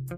Good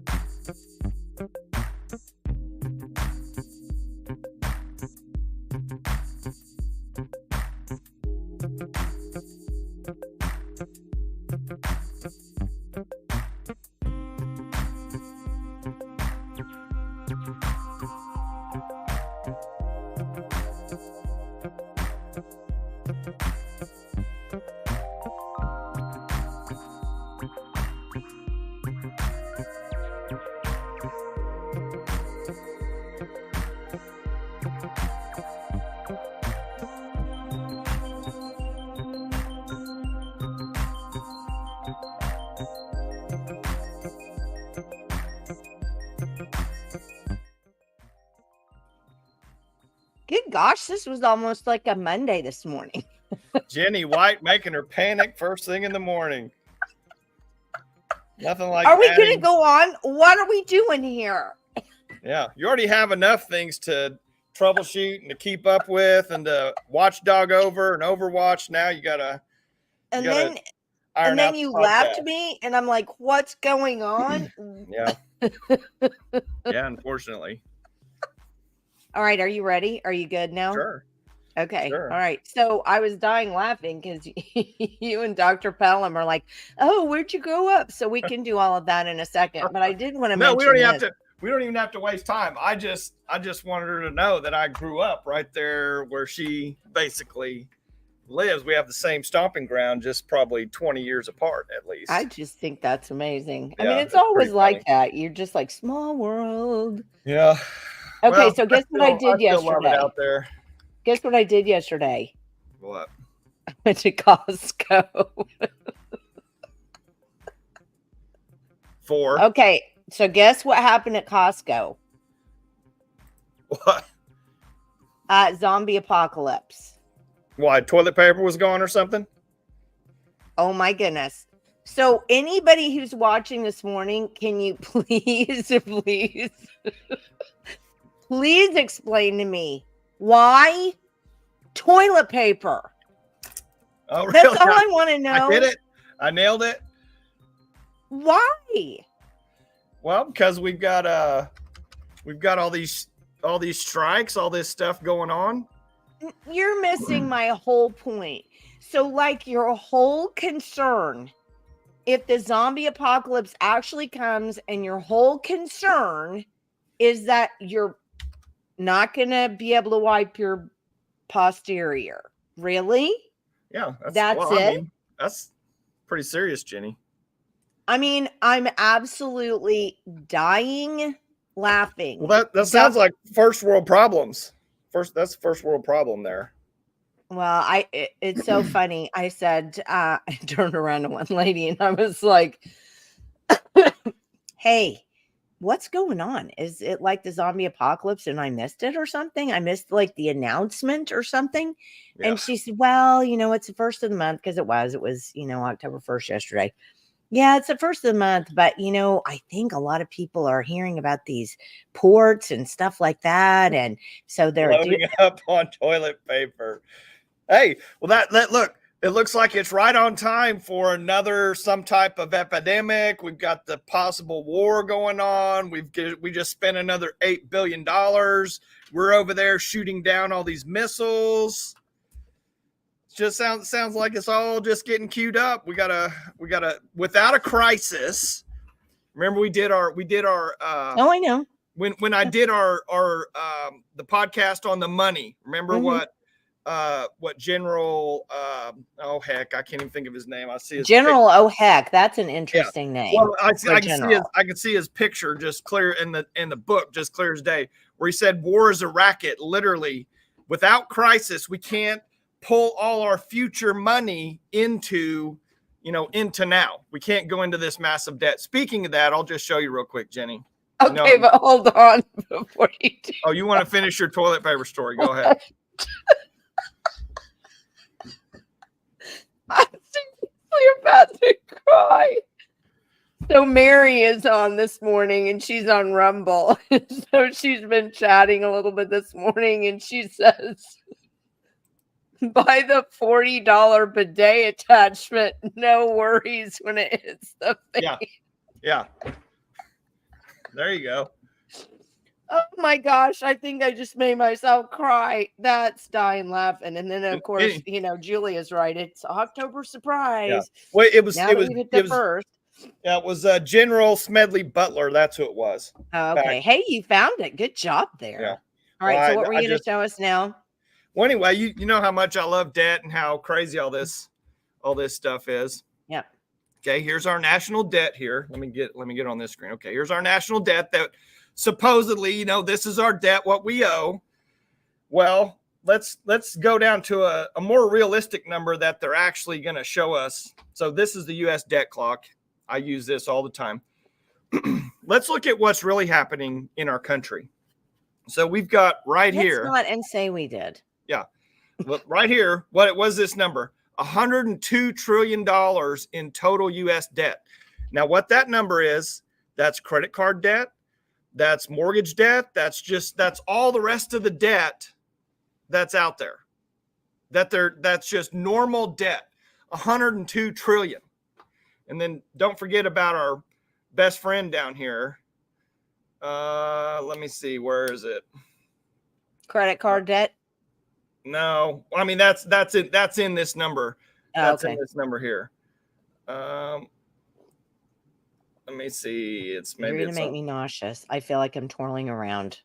gosh, this was almost like a Monday this morning. Jenny White making her panic first thing in the morning. Nothing like Are we going to go on? What are we doing here? Yeah, you already have enough things to troubleshoot and to keep up with and to watchdog over and Overwatch. Now you got to And then you left me and I'm like, what's going on? Yeah. Yeah, unfortunately. All right. Are you ready? Are you good now? Sure. Okay. Sure. All right. So I was dying laughing because you and Dr. Pellam are like, oh, where'd you grow up? So we can do all of that in a second. But I did want to mention we don't even have to waste time. I just wanted her to know that I grew up right there where she basically lives. We have the same stomping ground, just probably 20 years apart at least. I just think that's amazing. Yeah, I mean, it's always like that. You're just like, small world. Yeah. Okay, well, so guess what I did yesterday? Love it out there. Guess what I did yesterday? What? I went to Costco. Okay, so guess what happened at Costco? What? Zombie apocalypse. Why? Toilet paper was gone or something? Oh my goodness. So anybody who's watching this morning, can you please explain to me why toilet paper? Oh, really? That's all I want to know. I did it. I nailed it. Why? Well, because we've got all these strikes, all this stuff going on. You're missing my whole point. So, like, your whole concern, if the zombie apocalypse actually comes, and your whole concern is that you're not going to be able to wipe your posterior. Really? Yeah. That's it? I mean, that's pretty serious, Jenny. I mean, I'm absolutely dying laughing. Well, that sounds like first world problems. That's first world problem there. Well, it's so funny. I said, I turned around to one lady and I was like, hey, what's going on? Is it like the zombie apocalypse and I missed it or something? I missed like the announcement or something. Yeah. And she said, well, it's the first of the month because it was, October 1st yesterday. Yeah, it's the first of the month, but I think a lot of people are hearing about these ports and stuff like that, and so they're loading up on toilet paper. Hey, well, that look, it looks like it's right on time for some type of epidemic. We've got the possible war going on. We just spent another $8 billion. We're over there shooting down all these missiles. Just sounds like it's all just getting queued up. We gotta without a crisis. Remember we did our oh, I know. When I did our the podcast on the money. Remember what General oh heck, I can't even think of his name. I see his General picture. Oh heck, that's an interesting name. Well, I can see his picture just clear in the book, just clear as day, where he said war is a racket. Literally, without crisis, we can't pull all our future money into now. We can't go into this massive debt. Speaking of that, I'll just show you real quick, Jenny. Okay, but hold on before you do. Oh, you want to finish your toilet paper story? Go ahead. I'm seriously about to cry. So Mary is on this morning and she's on Rumble. So she's been chatting a little bit this morning and she says, buy the $40 bidet attachment. No worries when it hits the face. Yeah. There you go. Oh my gosh, I think I just made myself cry. That's dying laughing. And then of course, Julia's right. It's October surprise. Yeah. Well, it was first. Yeah, it was General Smedley Butler. That's who it was. Oh, okay. Hey, you found it. Good job there. Yeah. All right. So what were you going to show us now? Well, anyway, you know how much I love debt and how crazy all this stuff is. Yeah. Okay. Here's our national debt here. Let me get on this screen. Okay. Here's our national debt that supposedly, this is our debt, what we owe. Well, let's go down to a more realistic number that they're actually going to show us. So this is the U.S. debt clock. I use this all the time. Let's look at what's really happening in our country. So we've got here. Let's not and say we did. Yeah. Well, right here, what was this number? $102 trillion in total U.S. debt. Now, what that number is, that's credit card debt. That's mortgage debt. That's all the rest of the debt that's out there. That's just normal debt. 102 trillion. And then don't forget about our best friend down here. Let me see. Where is it? Credit card debt? No. I mean, that's it. That's in this number. That's okay. In this number here. Let me see. You're going to make me nauseous. I feel like I'm twirling around.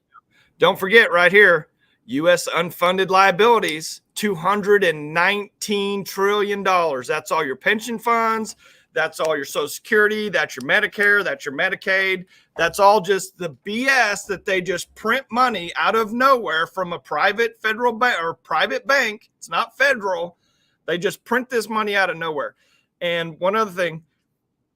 Don't forget right here, U.S. unfunded liabilities, $219 trillion. That's all your pension funds. That's all your Social Security. That's your Medicare. That's your Medicaid. That's all just the BS that they just print money out of nowhere from a private federal bank or private bank. It's not federal. They just print this money out of nowhere. And one other thing,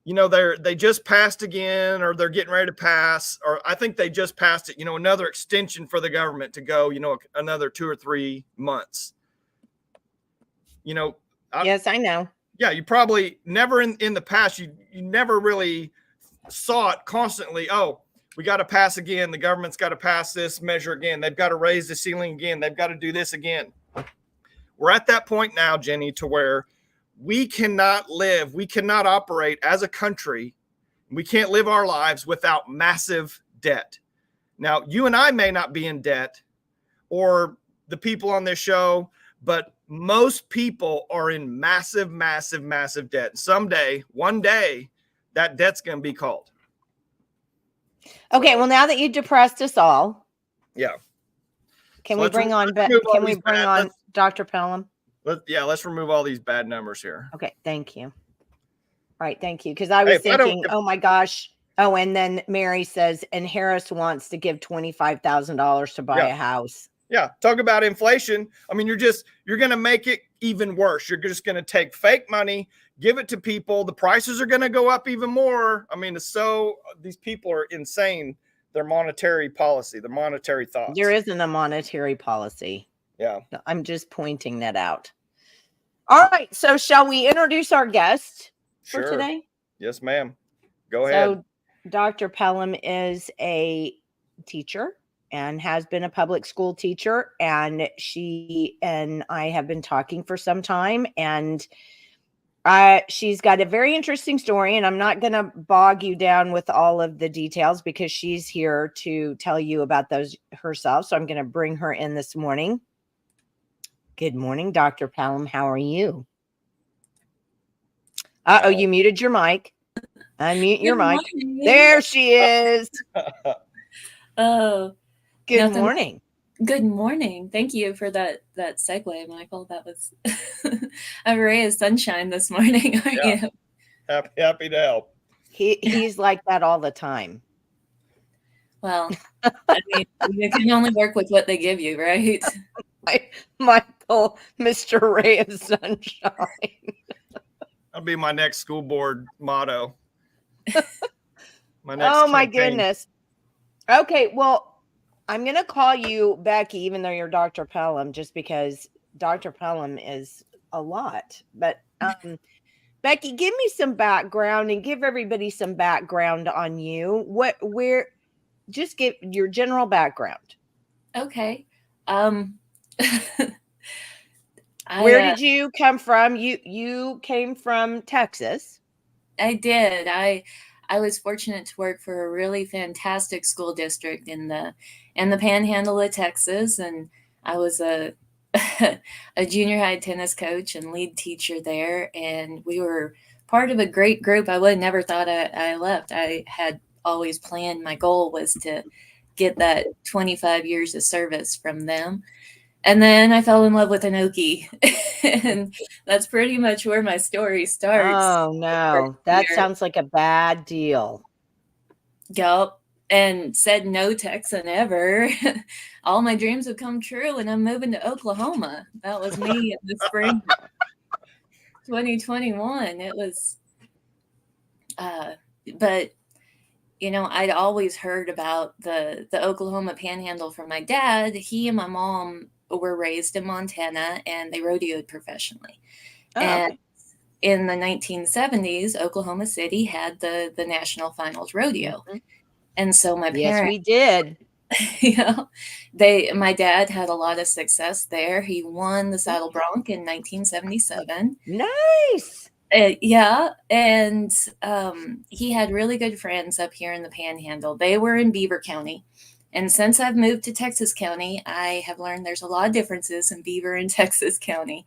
they just passed again, or they're getting ready to pass, or I think they just passed it, another extension for the government to go, another 2 or 3 months. Yes, I know. Yeah, you probably never in the past, you never really saw it constantly. Oh, we got to pass again. The government's got to pass this measure again. They've got to raise the ceiling again. They've got to do this again. We're at that point now, Jenny, to where we cannot operate as a country. We can't live our lives without massive debt. Now, you and I may not be in debt, or the people on this show, but most people are in massive, massive, massive debt. One day, that debt's going to be called. Okay, well, now that you depressed us all. Yeah. Can we bring on Dr. Pellam? Let's remove all these bad numbers here. Okay, thank you. All right, thank you. Because I was thinking, oh my gosh. Oh, and then Mary says, and Harris wants to give $25,000 to buy a house. Yeah, talk about inflation. I mean, you're going to make it even worse. You're just going to take fake money, give it to people. The prices are going to go up even more. I mean, these people are insane. Their monetary policy, their monetary thoughts. There isn't a monetary policy. Yeah. I'm just pointing that out. All right. So shall we introduce our guest for today? Yes, ma'am. Go ahead. So Dr. Pellam is a teacher and has been a public school teacher. And she and I have been talking for some time. And she's got a very interesting story. And I'm not going to bog you down with all of the details because she's here to tell you about those herself. So I'm going to bring her in this morning. Good morning, Dr. Pellam. How are you? Uh-oh, you muted your mic. Unmute your mic. There she is. Oh, good morning. Good morning. Thank you for that segue, Michael. That was a ray of sunshine this morning, aren't you? Happy to help. He's like that all the time. Well, I mean, you can only work with what they give you, right? Michael, Mr. Ray of Sunshine. That'll be my next school board motto. My goodness. Okay, well, I'm going to call you Becky, even though you're Dr. Pellam, just because Dr. Pellam is a lot. But Becky, give me some background and give everybody some background on you. Just give your general background. Okay. Where did you come from? You came from Texas. I did. I I was fortunate to work for a really fantastic school district in the Panhandle of Texas, and I was a a junior high tennis coach and lead teacher there, and we were part of a great group. I would never thought I left. I had always planned. My goal was to get that 25 years of service from them. And then I fell in love with an Okie. And that's pretty much where my story starts. Oh no, that sounds like a bad deal. Yup. And said no Texan ever. All my dreams have come true, and I'm moving to Oklahoma. That was me in the spring 2021. It was, but I'd always heard about the Oklahoma Panhandle from my dad. He and my mom were raised in Montana, and they rodeoed professionally. And in the 1970s, Oklahoma City had the National Finals Rodeo. And so my parents, yes, we did. My dad had a lot of success there. He won the Saddle Bronc in 1977. Nice. Yeah. And he had really good friends up here in the Panhandle. They were in Beaver County. And since I've moved to Texas County, I have learned there's a lot of differences in Beaver and Texas County.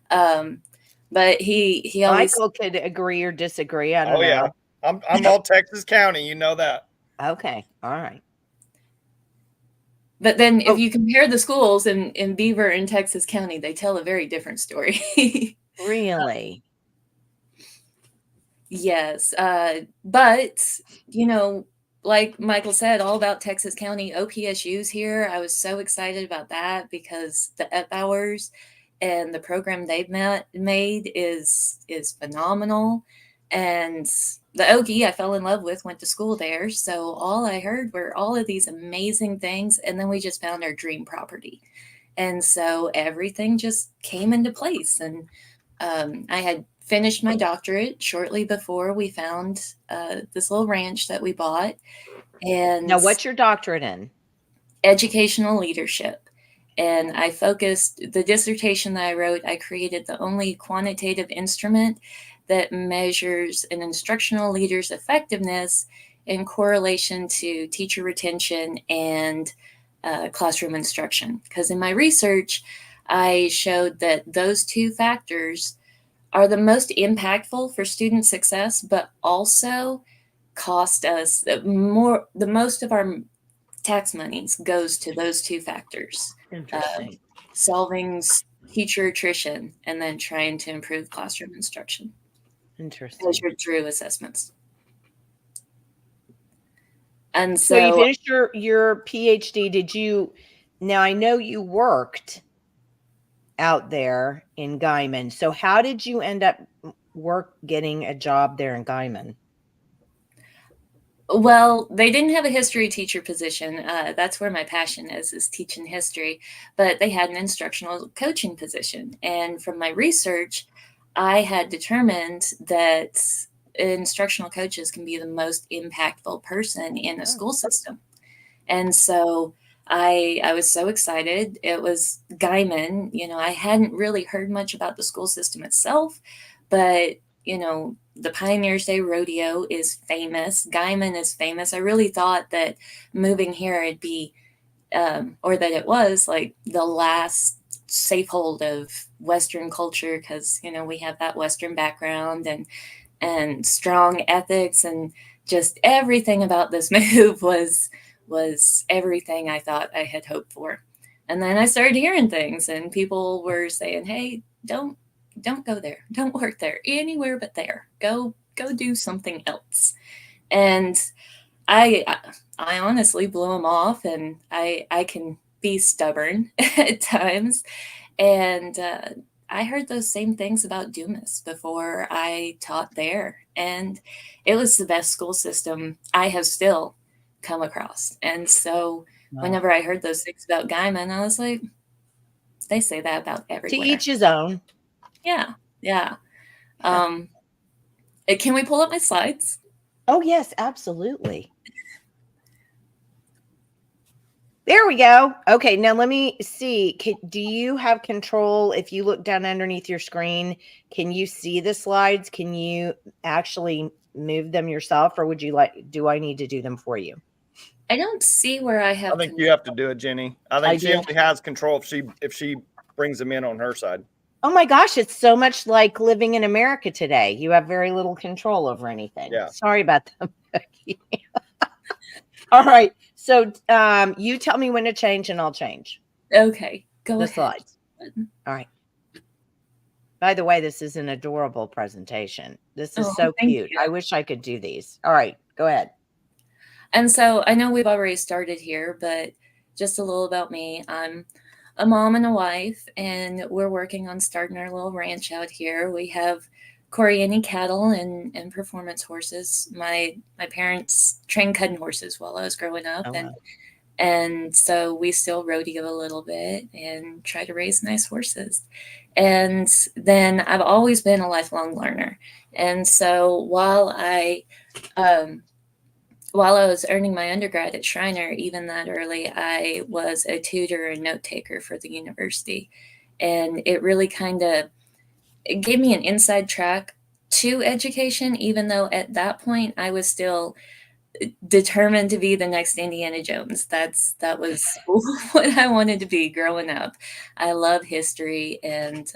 But he always, Michael could agree or disagree. I don't know. Yeah. I'm all Texas County. You know that. Okay. All right. But then if you compare the schools in Beaver and Texas County, they tell a very different story. Really? Yes. But, like Michael said, all about Texas County OPSU's here. I was so excited about that because the F hours and the program they've made is phenomenal. And the Okie I fell in love with went to school there. So all I heard were all of these amazing things. And then we just found our dream property. And so everything just came into place. And I had finished my doctorate shortly before we found this little ranch that we bought. And now, what's your doctorate in? Educational leadership. And I focused the dissertation that I wrote. I created the only quantitative instrument that measures an instructional leader's effectiveness in correlation to teacher retention and classroom instruction. Because in my research, I showed that those two factors are the most impactful for student success, but also cost us more. The most of our tax monies goes to those two factors. Interesting. Solving teacher attrition and then trying to improve classroom instruction. Interesting. Measured through assessments. And so you finished your PhD. Did you? Now I know you worked out there in Guymon. So how did you end up getting a job there in Guymon? Well, they didn't have a history teacher position. That's where my passion is teaching history. But they had an instructional coaching position. And from my research, I had determined that instructional coaches can be the most impactful person in a school system. And so I was so excited. It was Guymon. I hadn't really heard much about the school system itself, but the Pioneers Day Rodeo is famous. Guymon is famous. I really thought that moving here it'd be, or that it was like the last safe hold of Western culture, because we have that Western background and strong ethics, and just everything about this move was everything I thought I had hoped for. And then I started hearing things, and people were saying, "Hey, don't go there. Don't work there. Anywhere but there. Go do something else." And I honestly blew them off, and I can be stubborn at times. And I heard those same things about Dumas before I taught there. And it was the best school system I have still come across. And so whenever I heard those things about Guymon, I was like, they say that about everywhere. To each his own. Yeah. Can we pull up my slides? Oh, yes, absolutely. There we go. Okay, now let me see. Do you have control? If you look down underneath your screen, can you see the slides? Can you actually move them yourself, or do I need to do them for you? I don't see where I have. I think you have to do it, Jenny. I think she only has control if she brings them in on her side. Oh my gosh, it's so much like living in America today. You have very little control over anything. Yeah. Sorry about that, Becky. All right. So you tell me when to change and I'll change. Okay, go the ahead. Slides. All right. By the way, this is an adorable presentation. This is so cute. I wish I could do these. All right, go ahead. And so I know we've already started here, but just a little about me. I'm a mom and a wife, and we're working on starting our little ranch out here. We have Coriani cattle and performance horses. My parents trained cutting horses while I was growing up, and so we still rodeo a little bit and try to raise nice horses. And then I've always been a lifelong learner. And so while I was earning my undergrad at Schreiner, even that early, I was a tutor and note taker for the university. And it really it gave me an inside track to education, even though at that point I was still determined to be the next Indiana Jones. That was what I wanted to be growing up. I love history, and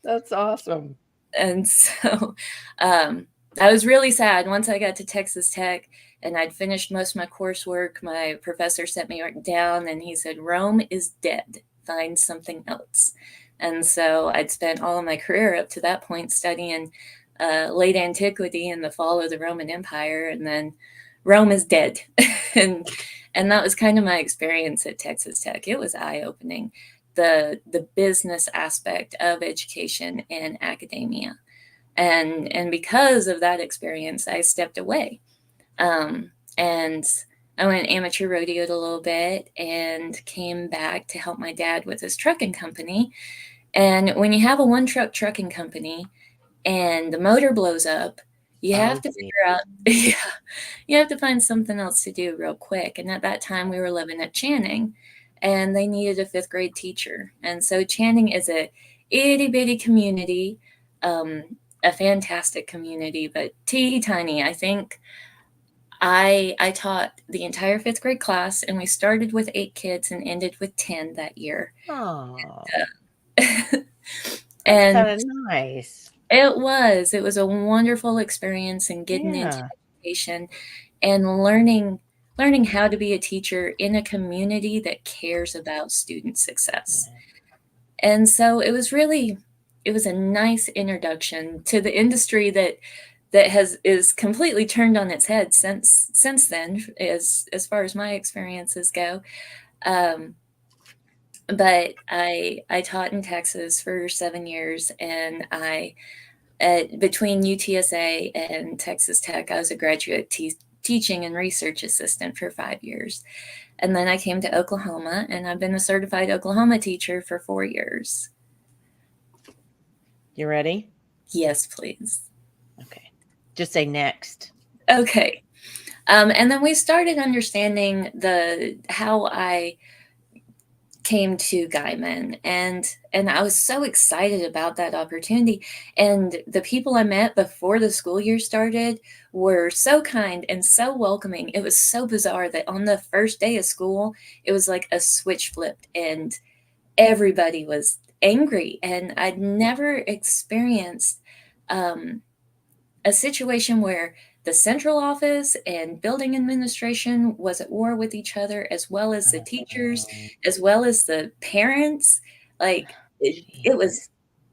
that's awesome. And so I was really sad once I got to Texas Tech and I'd finished most of my coursework. My professor set me down and he said, "Rome is dead. Find something else." And so I'd spent all of my career up to that point studying late antiquity and the fall of the Roman Empire, and then Rome is dead. and that was kind of my experience at Texas Tech. It was eye-opening, the business aspect of education and academia. And because of that experience, I stepped away. And I went amateur rodeoed a little bit and came back to help my dad with his trucking company. And when you have a one-truck trucking company and the motor blows up, you have to figure out, you have to find something else to do real quick. And at that time, we were living at Channing, and they needed a 5th grade teacher. And so Channing is a itty bitty community, a fantastic community, but teeny tiny. I think I taught the entire 5th grade class, and we started with 8 kids and ended with 10 that year. Oh, and that's nice. It was a wonderful experience in getting into education and learning how to be a teacher in a community that cares about student success. And so it was a nice introduction to the industry that is completely turned on its head since then, as far as my experiences go. But I taught in Texas for 7 years, and between UTSA and Texas Tech, I was a graduate teaching and research assistant for 5 years. And then I came to Oklahoma, and I've been a certified Oklahoma teacher for 4 years. You ready? Yes, please. Okay. Just say next. Okay. And then we started understanding how I came to Guymon, and I was so excited about that opportunity. And the people I met before the school year started were so kind and so welcoming. It was so bizarre that on the first day of school, it was like a switch flipped and everybody was angry. And I'd never experienced a situation where the central office and building administration was at war with each other, as well as the teachers, as well as the parents. Like it was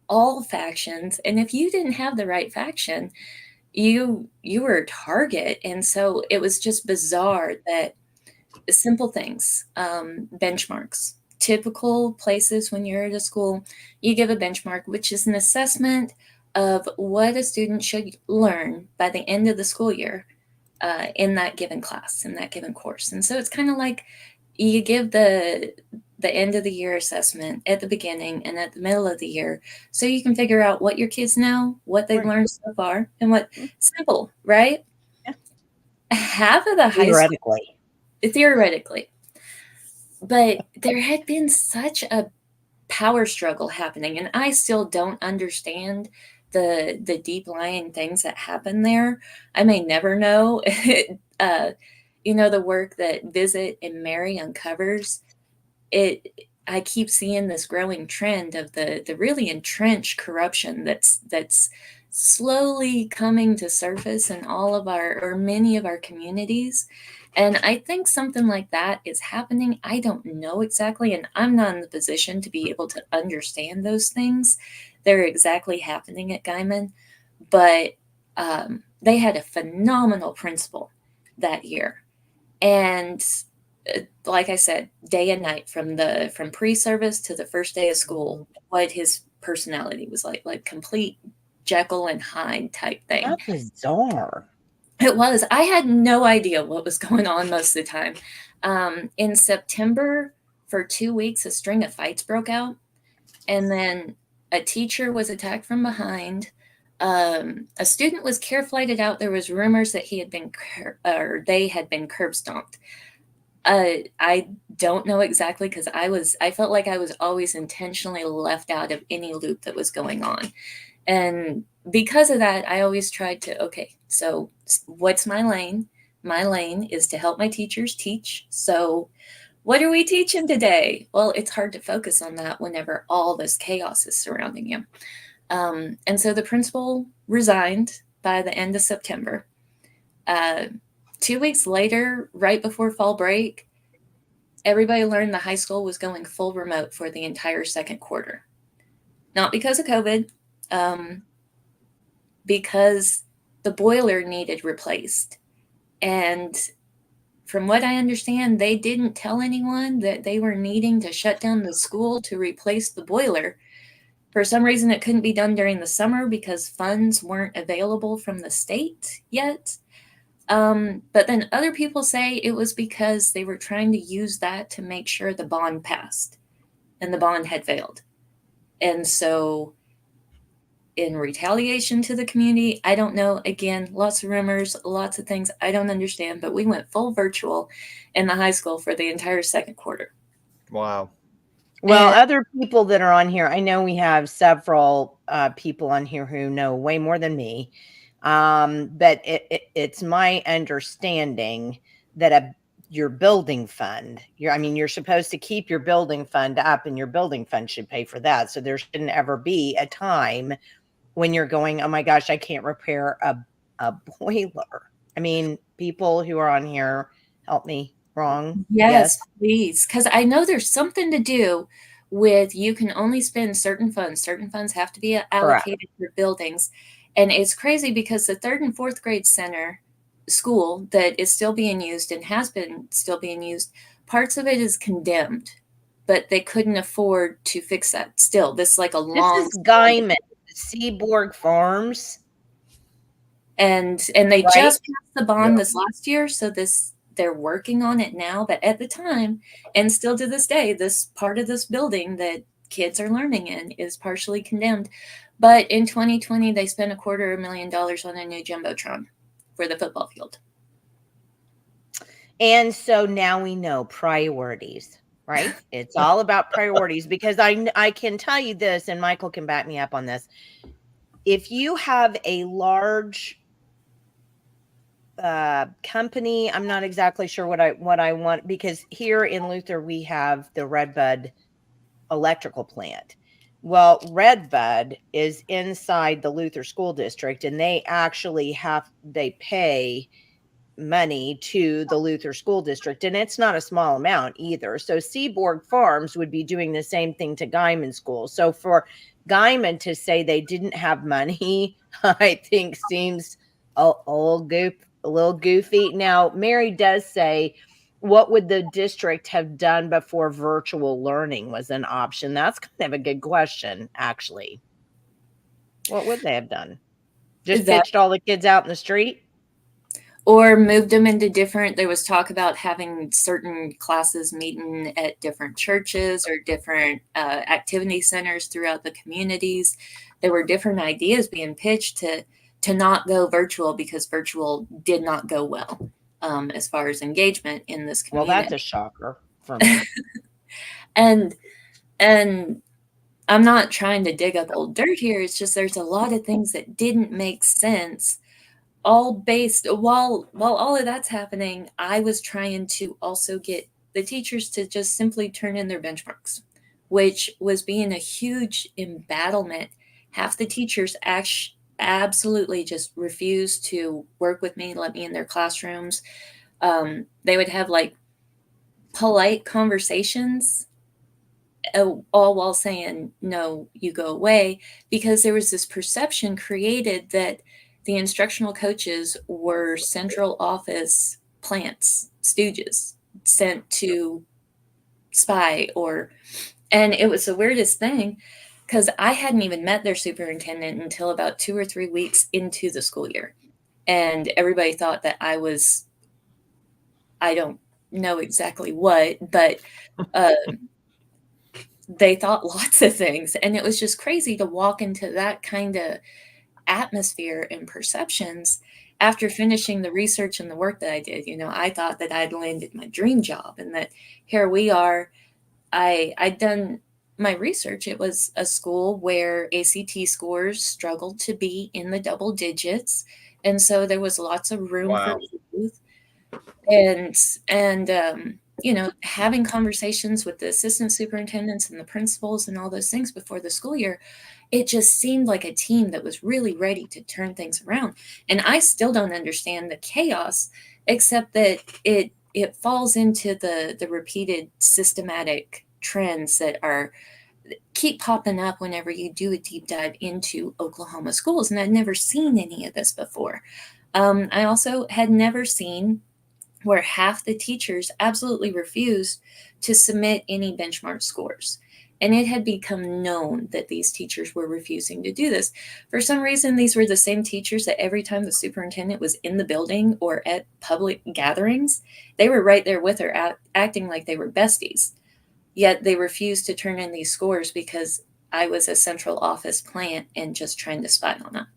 all factions. And if you didn't have the right faction, you were a target. And so it was just bizarre that simple things, benchmarks, typical places when you're at a school, you give a benchmark, which is an assessment of what a student should learn by the end of the school year in that given class, in that given course. And so it's kind of like you give the end of the year assessment at the beginning and at the middle of the year, so you can figure out what your kids know, what they've learned so far, and what simple, right? Yeah. Half of the high school, theoretically, but there had been such a power struggle happening, and I still don't understand the deep lying things that happen there. I may never know. The work that Visit and Mary uncovers, I keep seeing this growing trend of the really entrenched corruption that's slowly coming to surface in all of our, or many of our communities. And I think something like that is happening. I don't know exactly, and I'm not in the position to be able to understand those things. They're exactly happening at Guymon, but they had a phenomenal principal that year. And like I said, day and night, from pre-service to the first day of school, what his personality was like complete Jekyll and Hyde type thing. How bizarre. It was. I had no idea what was going on most of the time. In September, for 2 weeks, a string of fights broke out, and then a teacher was attacked from behind. A student was care flighted out. There was rumors that they had been curb stomped. I don't know exactly, because I felt like I was always intentionally left out of any loop that was going on. And because of that, I always tried to, okay, so what's my lane? My lane is to help my teachers teach. So what are we teaching today? Well, it's hard to focus on that whenever all this chaos is surrounding you. And so the principal resigned by the end of September. 2 weeks later, right before fall break, everybody learned the high school was going full remote for the entire second quarter. Not because of COVID, because the boiler needed replaced. And from what I understand, they didn't tell anyone that they were needing to shut down the school to replace the boiler. For some reason, it couldn't be done during the summer because funds weren't available from the state yet. But then other people say it was because they were trying to use that to make sure the bond passed, and the bond had failed. And so in retaliation to the community, I don't know, again, lots of rumors, lots of things I don't understand, but we went full virtual in the high school for the entire second quarter. Wow. Well, other people that are on here, I know we have several people on here who know way more than me. But it's my understanding that your building fund, you're supposed to keep your building fund up, and your building fund should pay for that. So there shouldn't ever be a time when you're going, oh my gosh, I can't repair a boiler. People who are on here, help me. Wrong? Yes, please. Because I know there's something to do with, you can only spend certain funds. Certain funds have to be allocated for buildings. And it's crazy because the 3rd and 4th grade center school that is still being used and has been still being used, parts of it is condemned, but they couldn't afford to fix that. Still, this is like a long. This is Guymon, Seaborg Farms. And they just passed the bond this last year. So they're working on it now, but at the time, and still to this day, this part of this building that kids are learning in is partially condemned. But in 2020, they spent $250,000 on a new jumbotron for the football field. And so now we know priorities, right? It's all about priorities, because I can tell you this, and Michael can back me up on this. If you have a large company, I'm not exactly sure what I want, because here in Luther we have the Redbud electrical plant. Well, Redbud is inside the Luther School District, and they actually they pay money to the Luther School District, and it's not a small amount either. So Seaborg Farms would be doing the same thing to Guymon School. So for Guymon to say they didn't have money, I think seems a little goofy. Now, Mary does say, what would the district have done before virtual learning was an option? That's kind of a good question, actually. What would they have done? Just pitched all the kids out in the street? Or moved them into there was talk about having certain classes meeting at different churches or different activity centers throughout the communities. There were different ideas being pitched to not go virtual, because virtual did not go well as far as engagement in this community. Well, that's a shocker for me. and I'm not trying to dig up old dirt here. It's just there's a lot of things that didn't make sense, all based while all of that's happening. I was trying to also get the teachers to just simply turn in their benchmarks, which was being a huge embattlement. Half the teachers absolutely just refused to work with me, let me in their classrooms. They would have like polite conversations, all while saying, no, you go away, because there was this perception created that the instructional coaches were central office plants, stooges sent to spy and it was the weirdest thing because I hadn't even met their superintendent until about 2 or 3 weeks into the school year. And everybody thought that I don't know exactly what, but they thought lots of things. And it was just crazy to walk into that kind of atmosphere and perceptions after finishing the research and the work that I did. I thought that I'd landed my dream job and that here we are. I'd done my research. It was a school where ACT scores struggled to be in the double digits. And so there was lots of room for growth. And having conversations with the assistant superintendents and the principals and all those things before the school year, it just seemed like a team that was really ready to turn things around. And I still don't understand the chaos, except that it falls into the repeated systematic trends that keep popping up whenever you do a deep dive into Oklahoma schools. And I'd never seen any of this before. I also had never seen where half the teachers absolutely refused to submit any benchmark scores. And it had become known that these teachers were refusing to do this. For some reason, these were the same teachers that every time the superintendent was in the building or at public gatherings, they were right there with her, acting like they were besties. Yet they refused to turn in these scores because I was a central office plant and just trying to spy on them.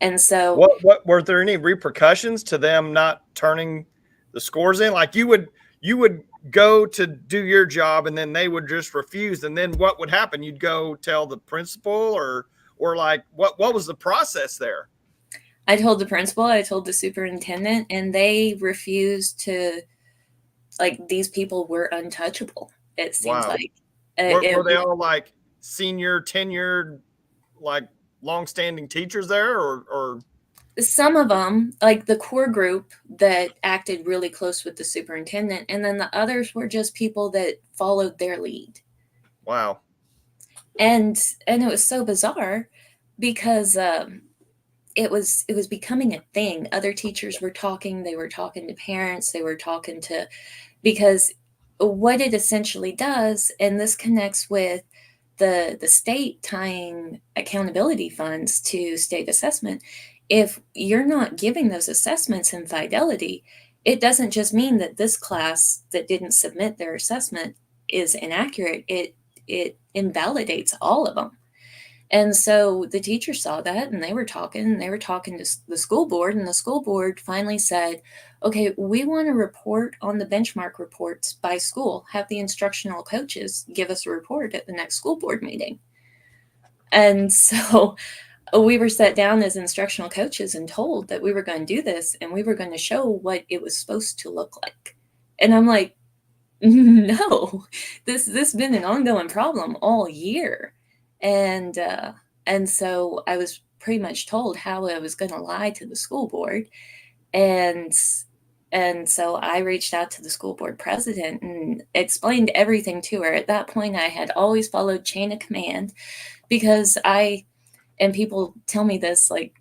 And so, what were there any repercussions to them not turning the scores in? Like you would go to do your job and then they would just refuse, and then what would happen? You'd go tell the principal or like what was the process there? I told the principal, I told the superintendent, and they refused to. Like, these people were untouchable. It seems like were they all like senior tenured, like long-standing teachers there, or some of them, like the core group that acted really close with the superintendent, and then the others were just people that followed their lead. Wow. And it was so bizarre because it was becoming a thing. Other teachers were talking, they were talking to parents, they were talking to, because what it essentially does, and this connects with the state tying accountability funds to state assessment. If you're not giving those assessments in fidelity, it doesn't just mean that this class that didn't submit their assessment is inaccurate. It invalidates all of them. And so the teachers saw that and they were talking to the school board, and the school board finally said, okay, we want a report on the benchmark reports by school. Have the instructional coaches give us a report at the next school board meeting. And so we were sat down as instructional coaches and told that we were going to do this and we were going to show what it was supposed to look like. And I'm like, no, this has been an ongoing problem all year. And so I was pretty much told how I was going to lie to the school board. And so I reached out to the school board president and explained everything to her. At that point, I had always followed chain of command because and people tell me this, like,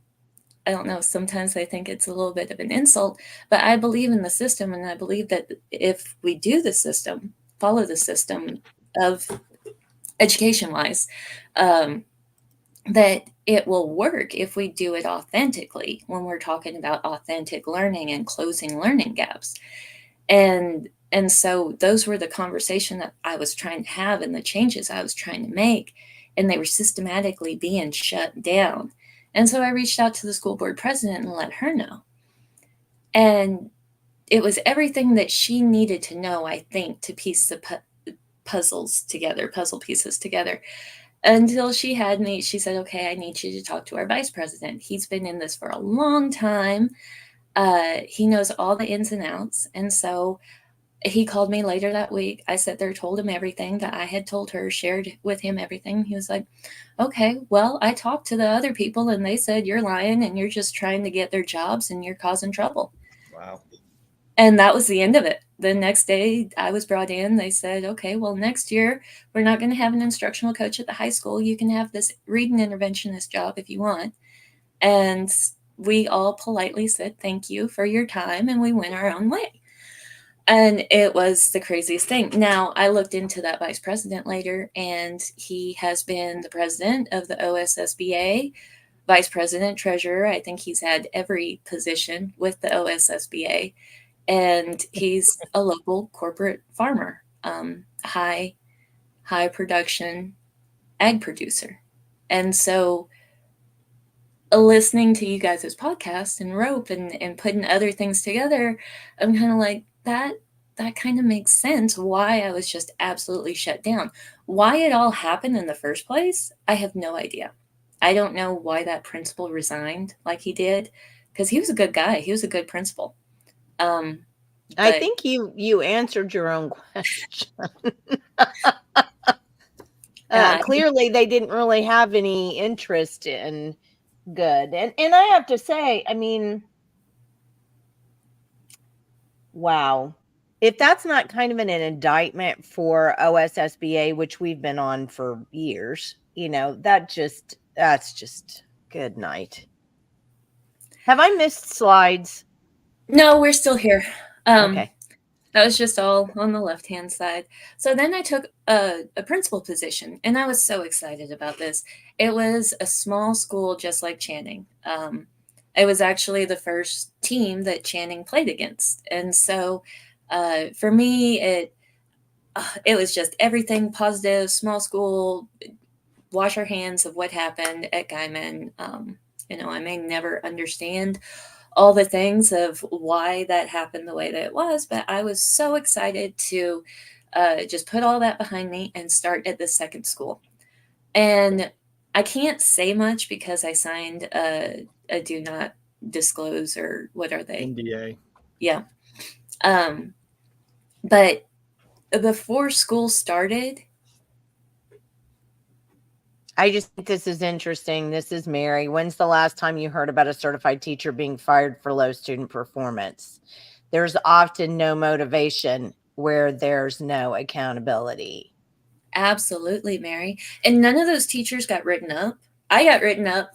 I don't know, sometimes I think it's a little bit of an insult, but I believe in the system. And I believe that if we do the system, follow the system of education wise, that it will work if we do it authentically when we're talking about authentic learning and closing learning gaps. And so those were the conversation that I was trying to have and the changes I was trying to make, and they were systematically being shut down. And so I reached out to the school board president and let her know. And it was everything that she needed to know, I think, to piece the puzzle pieces together. until she had me. She said, okay, I need you to talk to our vice president. He's been in this for a long time. He knows all the ins and outs. And so he called me later that week. I sat there, told him everything that I had told her, shared with him everything. He was like, okay, well, I talked to the other people and they said you're lying and you're just trying to get their jobs and you're causing trouble. Wow. And that was the end of it. The next day I was brought in. They said, okay, well, next year we're not going to have an instructional coach at the high school. You can have this reading interventionist job if you want. And we all politely said, thank you for your time. And we went our own way. And it was the craziest thing. Now, I looked into that vice president later, and he has been the president of the OSSBA, vice president, treasurer. I think he's had every position with the OSSBA. And he's a local corporate farmer, high production ag producer. And so listening to you guys' podcast and rope and putting other things together, I'm kind of like, that kind of makes sense why I was just absolutely shut down. Why it all happened in the first place, I have no idea. I don't know why that principal resigned like he did, because he was a good guy. He was a good principal. I think you answered your own question. Clearly, they didn't really have any interest in good. And I have to say, I mean, wow. If that's not kind of an indictment for OSSBA, which we've been on for years, that's just good night. Have I missed slides? No, we're still here. Okay. That was just all on the left-hand side. So then I took a principal position, and I was so excited about this. It was a small school just like Channing. It was actually the first team that Channing played against. And so for me, it was just everything positive, small school, wash our hands of what happened at Guymon. I may never understand all the things of why that happened the way that it was, but I was so excited to just put all that behind me and start at the second school. And I can't say much because I signed a do not disclose, or what are they? NDA. Yeah. But before school started, I just think this is interesting. This is Mary. When's the last time you heard about a certified teacher being fired for low student performance? There's often no motivation where there's no accountability. Absolutely, Mary. And none of those teachers got written up. I got written up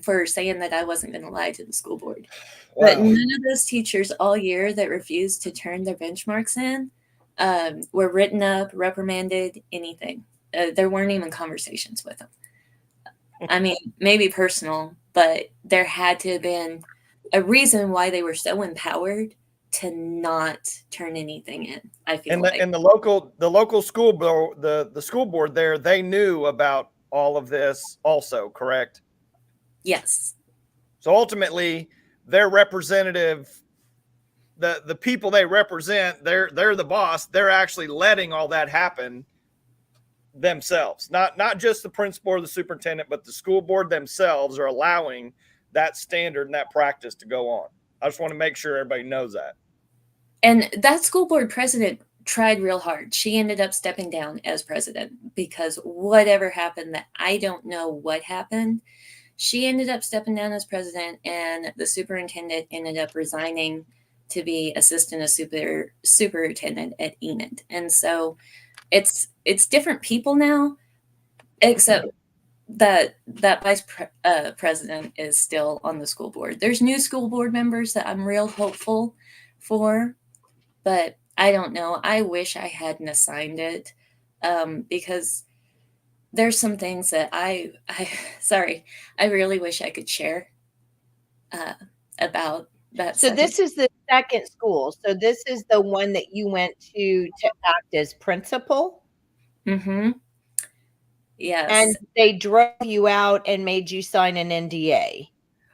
for saying that I wasn't going to lie to the school board. Wow. But none of those teachers all year that refused to turn their benchmarks in were written up, reprimanded, anything. There weren't even conversations with them. I mean, maybe personal, but there had to have been a reason why they were so empowered to not turn anything in. I feel like. And the local school board, the school board there, they knew about all of this also, correct? Yes. So ultimately, their representative, the people they represent, they're the boss. They're actually letting all that happen themselves, not just the principal or the superintendent, but the school board themselves are allowing that standard and that practice to go on. I just want to make sure everybody knows that. And that school board president tried real hard. She ended up stepping down as president because whatever happened, that I don't know what happened, she ended up stepping down as president, and the superintendent ended up resigning to be assistant superintendent at Enid. And so it's different people now, except that vice president is still on the school board. There's new school board members that I'm real hopeful for, but I don't know. I wish I hadn't assigned it because there's some things that I really wish I could share about that. So this is the second school. So this is the one that you went to act as principal? Mm-hmm. Yes. And they drove you out and made you sign an NDA.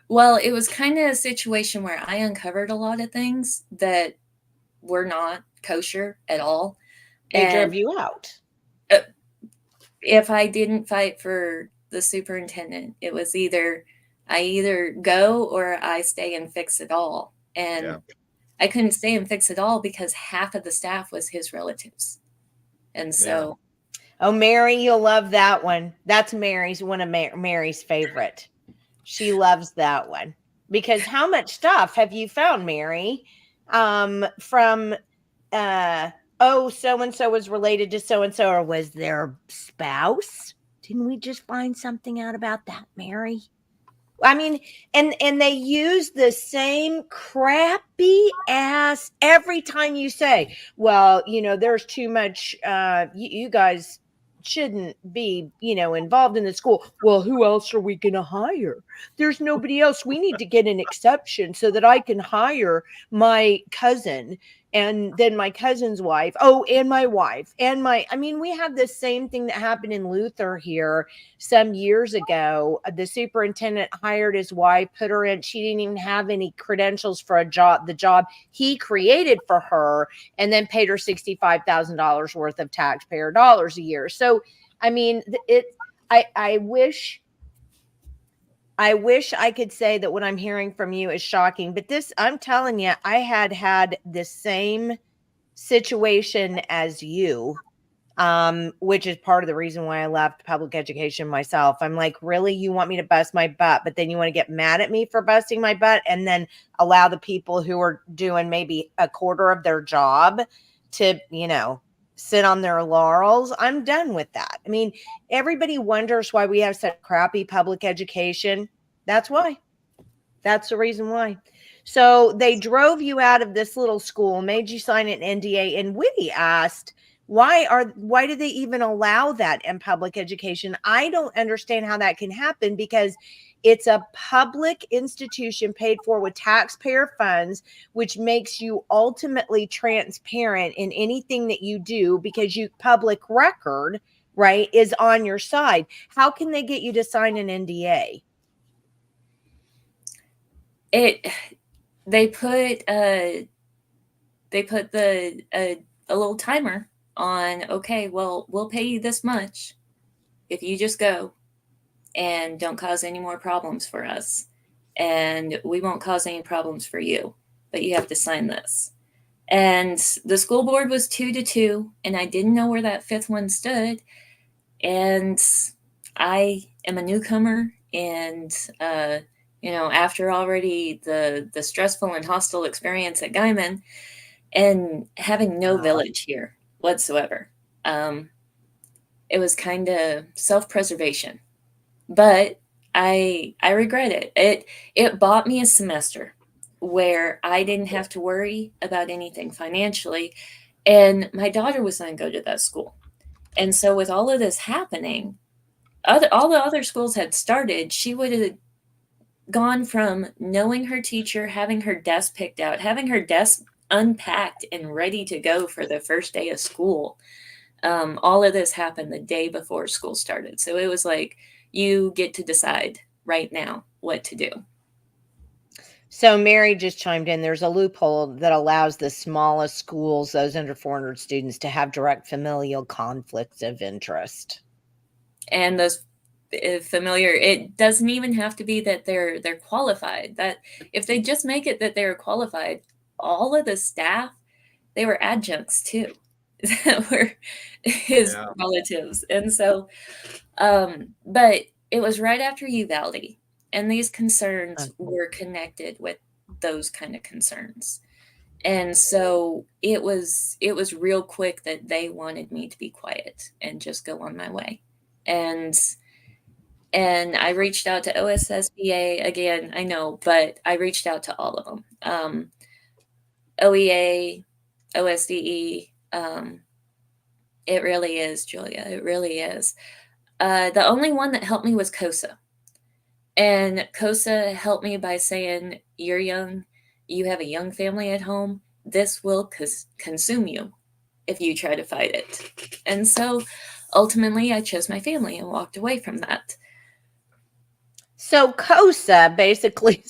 Well, it was kind of a situation where I uncovered a lot of things that were not kosher at all. They drove you out. if I didn't fight for the superintendent, it was I either go or I stay and fix it all. And I couldn't stay and fix it all because half of the staff was his relatives. And so. Oh, Mary, you'll love that one. That's one of Mary's favorite. She loves that one. Because how much stuff have you found, Mary, from so-and-so was related to so-and-so, or was their spouse? Didn't we just find something out about that, Mary? I mean, and they use the same crappy ass every time you say, well, there's too much, you guys shouldn't be, involved in the school. Well, who else are we going to hire? There's nobody else. We need to get an exception so that I can hire my cousin and then my cousin's wife. Oh, and my wife and we had the same thing that happened in Luther here some years ago. The superintendent hired his wife, put her in. She didn't even have any credentials for the job he created for her, and then paid her $65,000 worth of taxpayer dollars a year. So, I wish I could say that what I'm hearing from you is shocking, but I'm telling you, I had the same situation as you, which is part of the reason why I left public education myself. I'm like, really? You want me to bust my butt, but then you want to get mad at me for busting my butt and then allow the people who are doing maybe a quarter of their job to, sit on their laurels. I'm done with that. I mean, everybody wonders why we have such crappy public education. That's why. That's the reason why. So they drove you out of this little school, made you sign an NDA, and Whitty asked, why do they even allow that in public education? I don't understand how that can happen, because it's a public institution paid for with taxpayer funds, which makes you ultimately transparent in anything that you do, because public record, right, is on your side. How can they get you to sign an NDA? They put a little timer on, okay, well, we'll pay you this much if you just go and don't cause any more problems for us. And we won't cause any problems for you, but you have to sign this. And the school board was 2-2, and I didn't know where that fifth one stood. And I am a newcomer, and after already the stressful and hostile experience at Guymon, and having no village here whatsoever, it was kind of self-preservation. But I regret it. It bought me a semester where I didn't have to worry about anything financially, and my daughter was going to go to that school. And so with all of this happening, all the other schools had started, she would have gone from knowing her teacher, having her desk picked out, having her desk unpacked and ready to go for the first day of school. All of this happened the day before school started. So it was like, you get to decide right now what to do. So Mary just chimed in. There's a loophole that allows the smallest schools, those under 400 students, to have direct familial conflicts of interest. And those familiar, it doesn't even have to be that they're qualified. That if they just make it that they're qualified, all of the staff, they were adjuncts too, that were his relatives. And so, but it was right after Uvalde, and these concerns were connected with those kind of concerns. And so it was real quick that they wanted me to be quiet and just go on my way. And I reached out to OSSBA again, I know, but I reached out to all of them. OEA, OSDE, it really is, Julia. It really is. The only one that helped me was COSA. And COSA helped me by saying, you're young, you have a young family at home, this will consume you if you try to fight it. And so ultimately I chose my family and walked away from that. So COSA basically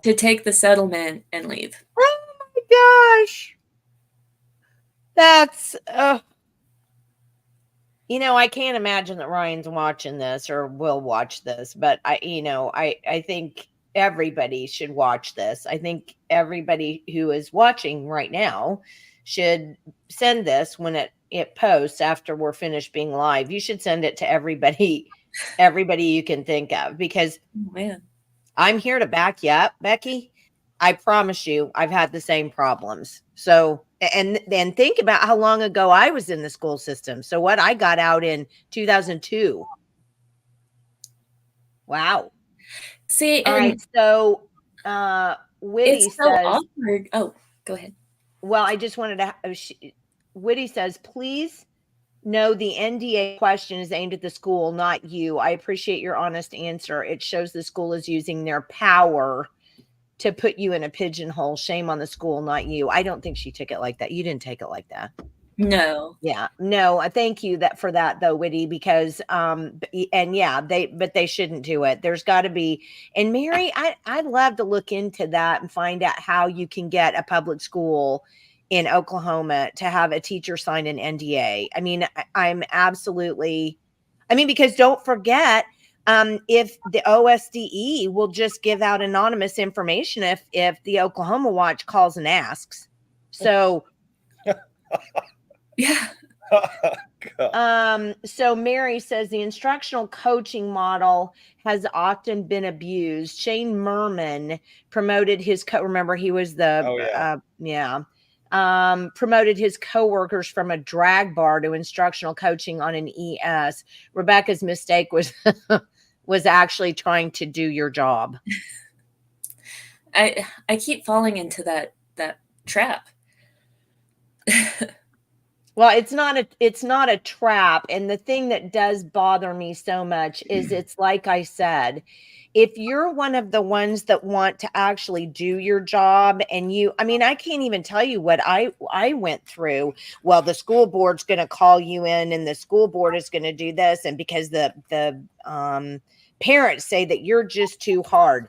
to take the settlement and leave. Oh my gosh. That's, I can't imagine that Ryan's watching this or will watch this, but I think everybody should watch this. I think everybody who is watching right now should send this when it posts after we're finished being live. You should send it to everybody you can think of, because Oh, man. I'm here to back you up, Becky. I promise you, I've had the same problems. So, and then think about how long ago I was in the school system. So what, I got out in 2002. Wow. See, All and right. So, Witty it's so says, awkward. Oh, go ahead. well, I just wanted to, Witty says, please know the NDA question is aimed at the school, not you. I appreciate your honest answer. It shows the school is using their power to put you in a pigeonhole. Shame on the school, not you. I don't think she took it like that. You didn't take it like that. No. Yeah, no, I thank you for that though, Witty, because and yeah, they shouldn't do it. There's got to be. And Mary, I'd love to look into that and find out how you can get a public school in Oklahoma to have a teacher sign an NDA. I mean, I'm absolutely, because don't forget, if the OSDE will just give out anonymous information if the Oklahoma Watch calls and asks. So Yeah. So Mary says the instructional coaching model has often been abused. Shane Merman promoted his remember he was the promoted his coworkers from a drag bar to instructional coaching on an ES. Rebecca's mistake was was actually trying to do your job. I keep falling into that trap. Well, it's not a trap. And the thing that does bother me so much is, it's like I said, if you're one of the ones that want to actually do your job, and I can't even tell you what I went through. Well, the school board's going to call you in, and the school board is going to do this. And because the parents say that you're just too hard.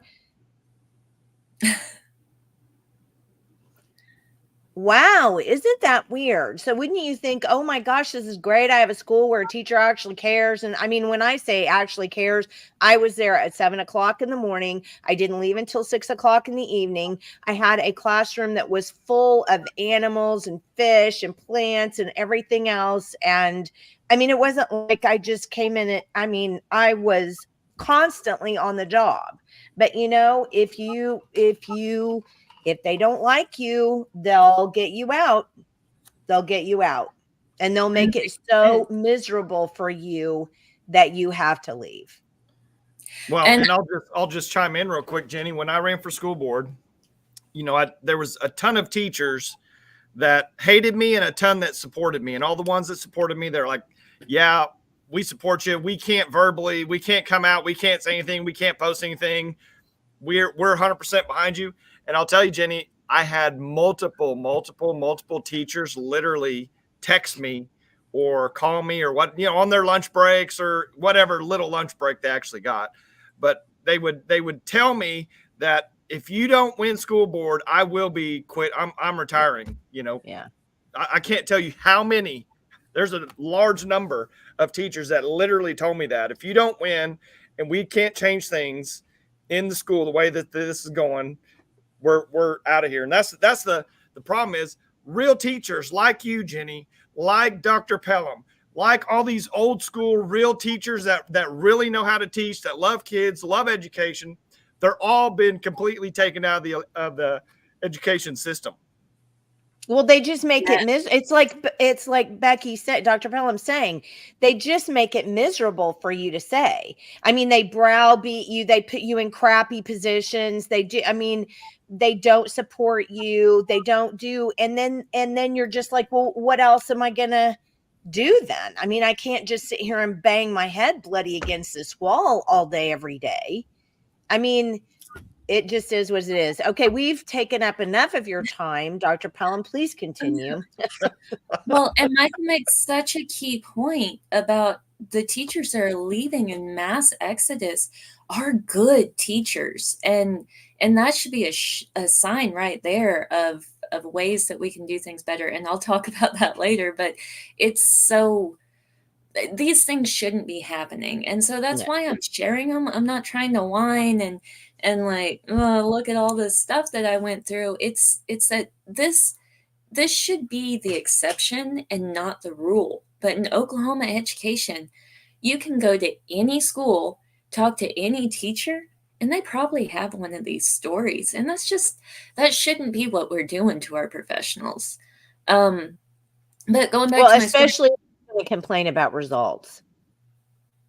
Wow, isn't that weird? So wouldn't you think, oh my gosh, this is great. I have a school where a teacher actually cares. And when I say actually cares, I was there at 7:00 in the morning. I didn't leave until 6:00 in the evening. I had a classroom that was full of animals and fish and plants and everything else. And it wasn't like I just came in. I was constantly on the job. But if they don't like you, they'll get you out. And they'll make it so miserable for you that you have to leave. Well, and I'll just chime in real quick, Jenny. When I ran for school board, there was a ton of teachers that hated me and a ton that supported me. And all the ones that supported me, they're like, yeah, we support you. We can't come out. We can't say anything. We can't post anything. We're 100% behind you. And I'll tell you, Jenny, I had multiple teachers literally text me or call me or on their lunch breaks or whatever little lunch break they actually got. But they would tell me that if you don't win school board, I will be quit. I'm retiring, Yeah. I can't tell you how many. There's a large number of teachers that literally told me that if you don't win and we can't change things in the school the way that this is going, we're out of here. And that's the problem is real teachers like you, Jenny, like Dr. Pellam, like all these old school real teachers that really know how to teach, that love kids, love education. They're all been completely taken out of the education system. Well, they just make it it's like Becky said, Dr. Pelham saying, they just make it miserable for you to say. They browbeat you, they put you in crappy positions. They do. They don't support you. They don't do. And then you're just like, well, what else am I going to do then? I can't just sit here and bang my head bloody against this wall all day, every day. It just is what it is. Okay, we've taken up enough of your time. Dr. Pelham, please continue. Well, and Michael makes such a key point about the teachers that are leaving in mass exodus are good teachers. And that should be a sign right there of of ways that we can do things better. And I'll talk about that later, but these things shouldn't be happening. And so that's why I'm sharing them. I'm not trying to whine and like, oh, look at all this stuff that I went through. It's that this should be the exception and not the rule. But in Oklahoma education, you can go to any school, talk to any teacher, and they probably have one of these stories. And that shouldn't be what we're doing to our professionals. But going back to my especially when they complain about results.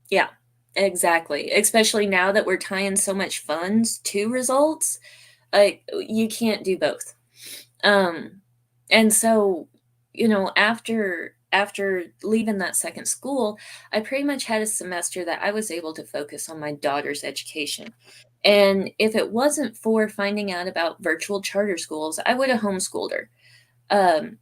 Yeah, exactly. Especially now that we're tying so much funds to results, you can't do both. And so, after leaving that second school, I pretty much had a semester that I was able to focus on my daughter's education. And if it wasn't for finding out about virtual charter schools, I would have homeschooled her.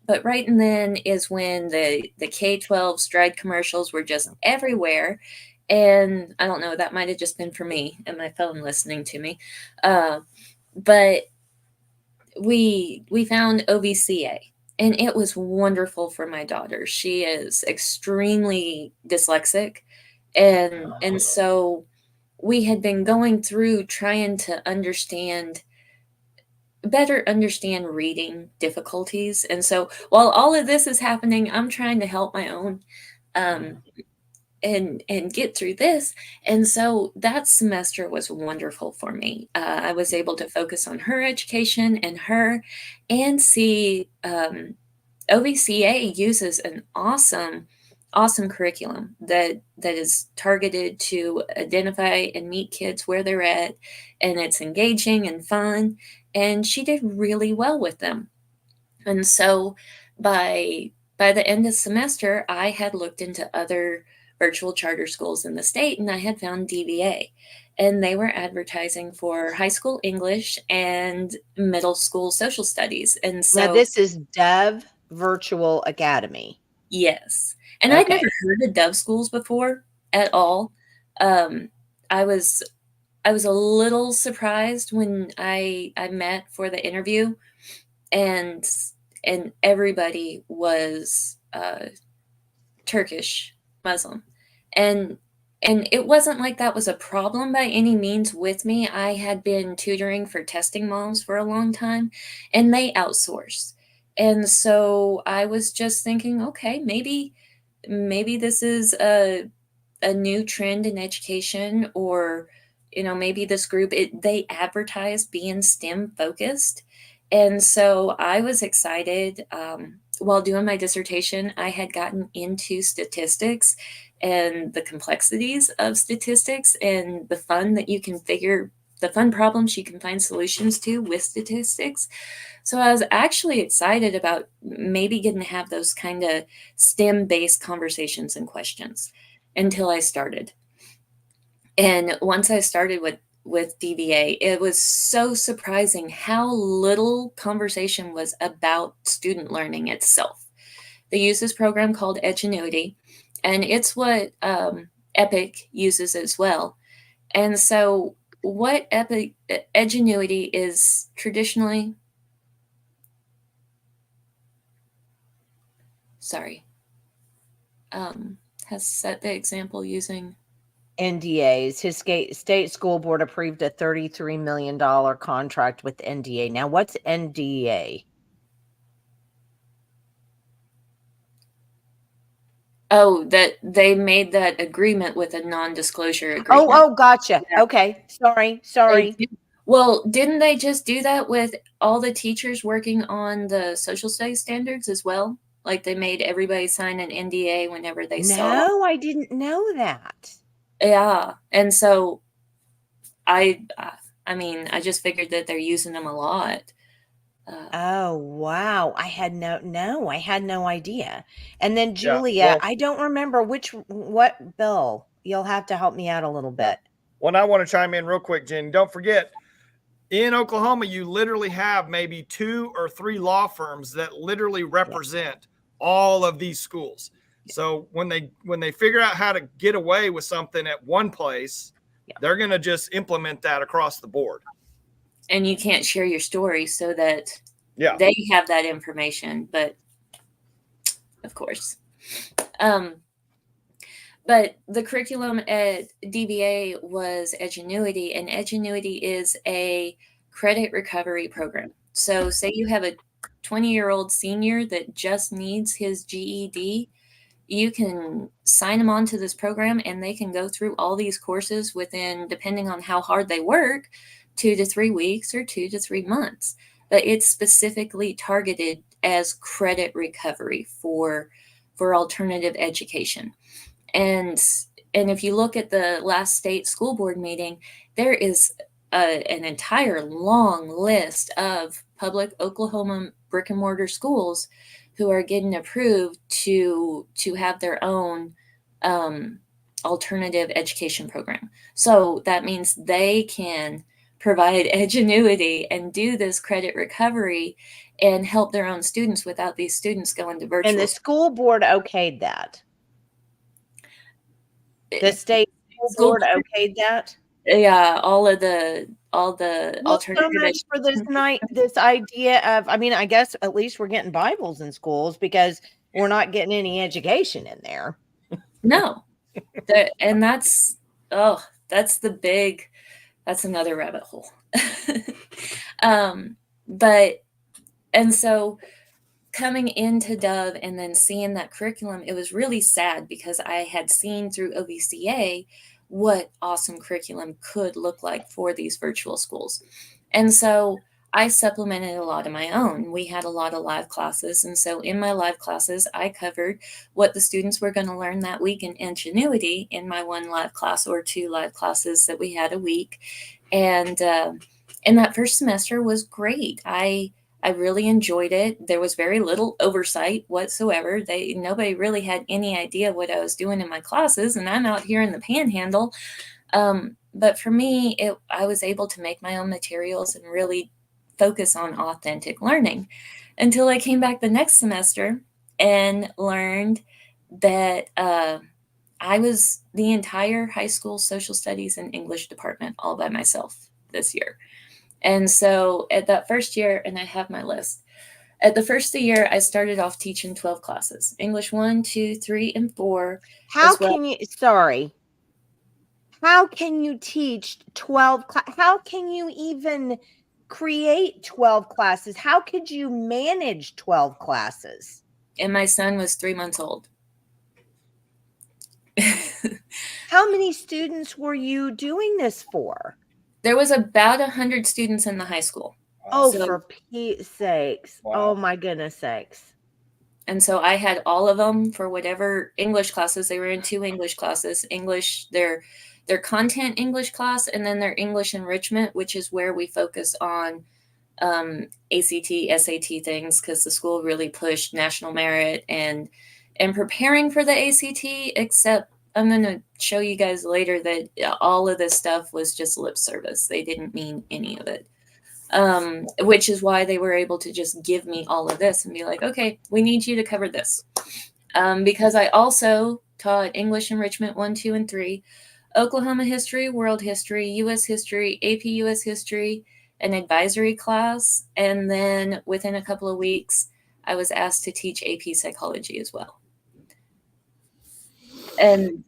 But right and then is when the K-12 Stride commercials were just everywhere. And I don't know, that might have just been for me and my phone listening to me. But we found OVCA, and it was wonderful for my daughter. She is extremely dyslexic. And so we had been going through trying to better understand reading difficulties. And so while all of this is happening, I'm trying to help my own and get through this. And so that semester was wonderful for me. I was able to focus on her education and see OVCA uses an awesome curriculum that is targeted to identify and meet kids where they're at, and it's engaging and fun. And she did really well with them. And so by the end of the semester, I had looked into other virtual charter schools in the state, and I had found DVA. And they were advertising for high school English and middle school social studies. And so now this is Dove Virtual Academy. Yes. And I'd never heard of Dove schools before at all. I was a little surprised when I met for the interview, and everybody was Turkish Muslim. And it wasn't like that was a problem by any means with me. I had been tutoring for testing moms for a long time, and they outsourced. And so I was just thinking, okay, maybe this is a new trend in education, or maybe this group, they advertise being STEM focused. And so I was excited. While doing my dissertation, I had gotten into statistics and the complexities of statistics and the fun problems you can find solutions to with statistics. So I was actually excited about maybe getting to have those kind of STEM-based conversations and questions until I started. And once I started with DVA, it was so surprising how little conversation was about student learning itself. They use this program called Edgenuity, and it's what EPIC uses as well. And so what Edgenuity is traditionally, has set the example using NDAs. His state school board approved a $33 million contract with NDA. Now, what's NDA? Oh, that they made that agreement with a non-disclosure agreement. Oh, gotcha. Yeah. Okay. Sorry. Well, didn't they just do that with all the teachers working on the social studies standards as well? Like they made everybody sign an NDA whenever they saw. No, I didn't know that. Yeah. And so I just figured that they're using them a lot. Oh, wow. I had no idea. And then Julia, I don't remember what bill. You'll have to help me out a little bit. Well, I want to chime in real quick, Jen. Don't forget, in Oklahoma, you literally have maybe 2 or 3 law firms that literally represent all of these schools. So when they figure out how to get away with something at one place, they're going to just implement that across the board. And you can't share your story so that Yeah. They have that information, but of course. But the curriculum at DBA was Edgenuity, and Edgenuity is a credit recovery program. So say you have a 20-year-old senior that just needs his GED, you can sign them onto this program and they can go through all these courses within, depending on how hard they work, 2 to 3 weeks or 2 to 3 months. But it's specifically targeted as credit recovery for alternative education. And if you look at the last state school board meeting, there is an entire long list of public Oklahoma brick and mortar schools who are getting approved to have their own alternative education program. So that means they can provide Edgenuity and do this credit recovery and help their own students without these students going to virtual. And the school board okayed that. The state school board okayed that. Yeah, all the alternative so much for this idea of, I mean, I guess at least we're getting Bibles in schools because we're not getting any education in there. No. And that's another rabbit hole. And so coming into Dove and then seeing that curriculum, it was really sad because I had seen through OVCA what awesome curriculum could look like for these virtual schools. And so I supplemented a lot of my own. We had a lot of live classes. And so in my live classes, I covered what the students were going to learn that week in Ingenuity in my one live class or 2 live classes that we had a week. And that first semester was great. I really enjoyed it. There was very little oversight whatsoever. Nobody really had any idea what I was doing in my classes, and I'm out here in the panhandle. But for me, I was able to make my own materials and really focus on authentic learning until I came back the next semester and learned that I was the entire high school social studies and English department all by myself this year. And so at that first year, and I have my list, at the first of the year, I started off teaching 12 classes, English 1, 2, 3, and 4. How can you teach 12? How can you even create 12 classes? How could you manage 12 classes? And my son was 3 months old. How many students were you doing this for? There was about 100 students in the high school. Oh, so, for Pete's sakes. Wow. Oh, my goodness sakes. And so I had all of them for whatever English classes. They were in 2 English classes, their content English class, and then their English enrichment, which is where we focus on ACT, SAT things, because the school really pushed national merit and preparing for the ACT, except I'm going to show you guys later that all of this stuff was just lip service. They didn't mean any of it, which is why they were able to just give me all of this and be like, okay, we need you to cover this. Because I also taught English enrichment 1, 2, and 3, Oklahoma history, world history, U.S. history, AP U.S. history, an advisory class. And then within a couple of weeks, I was asked to teach AP psychology as well. And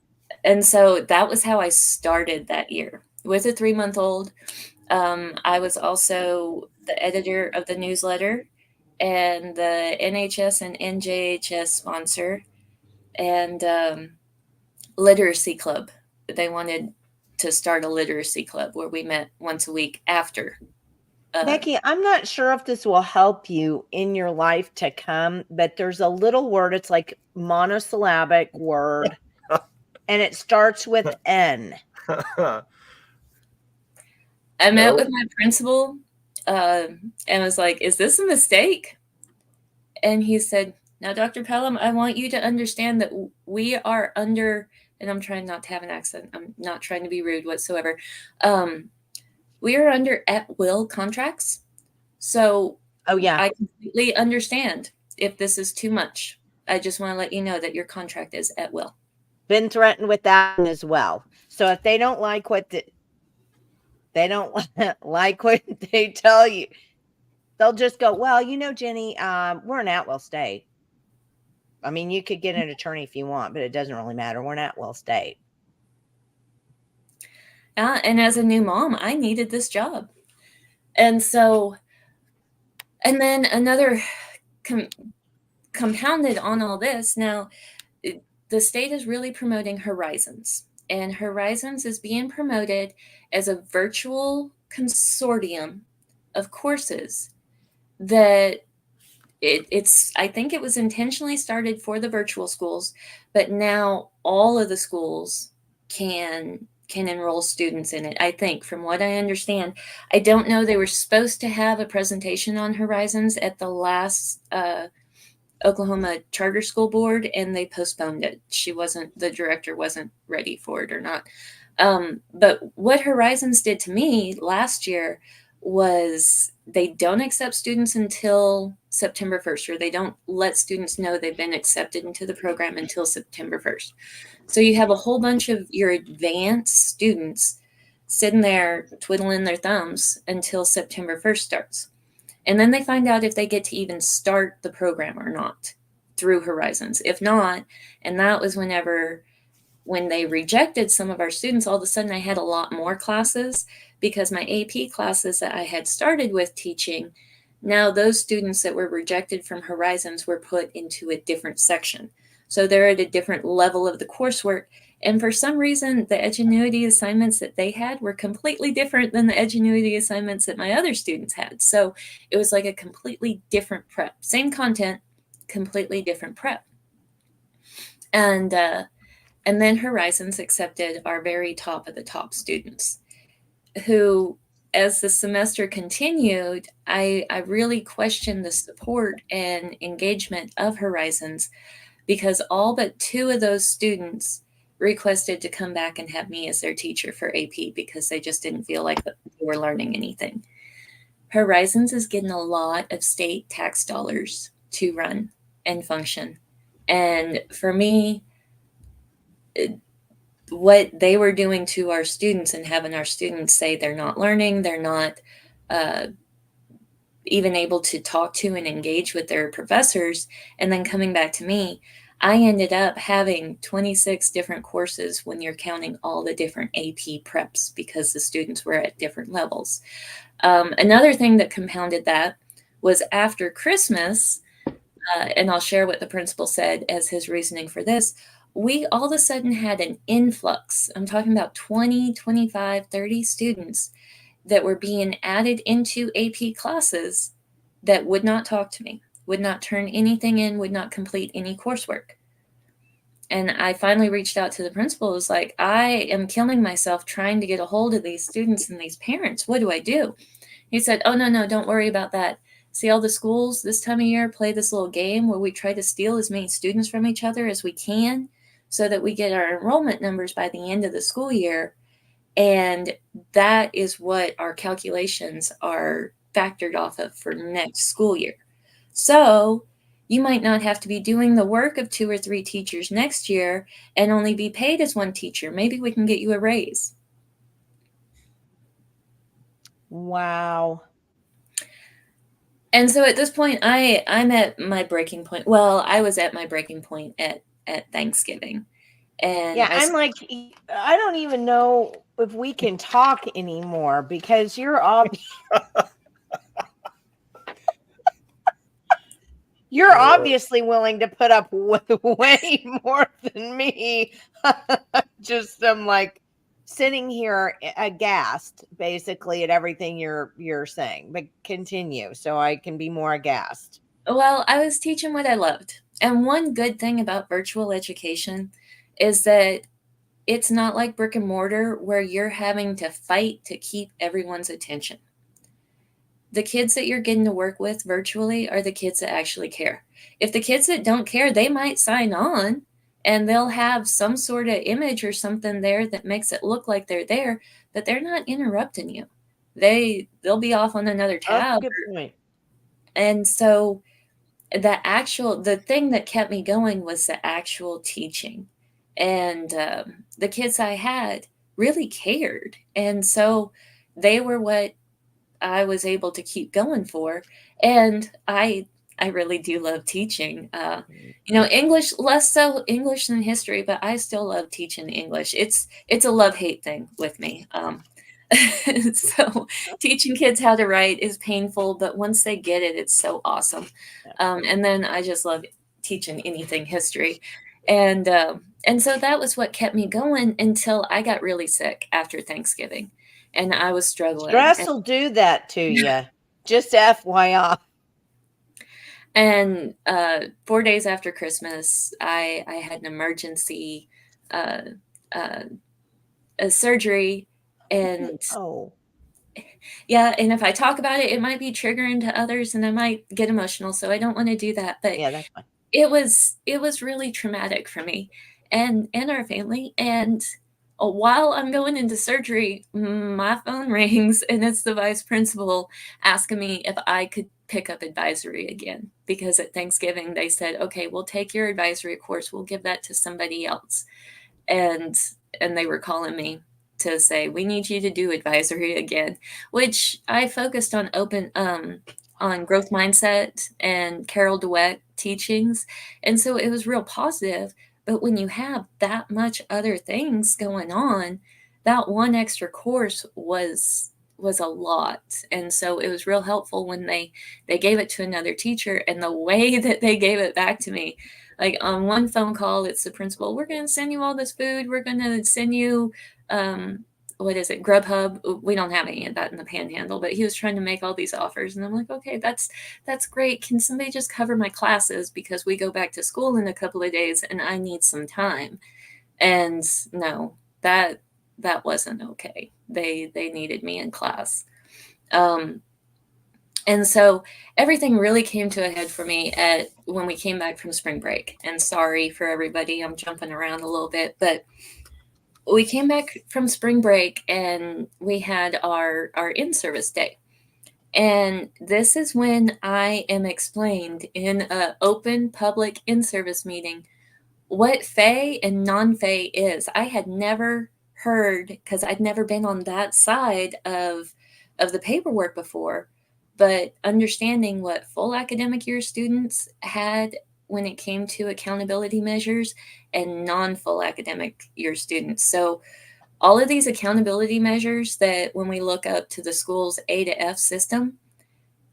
so that was how I started that year with a 3-month-old. I was also the editor of the newsletter and the NHS and NJHS sponsor and literacy club. They wanted to start a literacy club where we met once a week after. Becky, I'm not sure if this will help you in your life to come, but there's a little word. It's like monosyllabic word. And it starts with N. I met with my principal and was like, is this a mistake? And he said, now, Dr. Pellam, I want you to understand that we are under, and I'm trying not to have an accent. I'm not trying to be rude whatsoever. We are under at-will contracts. So I completely understand if this is too much. I just want to let you know that your contract is at will. Been threatened with that as well. So if they don't like what they tell you, They'll just go, well, Jenny, we're an at-will state. I mean, you could get an attorney if you want, but it doesn't really matter. We're an at-will state. And as a new mom, I needed this job. And so, and then another compounded on all this, now the state is really promoting Horizons. And Horizons is being promoted as a virtual consortium of courses that I think it was intentionally started for the virtual schools, but now all of the schools can enroll students in it. I think, from what I understand, I don't know, they were supposed to have a presentation on Horizons at the last Oklahoma Charter School Board, and they postponed it. The director wasn't ready for it or not. But what Horizons did to me last year was they don't accept students until September 1st, or they don't let students know they've been accepted into the program until September 1st. So you have a whole bunch of your advanced students sitting there twiddling their thumbs until September 1st starts. And then they find out if they get to even start the program or not through Horizons. If not, and that was when they rejected some of our students, all of a sudden I had a lot more classes, because my AP classes that I had started with teaching, now those students that were rejected from Horizons were put into a different section. So they're at a different level of the coursework. And for some reason, the Edgenuity assignments that they had were completely different than the Edgenuity assignments that my other students had. So it was like a completely different prep. Same content, completely different prep. And then Horizons accepted our very top of the top students, who, as the semester continued, I really questioned the support and engagement of Horizons, because all but 2 of those students requested to come back and have me as their teacher for AP because they just didn't feel like they were learning anything. Horizons is getting a lot of state tax dollars to run and function. And for me, what they were doing to our students and having our students say they're not learning, they're not even able to talk to and engage with their professors, and then coming back to me, I ended up having 26 different courses when you're counting all the different AP preps, because the students were at different levels. Another thing that compounded that was after Christmas, and I'll share what the principal said as his reasoning for this, we all of a sudden had an influx. I'm talking about 20, 25, 30 students that were being added into AP classes that would not talk to me, would not turn anything in, would not complete any coursework. And I finally reached out to the principal. It was like, I am killing myself trying to get a hold of these students and these parents. What do I do? He said, oh, no, don't worry about that. See, all the schools this time of year play this little game where we try to steal as many students from each other as we can so that we get our enrollment numbers by the end of the school year. And that is what our calculations are factored off of for next school year. So you might not have to be doing the work of 2 or 3 teachers next year and only be paid as 1 teacher. Maybe we can get you a raise. Wow. And so at this point, I'm at my breaking point. Well, I was at my breaking point at Thanksgiving. And yeah, I'm like, I don't even know if we can talk anymore, because you're obviously willing to put up way more than me. Just I'm like sitting here aghast, basically, at everything you're saying. But continue, so I can be more aghast. Well, I was teaching what I loved. And one good thing about virtual education is that it's not like brick and mortar where you're having to fight to keep everyone's attention. The kids that you're getting to work with virtually are the kids that actually care. If the kids that don't care, they might sign on and they'll have some sort of image or something there that makes it look like they're there, but they're not interrupting you. They'll be off on another tab. Good point. And so the thing that kept me going was the actual teaching. And the kids I had really cared. And so they were what I was able to keep going for. And I really do love teaching. English, less so English than history, but I still love teaching English. It's a love-hate thing with me. So teaching kids how to write is painful, but once they get it, it's so awesome. And then I just love teaching anything history. And so that was what kept me going until I got really sick after Thanksgiving, and I was struggling. Stress will do that to you. Just FYI. And 4 days after Christmas, I had an emergency uh, uh, a surgery. And yeah, and if I talk about it, it might be triggering to others and I might get emotional. So I don't want to do that. But yeah, that's fine. It was really traumatic for me and our family. And while I'm going into surgery, my phone rings and it's the vice principal asking me if I could pick up advisory again, because at Thanksgiving they said, okay, we'll take your advisory course, we'll give that to somebody else. And they were calling me to say, we need you to do advisory again, which I focused on on growth mindset and Carol Dweck teachings. And so it was real positive. But when you have that much other things going on, that one extra course was a lot. And so it was real helpful when they gave it to another teacher, and the way that they gave it back to me, like on one phone call, it's the principal, we're going to send you all this food, we're going to send you what is it, Grubhub? We don't have any of that in the Panhandle, but he was trying to make all these offers. And I'm like, okay, that's great. Can somebody just cover my classes, because we go back to school in a couple of days and I need some time. And no, that wasn't okay. They needed me in class. And so everything really came to a head for me when we came back from spring break. And sorry for everybody, I'm jumping around a little bit, but we came back from spring break and we had our in-service day. And this is when I am explained in an open public in-service meeting what FAE and non-FAE is. I had never heard, because I'd never been on that side of the paperwork before, but understanding what full academic year students had when it came to accountability measures and non-full academic year students. So all of these accountability measures that when we look up to the school's A to F system,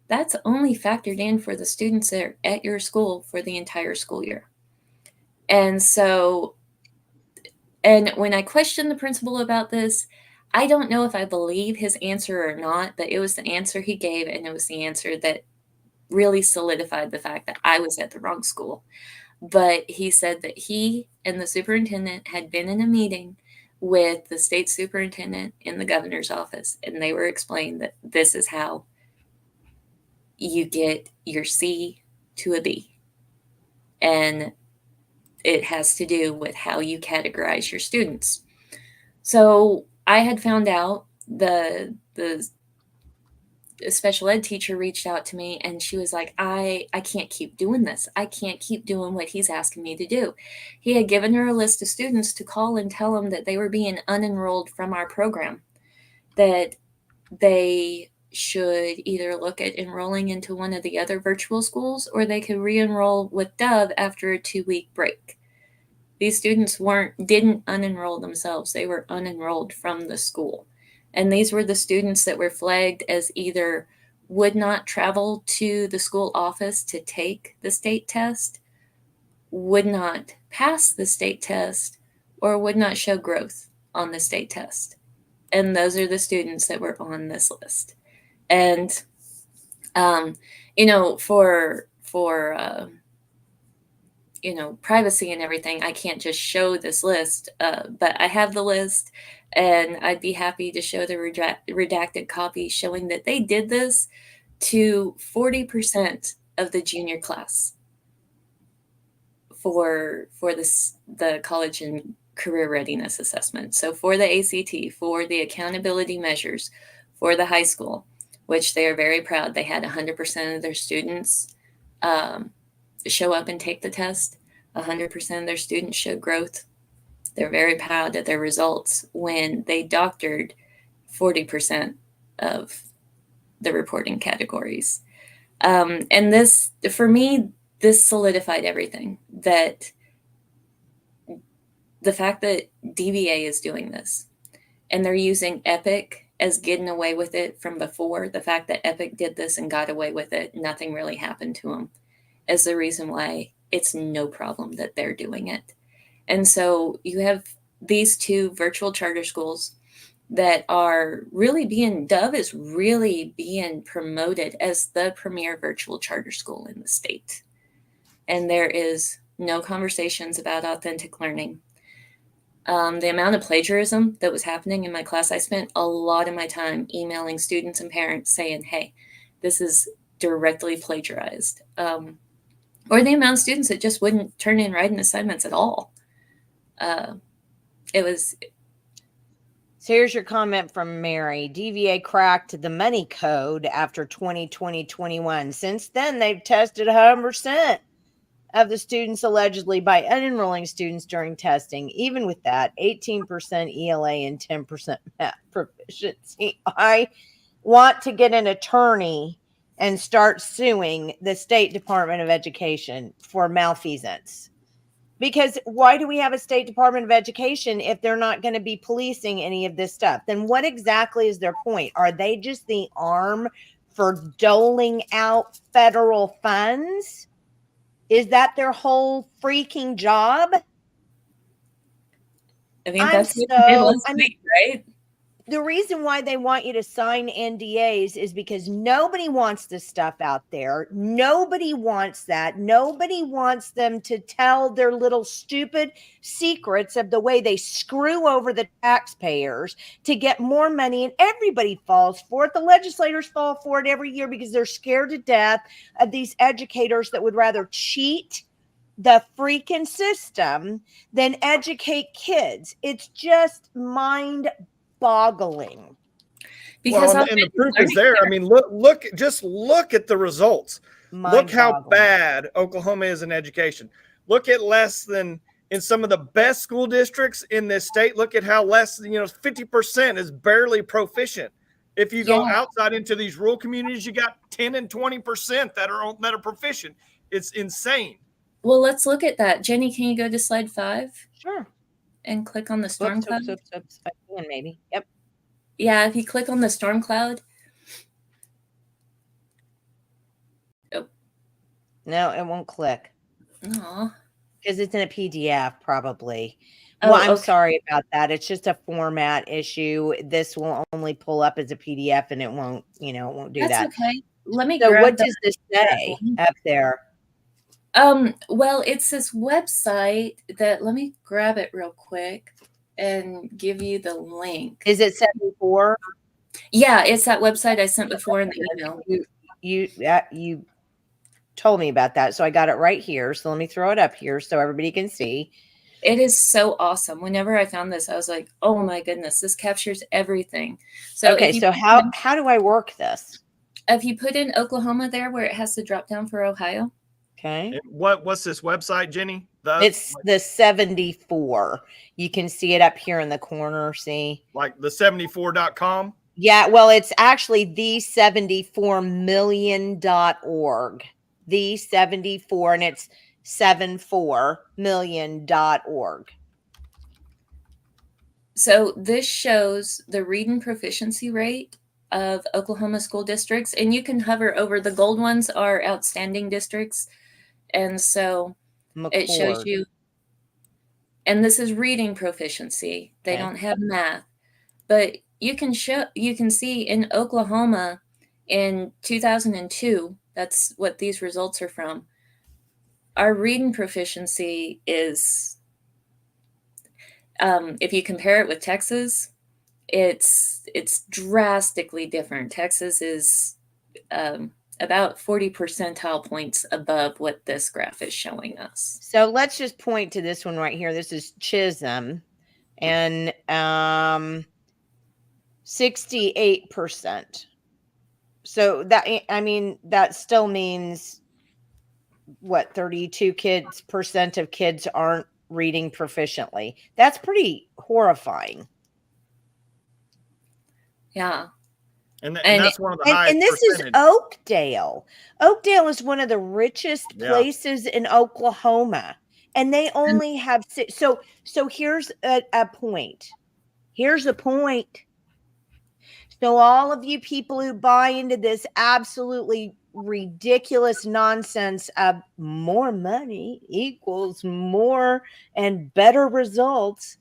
that's only factored in for the students that are at your school for the entire school year. And so, and when I questioned the principal about this, I don't know if I believe his answer or not, but it was the answer he gave, and it was the answer that really solidified the fact that I was at the wrong school. But he said that he and the superintendent had been in a meeting with the state superintendent in the governor's office, and they were explained that this is how you get your C to a B. And it has to do with how you categorize your students. So I had found out the special ed teacher reached out to me, and she was like, I can't keep doing this. I can't keep doing what he's asking me to do. He had given her a list of students to call and tell them that they were being unenrolled from our program, that they should either look at enrolling into one of the other virtual schools, or they could re-enroll with Dove after a 2-week break. These students didn't unenroll themselves. They were unenrolled from the school. And these were the students that were flagged as either would not travel to the school office to take the state test, would not pass the state test, or would not show growth on the state test. And those are the students that were on this list. And, for privacy and everything, I can't just show this list, but I have the list, and I'd be happy to show the redacted copy showing that they did this to 40% of the junior class for the college and career readiness assessment. So for the ACT, for the accountability measures, for the high school, which they are very proud, they had 100% of their students show up and take the test. 100% of their students showed growth. They're very proud of their results when they doctored 40% of the reporting categories. And this, for me, this solidified everything, that the fact that DVA is doing this and they're using Epic as getting away with it from before, the fact that Epic did this and got away with it, nothing really happened to them, is the reason why it's no problem that they're doing it. And so you have these two virtual charter schools that are really being, Dove is really being promoted as the premier virtual charter school in the state. And there is no conversations about authentic learning. The amount of plagiarism that was happening in my class, I spent a lot of my time emailing students and parents saying, hey, this is directly plagiarized. Or the amount of students that just wouldn't turn in writing assignments at all. It was. So here's your comment from Mary. DVA cracked the money code after 2020-21. Since then, they've tested 100% of the students allegedly by unenrolling students during testing. Even with that, 18% ELA and 10% math proficiency. I want to get an attorney and start suing the State Department of Education for malfeasance. Because why do we have a State Department of Education if they're not going to be policing any of this stuff? Then what exactly is their point? Are they just the arm for doling out federal funds? Is that their whole freaking job? I mean, that's what they did last week, right? The reason why they want you to sign NDAs is because nobody wants this stuff out there. Nobody wants that. Nobody wants them to tell their little stupid secrets of the way they screw over the taxpayers to get more money, and everybody falls for it. The legislators fall for it every year because they're scared to death of these educators that would rather cheat the freaking system than educate kids. It's just mind-boggling. Because and the proof is there. I mean, look at the results. Look how bad Oklahoma is in education. Look at less than in some of the best school districts in this state. Look at how less, 50% is barely proficient. If you go outside into these rural communities, you got 10 and 20% that are proficient. It's insane. Well, let's look at that. Jenny, can you go to slide 5? Sure. And click on the storm cloud? I can, maybe. Yep. Yeah, if you click on the storm cloud. Oh. No, it won't click. Aw. Because it's in a PDF, probably. Oh, well, I'm okay. sorry about that. It's just a format issue. This will only pull up as a PDF, and it won't, it won't do that. That's okay. Let me So grab what does this say up there? Well, it's this website that, let me grab it real quick and give you the link. Is it 74? Yeah, it's that website I sent before in the email. You told me about that, so I got it right here. So let me throw it up here so everybody can see. It is so awesome. Whenever I found this, I was like, oh my goodness, this captures everything. So okay, so how do I work this? If you put in Oklahoma there where it has to drop down for Ohio. Okay. What's this website, Jenny? It's the 74. You can see it up here in the corner. See? Like the 74.com? Yeah, well, it's actually the74million.org. The 74, and it's 74million.org. So this shows the reading proficiency rate of Oklahoma school districts, and you can hover over the gold ones are outstanding districts. And so it shows you, and this is reading proficiency. They don't have math, but you can see in Oklahoma in 2002, that's what these results are from. Our reading proficiency is, if you compare it with Texas, it's drastically different. Texas is about 40 percentile points above what this graph is showing us. So let's just point to this one right here. This is Chisholm, and 68%. So that still means what, 32% of kids aren't reading proficiently. That's pretty horrifying. Yeah. And And that's one of the highest And this is percentage. Oakdale. Oakdale is one of the richest Yeah. places in Oklahoma, and they only have so here's a point. Here's a point. So all of you people who buy into this absolutely ridiculous nonsense of more money equals more and better results,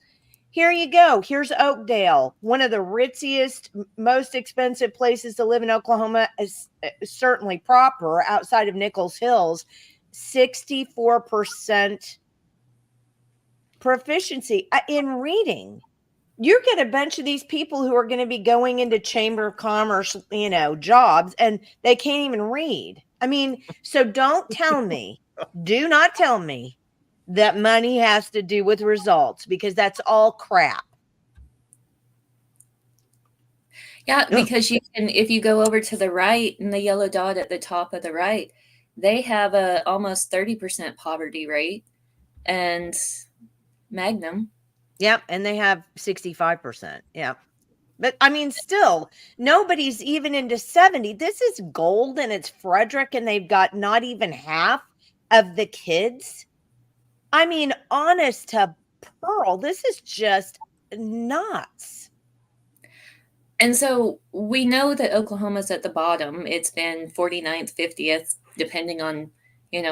here you go. Here's Oakdale, one of the ritziest, most expensive places to live in Oklahoma, is certainly proper outside of Nichols Hills. 64% proficiency in reading. You get a bunch of these people who are going to be going into Chamber of Commerce, jobs, and they can't even read. I mean, so don't tell me, do not tell me that money has to do with results, because that's all crap. Yeah, because you can, if you go over to the right and the yellow dot at the top of the right, they have a almost 30% poverty rate, and Magnum. Yep, and they have 65%. Yep. But I mean, still, nobody's even into 70. This is gold and it's Frederick, and they've got not even half of the kids. I mean, honest to pearl, this is just nuts. And so we know that Oklahoma's at the bottom. It's been 49th, 50th, depending on,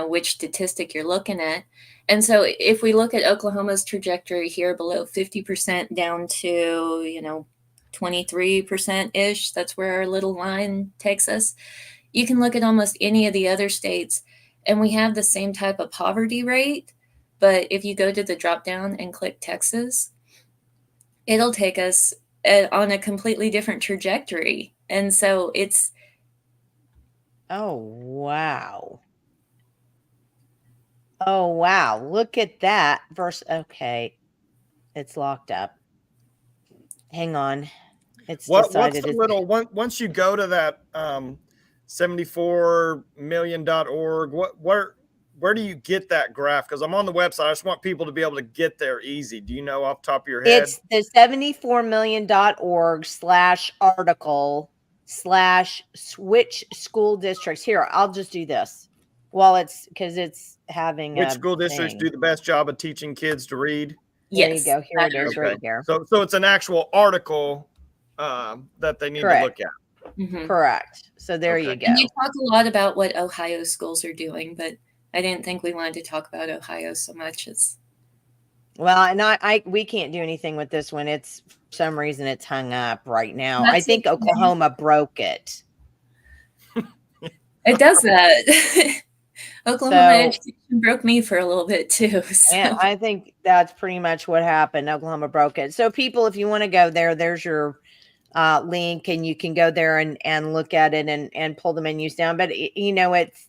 which statistic you're looking at. And so if we look at Oklahoma's trajectory here below 50% down to, 23%-ish, that's where our little line takes us. You can look at almost any of the other states, and we have the same type of poverty rate. But if you go to the drop down and click Texas, it'll take us on a completely different trajectory. And so it's... Oh, wow. Oh, wow. Look at that. Okay. It's locked up. Hang on. It's decided. What's the little one once you go to that 74million.org, where do you get that graph? Because I'm on the website. I just want people to be able to get there easy. Do you know off the top of your head? It's the 74million.org/article/switch school districts. Here, I'll just do this. Well, it's because it's having which school districts do the best job of teaching kids to read? There you go. Here it is, right here. So it's an actual article that they need to look at. Mm-hmm. Correct. So there you go. And you talk a lot about what Ohio schools are doing, but I didn't think we wanted to talk about Ohio so much as... Well, and we can't do anything with this one. It's, for some reason, it's hung up right now. I think Oklahoma broke it. It does that. Oklahoma education broke me for a little bit too. So. Yeah, I think that's pretty much what happened. Oklahoma broke it. So people, if you want to go there, there's your link, and you can go there and look at it and pull the menus down. But it's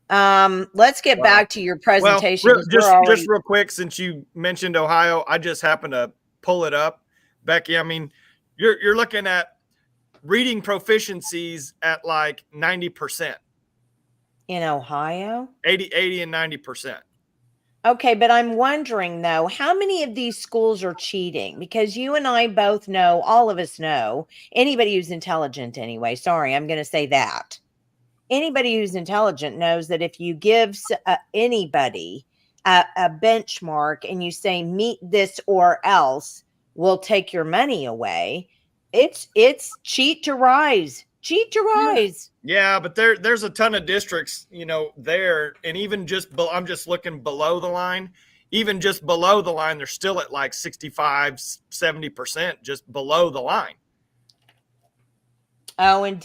let's get back to your presentation. Well, just real quick, since you mentioned Ohio, I just happened to pull it up, Becky. I mean, you're looking at reading proficiencies at like 90%. In Ohio? 80 and 90%. Okay, but I'm wondering, though, how many of these schools are cheating? Because you and I both know, all of us know, anybody who's intelligent anyway, sorry, I'm going to say that. Anybody who's intelligent knows that if you give anybody a benchmark and you say, meet this or else, we'll take your money away, it's cheat to rise. Cheat to rise. Yeah, but there's a ton of districts, there, and even I'm just looking below the line. Even just below the line, they're still at like 65, 70% just below the line. Oh, and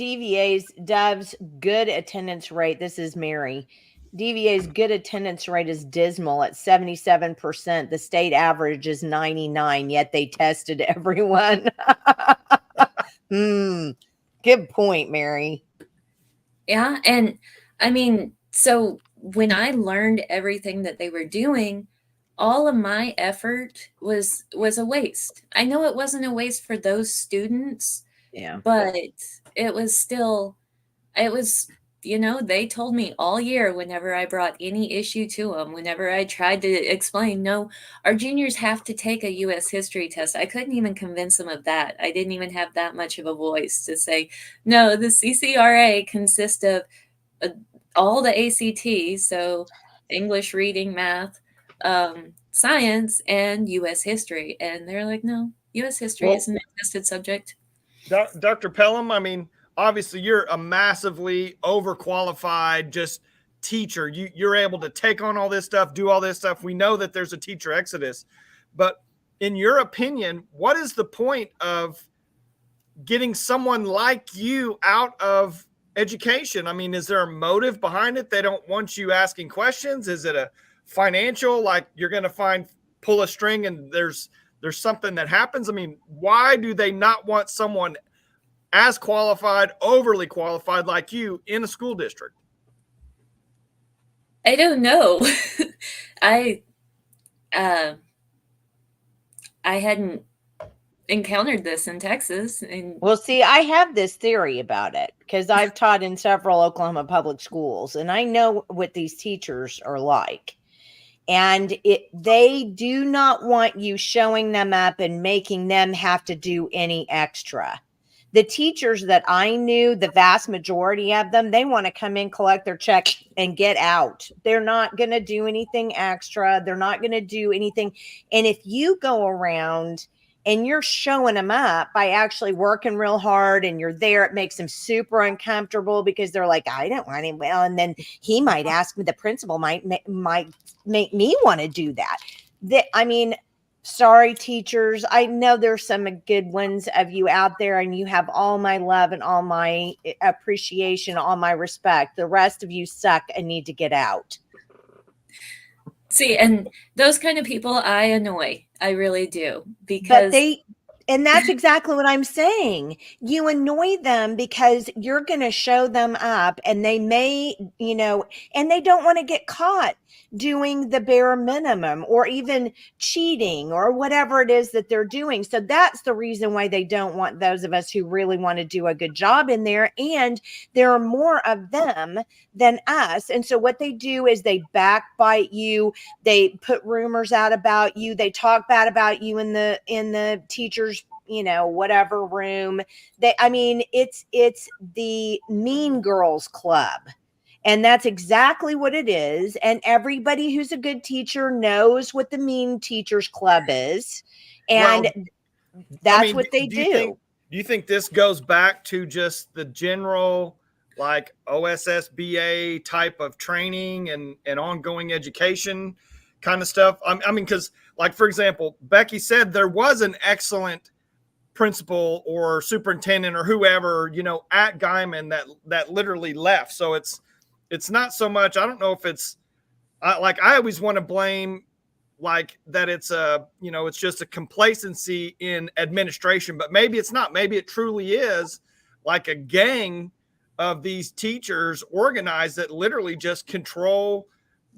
Dov's good attendance rate. This is Mary. DVA's good attendance rate is dismal at 77%. The state average is 99, yet they tested everyone. Good point, Mary. Yeah. And I mean, so when I learned everything that they were doing, all of my effort was a waste. I know it wasn't a waste for those students, yeah, but it was still, it was they told me all year, whenever I brought any issue to them, whenever I tried to explain, no, our juniors have to take a U.S. history test. I couldn't even convince them of that. I didn't even have that much of a voice to say, no, the CCRA consists of all the ACT, so English, reading, math, science, and U.S. history. And they're like, no, U.S. history isn't a tested subject. Dr. Pellam, I mean, obviously you're a massively overqualified just teacher. You're able to take on all this stuff, do all this stuff. We know that there's a teacher exodus, but in your opinion, what is the point of getting someone like you out of education? I mean, is there a motive behind it? They don't want you asking questions. Is it a financial, like you're going to pull a string and there's something that happens? I mean, why do they not want someone as qualified, overly qualified like you in a school district? I don't know. I hadn't encountered this in Texas. Well, see, I have this theory about it because I've taught in several Oklahoma public schools, and I know what these teachers are like. And they do not want you showing them up and making them have to do any extra. The teachers that I knew, the vast majority of them, they want to come in, collect their check, and get out. They're not going to do anything extra. They're not going to do anything. And if you go around and you're showing them up by actually working real hard and you're there, it makes them super uncomfortable because they're like, I don't want him. Well, and then he might ask me, the principal might make me want to do that. I mean, sorry, teachers. I know there's some good ones of you out there and you have all my love and all my appreciation, all my respect. The rest of you suck and need to get out. See, and those kind of people I annoy. I really do, because and that's exactly what I'm saying. You annoy them because you're going to show them up and they may, and they don't want to get caught doing the bare minimum or even cheating or whatever it is that they're doing. So that's the reason why they don't want those of us who really want to do a good job in there. And there are more of them than us. And so what they do is they backbite you. They put rumors out about you. They talk bad about you in the teachers, whatever room. It's the Mean Girls Club. And that's exactly what it is. And everybody who's a good teacher knows what the Mean Teachers Club is. And that's what they do. Do you think this goes back to just the general, like OSSBA type of training and ongoing education kind of stuff? I mean, because like, for example, Becky said there was an excellent principal or superintendent or whoever, at Guymon that literally left. So it's not so much, I don't know if it's like, I always want to blame like that it's it's just a complacency in administration, but maybe it's not. Maybe it truly is like a gang of these teachers organized that literally just control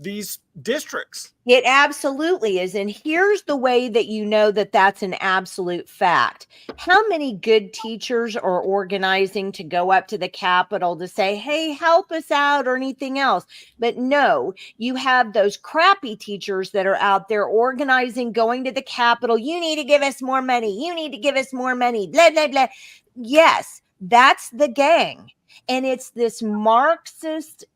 these districts. It absolutely is. And here's the way that you know that that's an absolute fact. How many good teachers are organizing to go up to the Capitol to say, hey, help us out or anything else? But no, you have those crappy teachers that are out there organizing, going to the Capitol. You need to give us more money. You need to give us more money. Blah, blah, blah. Yes, that's the gang. And it's this Marxist,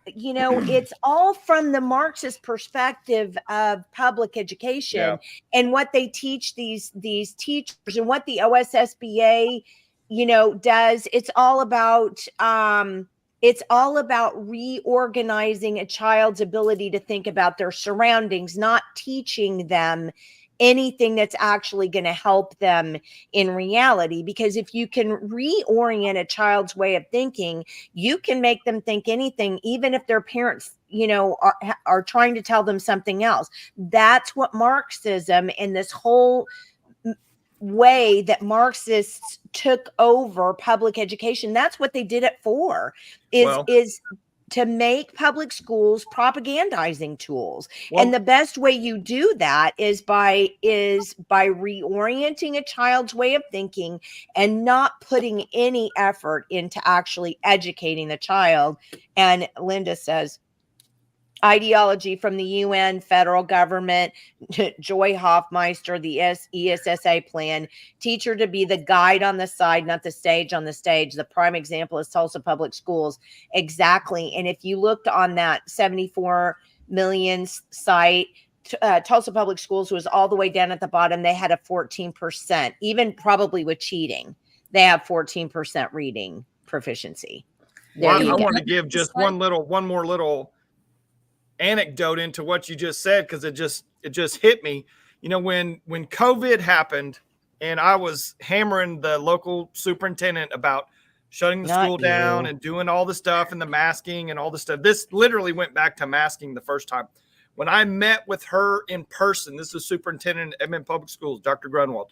it's all from the Marxist perspective of public education and what they teach these teachers and what the OSSBA, does. It's all about reorganizing a child's ability to think about their surroundings, not teaching them anything that's actually going to help them in reality. Because if you can reorient a child's way of thinking, you can make them think anything, even if their parents, are trying to tell them something else. That's what Marxism and this whole way that Marxists took over public education, that's what they did it for, is to make public schools propagandizing tools. Well, and the best way you do that is by reorienting a child's way of thinking and not putting any effort into actually educating the child. And Linda says, ideology from the UN, federal government, Joy Hoffmeister, the ESSA plan, teacher to be the guide on the side, not the stage on the stage. The prime example is Tulsa Public Schools. Exactly. And if you looked on that 74 million site, Tulsa Public Schools was all the way down at the bottom. They had a 14%, even probably with cheating. They have 14% reading proficiency. There well, you I go. want to give just one more little anecdote into what you just said, because it just hit me. You know, when COVID happened and I was hammering the local superintendent about shutting the school down and doing all the stuff and the masking and all the stuff. This literally went back to masking the first time. When I met with her in person, this is superintendent at Guymon Public Schools, Dr. Grunwald,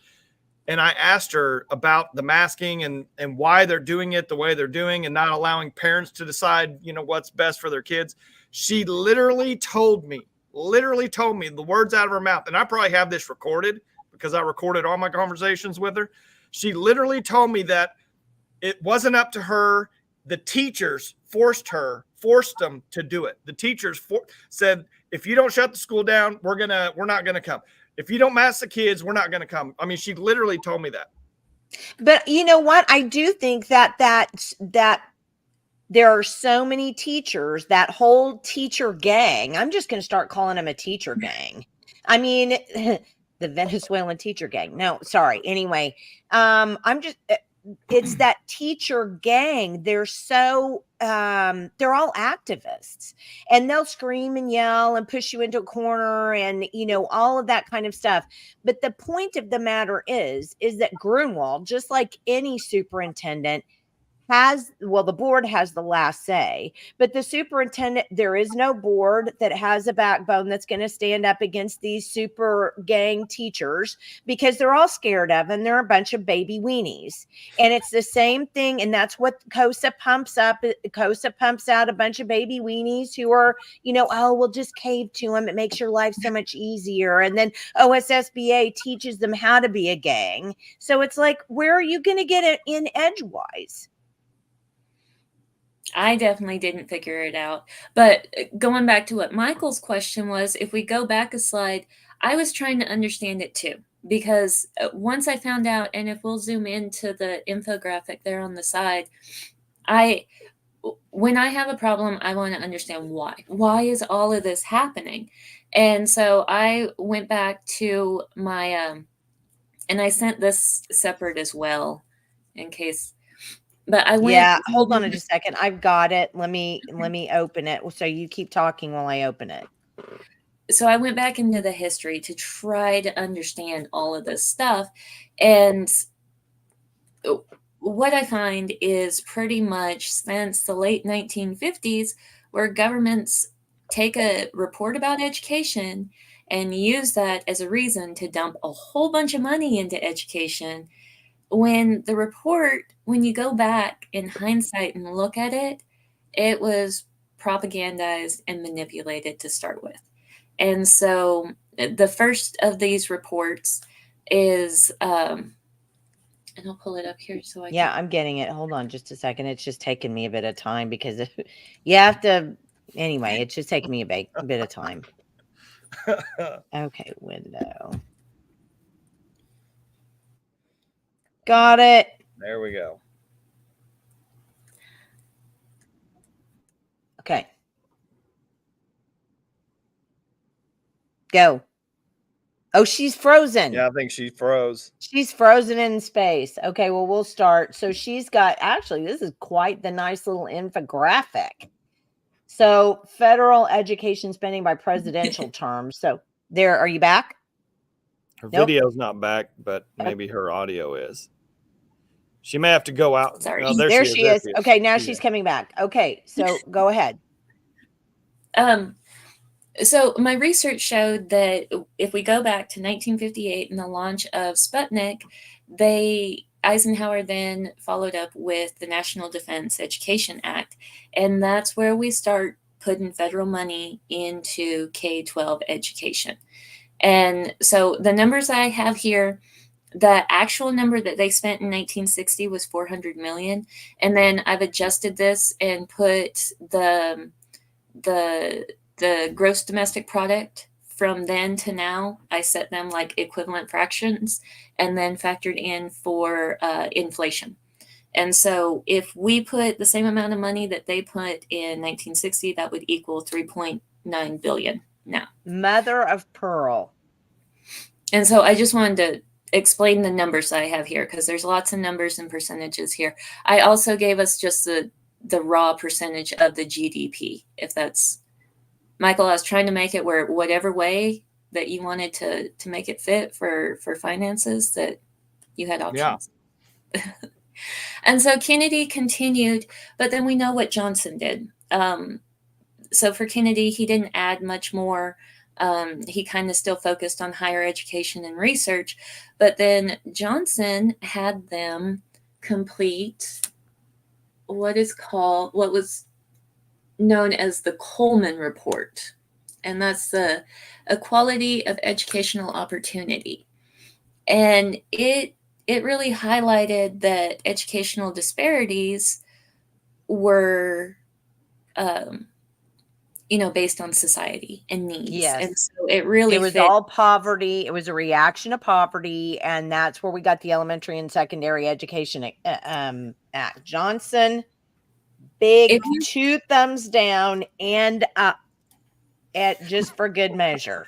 and I asked her about the masking and why they're doing it the way they're doing and not allowing parents to decide, you know, what's best for their kids. She literally told me the words out of her mouth. And I probably have this recorded because I recorded all my conversations with her. She literally told me that it wasn't up to her. The teachers forced them to do it. The teachers said, if you don't shut the school down, we're not going to come. If you don't mask the kids, we're not going to come. I mean, she literally told me that. But you know what? I do think that there are so many teachers, that whole teacher gang. I'm just going to start calling them a teacher gang. I mean, the Venezuelan teacher gang. No, sorry. Anyway, it's that teacher gang. They're so, they're all activists, and they'll scream and yell and push you into a corner and, you know, all of that kind of stuff. But the point of the matter is that Grunwald, just like any superintendent, the board has the last say, but the superintendent, there is no board that has a backbone that's going to stand up against these super gang teachers, because they're all scared of them. They're a bunch of baby weenies. And it's the same thing. And that's what COSA pumps up. COSA pumps out a bunch of baby weenies who are, you know, oh, we'll just cave to them. It makes your life so much easier. And then OSSBA teaches them how to be a gang. So it's like, where are you going to get it in edgewise? I definitely didn't figure it out. But going back to what Michael's question was, if we go back a slide, I was trying to understand it too. Because once I found out, and if we'll zoom into the infographic there on the side, when I have a problem, I want to understand why. Why is all of this happening? And so I went back to my, and I sent this separate as well, in case. But I went. Yeah, hold on just a second. I've got it. Let me open it. So you keep talking while I open it. So I went back into the history to try to understand all of this stuff. And what I find is pretty much since the late 1950s, where governments take a report about education and use that as a reason to dump a whole bunch of money into education, when the report, when you go back in hindsight and look at it, it was propagandized and manipulated to start with. And so the first of these reports is, and I'll pull it up here so I Yeah, I'm getting it. Hold on just a second. It's just taking me a bit of time because you have to, anyway, it's just taking me a bit of time. Okay, window. Got it. There we go. Okay. Go. Oh, she's frozen. Yeah, I think she froze. She's frozen in space. Okay, well, we'll start. So she's got, actually, this is quite the nice little infographic. So federal education spending by presidential terms. So there, are you back? Her video's not back, but maybe her audio is. She may have to go out. Sorry. Oh, there she is. Okay, now she's coming back. Okay, so go ahead. So my research showed that if we go back to 1958 and the launch of Sputnik, they Eisenhower then followed up with the National Defense Education Act, and that's where we start putting federal money into K-12 education. And so the numbers I have here, the actual number that they spent in 1960 was 400 million, and then I've adjusted this and put the gross domestic product from then to now. I set them like equivalent fractions and then factored in for inflation. And so if we put the same amount of money that they put in 1960, that would equal 3.9 billion now. Mother of pearl. And so I just wanted to explain the numbers that I have here, because there's lots of numbers and percentages here. I also gave us just the raw percentage of the GDP. If that's, Michael, I was trying to make it where whatever way that you wanted to make it fit for finances, that you had options. Yeah. And so Kennedy continued, but then we know what Johnson did. So for Kennedy, he didn't add much more. He kind of still focused on higher education and research, but then Johnson had them complete what was known as the Coleman Report, and that's the equality of educational opportunity. And it really highlighted that educational disparities were based on society and needs. Yes. And so it was all poverty. It was a reaction to poverty. And that's where we got the Elementary and Secondary Education Act. Johnson, big 2 thumbs down and up just for good measure.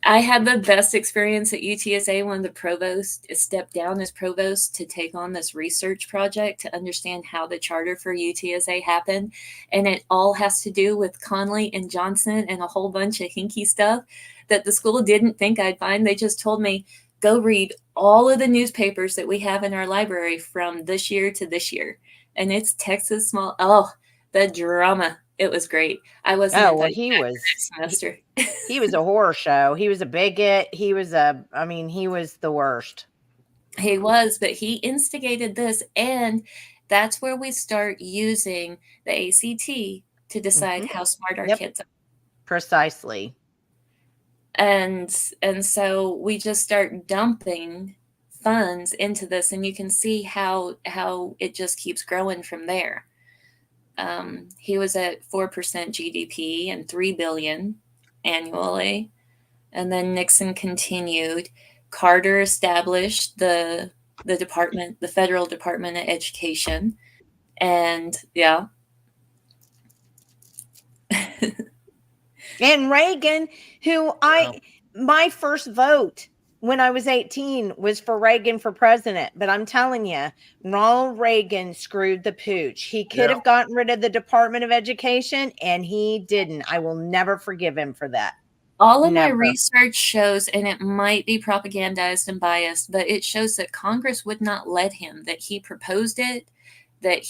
I had the best experience at UTSA when the provost stepped down as provost to take on this research project to understand how the charter for UTSA happened. And it all has to do with Conley and Johnson and a whole bunch of hinky stuff that the school didn't think I'd find. They just told me, go read all of the newspapers that we have in our library from this year to this year. And it's Texas small. Oh, the drama. It was great. I wasn't. Oh, well, he was semester. He was a horror show. He was a bigot. He was the worst. He was, but he instigated this, and that's where we start using the ACT to decide how smart our kids are. Precisely. And so we just start dumping funds into this, and you can see how it just keeps growing from there. He was at 4% GDP and $3 billion annually. And then Nixon continued. Carter established the Federal Department of Education. And yeah. And Reagan, my first vote when I was 18 was for Reagan for president. But I'm telling you, Ronald Reagan screwed the pooch. He could have gotten rid of the Department of Education, and he didn't. I will never forgive him for that. All of my research shows, and it might be propagandized and biased, but it shows that Congress would not let him, that he proposed it, that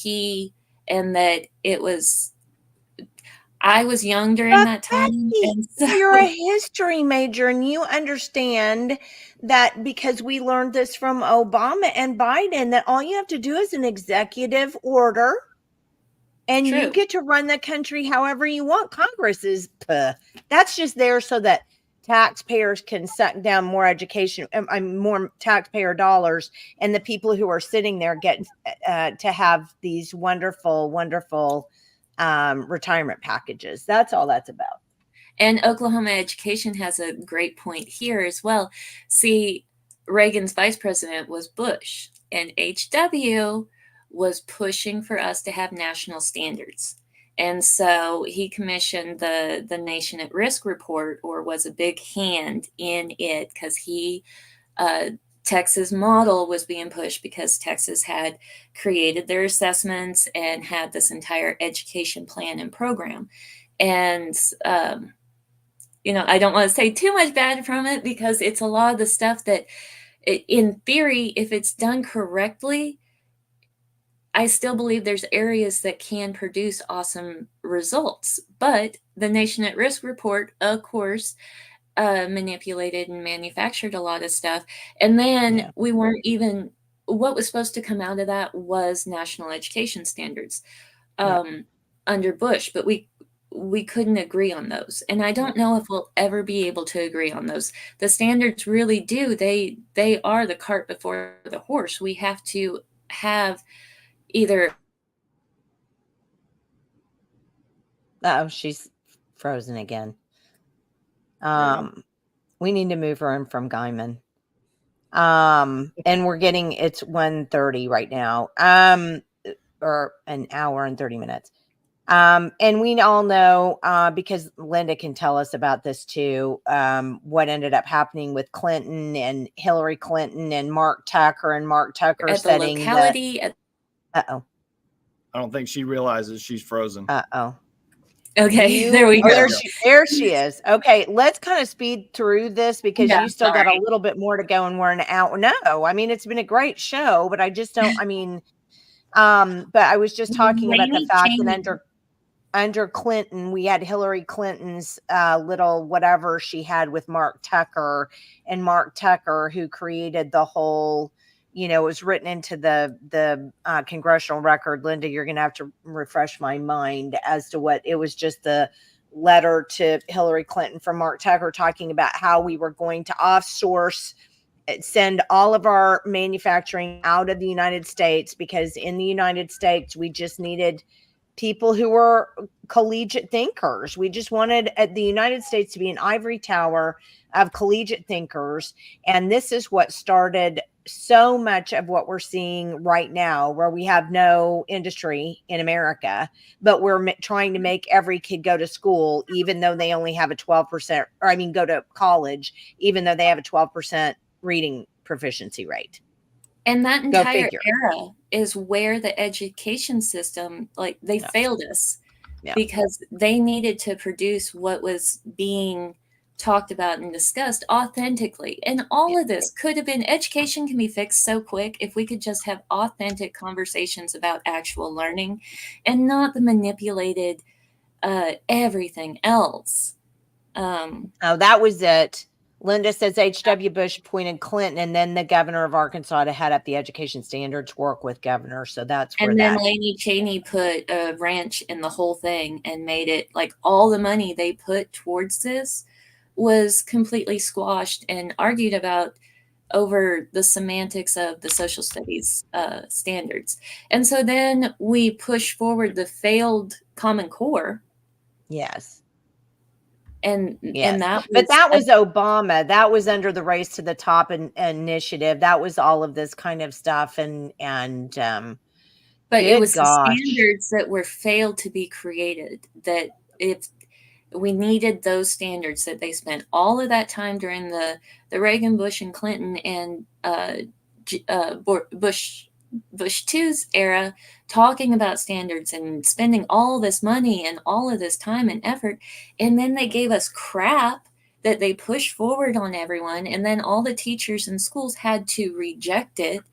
it was... I was young during that time. And so, you're a history major, and you understand that because we learned this from Obama and Biden, that all you have to do is an executive order, and you get to run the country however you want. Congress is, that's just there so that taxpayers can suck down more education, more taxpayer dollars, and the people who are sitting there get to have these wonderful, wonderful retirement packages. That's all that's about. And Oklahoma education has a great point here as well. See, Reagan's vice president was Bush, and HW was pushing for us to have national standards. And so he commissioned the Nation at Risk report, or was a big hand in it, because Texas model was being pushed because Texas had created their assessments and had this entire education plan and program. And, I don't want to say too much bad from it, because it's a lot of the stuff that, in theory, if it's done correctly, I still believe there's areas that can produce awesome results. But the Nation at Risk report, of course, manipulated and manufactured a lot of stuff. And then we weren't even what was supposed to come out of that was national education standards under Bush, but we couldn't agree on those. And I don't know if we'll ever be able to agree on those. The standards really do. They are the cart before the horse. We have to have either. Oh, she's frozen again. We need to move her in from Guymon. And we're getting, it's 1:30 right now. Or an hour and 30 minutes. And we all know, because Linda can tell us about this too, what ended up happening with Clinton and Hillary Clinton and Mark Tucker At the locality. Uh-oh. I don't think she realizes she's frozen. Uh-oh. Okay, there we go. There she is. Okay, let's kind of speed through this because you still got a little bit more to go and we're an hour. No, I mean, it's been a great show, but I just don't, I mean, but I was just talking about the fact that under Clinton, we had Hillary Clinton's little whatever she had with Mark Tucker, and Mark Tucker, who created the whole, you know, it was written into the congressional record. Linda, you're going to have to refresh my mind as to what it was. Just the letter to Hillary Clinton from Mark Tucker talking about how we were going to offsource, send all of our manufacturing out of the United States, because in the United States, we just needed people who were collegiate thinkers. We just wanted the United States to be an ivory tower of collegiate thinkers. And this is what started so much of what we're seeing right now, where we have no industry in America, but we're trying to make every kid go to school, even though they only have a 12%, or I mean, go to college, even though they have a 12% reading proficiency rate. And that entire era is where the education system, like, they failed us because they needed to produce what was being talked about and discussed authentically. And all of this could have been, education can be fixed so quick if we could just have authentic conversations about actual learning and not the manipulated everything else. That was it. Linda says H.W. Bush appointed Clinton, and then the governor of Arkansas to head up the education standards work with governor. So that's where and then Laney Cheney put a wrench in the whole thing and made it like all the money they put towards this was completely squashed and argued about over the semantics of the social studies standards. And so then we push forward the failed Common Core. Yes. And that was Obama. That was under the Race to the Top initiative. That was all of this kind of stuff. But it was the standards that were failed to be created, that if we needed those standards, that they spent all of that time during the Reagan, Bush, and Clinton and Bush 2's era talking about standards and spending all this money and all of this time and effort. And then they gave us crap that they pushed forward on everyone. And then all the teachers and schools had to reject it.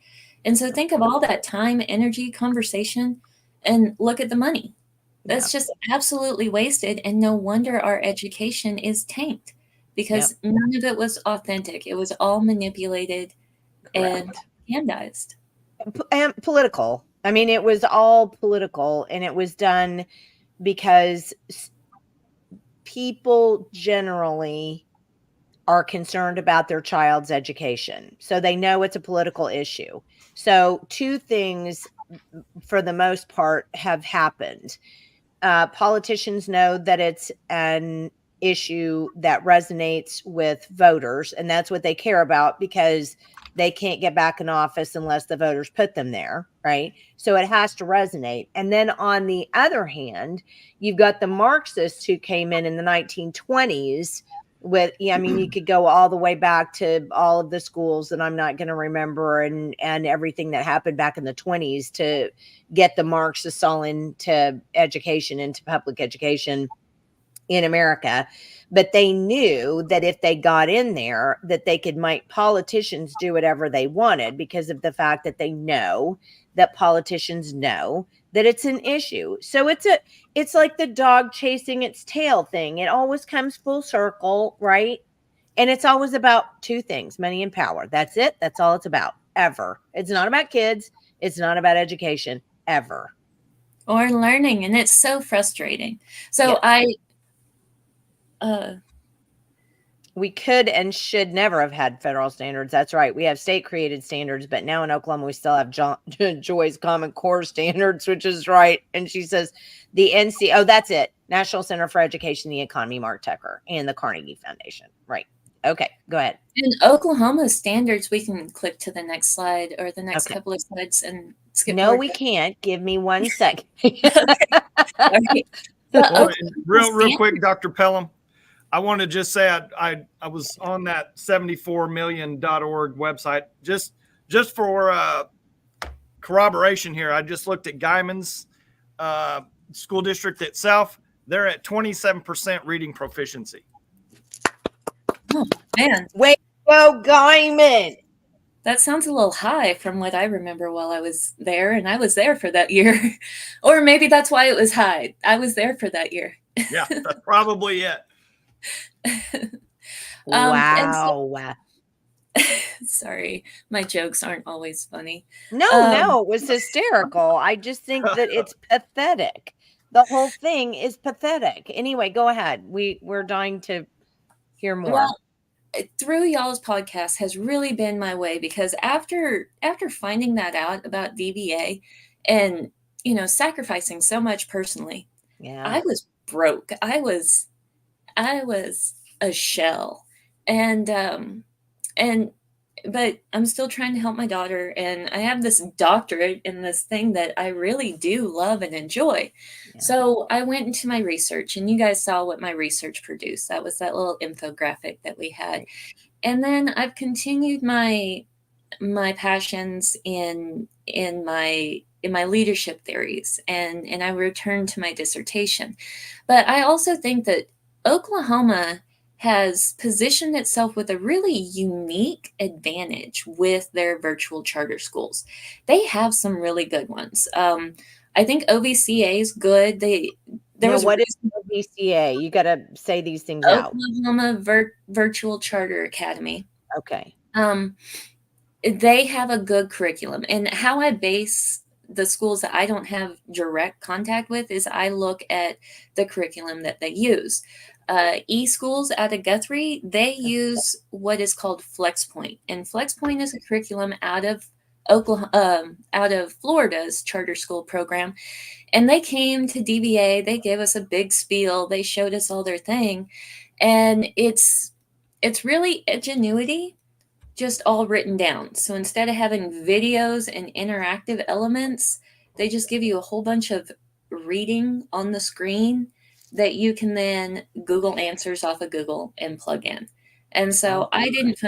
And so think of all that time, energy, conversation, and look at the money. That's just absolutely wasted. And no wonder our education is tanked, because none of it was authentic. It was all manipulated and handized. And political. I mean, it was all political, and it was done because people generally are concerned about their child's education. So they know it's a political issue. So two things, for the most part, have happened. Politicians know that it's an issue that resonates with voters, and that's what they care about, because they can't get back in office unless the voters put them there, right? So it has to resonate. And then on the other hand, you've got the Marxists who came in the 1920s with, I mean, you could go all the way back to all of the schools that I'm not going to remember, and everything that happened back in the 20s to get the Marxists all into education, into public education in America. But they knew that if they got in there, that they could make politicians do whatever they wanted, because of the fact that they know that politicians know that it's an issue. So it's like the dog chasing its tail thing. It always comes full circle, right? And it's always about two things: money and power. That's it. That's all it's about. ever. It's not about kids. It's not about education ever. Or learning. And it's so frustrating. So we could and should never have had federal standards. That's right. We have state created standards, but now in Oklahoma, we still have Joy's Common Core standards, which is right. And she says the NC, that's it. National Center for Education and the Economy, Mark Tucker, and the Carnegie Foundation. Right. Okay, go ahead. In Oklahoma standards, we can click to the next slide or the next couple of slides and skip No, forward. we can't. Give me 1 second. Okay. Real quick, Dr. Pellam. I want to just say I was on that 74million.org website just for corroboration here. I just looked at Guymon's school district itself. They're at 27% reading proficiency. Oh, man. Way to go, Guymon. That sounds a little high from what I remember while I was there, and I was there for that year. Or maybe that's why it was high. I was there for that year. Yeah, that's probably it. Wow. Sorry, my jokes aren't always funny. No, it was hysterical. I just think that it's pathetic. The whole thing is pathetic. Anyway, go ahead. We're dying to hear more. Well, through y'all's podcast has really been my way, because after finding that out about DBA and sacrificing so much personally, I was broke. I was a shell, but I'm still trying to help my daughter, and I have this doctorate in this thing that I really do love and enjoy. Yeah. So I went into my research, and you guys saw what my research produced. That was that little infographic that we had. And then I've continued my passions in my leadership theories, and I returned to my dissertation. But I also think that Oklahoma has positioned itself with a really unique advantage with their virtual charter schools. They have some really good ones. I think OVCA is good. What is OVCA? You got to say these things out. Oklahoma Virtual Charter Academy. Okay. They have a good curriculum. And how I base the schools that I don't have direct contact with is I look at the curriculum that they use. E-schools out of Guthrie, they use what is called FlexPoint, and FlexPoint is a curriculum out of Florida's charter school program. And they came to DBA, they gave us a big spiel, they showed us all their thing, and it's really ingenuity, just all written down. So instead of having videos and interactive elements, they just give you a whole bunch of reading on the screen that you can then Google answers off of Google and plug in. And so I didn't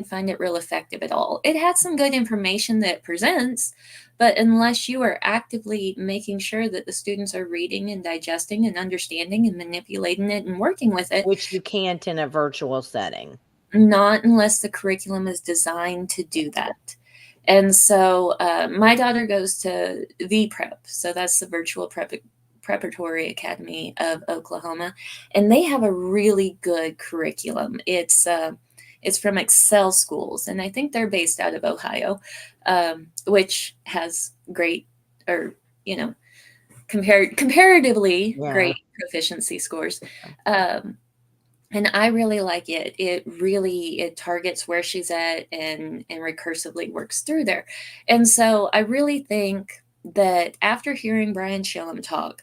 find it real effective at all. It had some good information that it presents, but unless you are actively making sure that the students are reading and digesting and understanding and manipulating it and working with it. Which you can't in a virtual setting. Not unless the curriculum is designed to do that. And so my daughter goes to VPrep. So that's the Virtual Preparatory Academy of Oklahoma, and they have a really good curriculum. It's from Excel Schools, and I think they're based out of Ohio, which has great, or comparatively great proficiency scores. And I really like it. It targets where she's at and recursively works through there. And so I really think that after hearing Brian Shillham talk,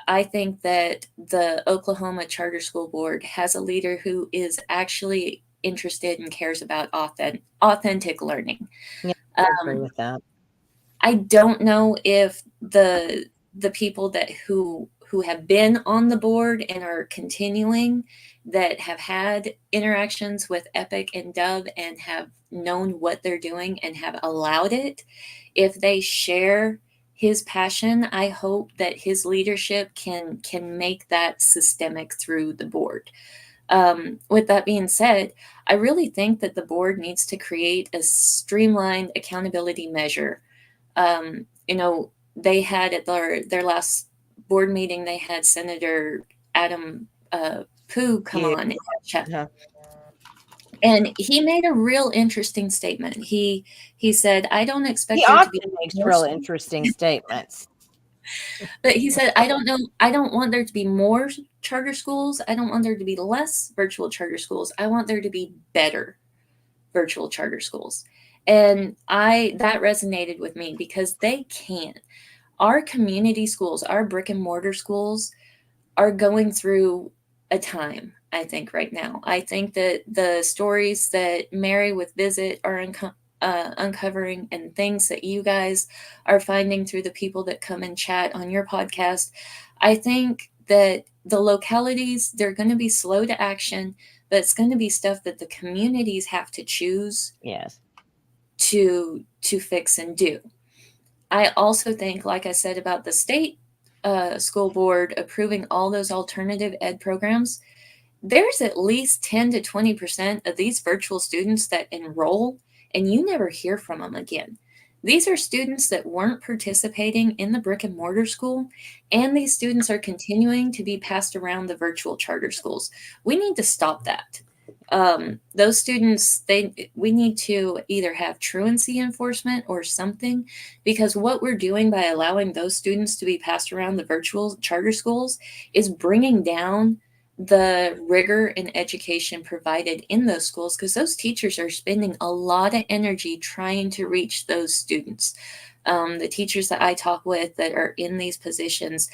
I think that the Oklahoma Charter School Board has a leader who is actually interested and cares about authentic learning. Yeah, I agree with that. I don't know if the people who have been on the board and are continuing, that have had interactions with Epic and Dove and have known what they're doing and have allowed it, if they share his passion, I hope that his leadership can make that systemic through the board. With that being said, I really think that the board needs to create a streamlined accountability measure. They had at their last board meeting, they had Senator Adam Pooh come on and chat. And he made a real interesting statement. He said, I don't He expect there to be often makes more real interesting statements. but he said, I don't want there to be more charter schools. I don't want there to be less virtual charter schools. I want there to be better virtual charter schools. And that resonated with me because they can't. Our community schools, our brick and mortar schools are going through a time, I think, right now. I think that the stories that Mary with Visit are uncovering and things that you guys are finding through the people that come and chat on your podcast, I think that the localities, they're going to be slow to action, but it's going to be stuff that the communities have to choose Yes. to fix and do. I also think, like I said about the state school board approving all those alternative ed programs, there's at least 10 to 20% of these virtual students that enroll and you never hear from them again. These are students that weren't participating in the brick and mortar school, and these students are continuing to be passed around the virtual charter schools. We need to stop that. Those students, we need to either have truancy enforcement or something, because what we're doing by allowing those students to be passed around the virtual charter schools is bringing down the rigor in education provided in those schools, because those teachers are spending a lot of energy trying to reach those students. The teachers that I talk with that are in these positions,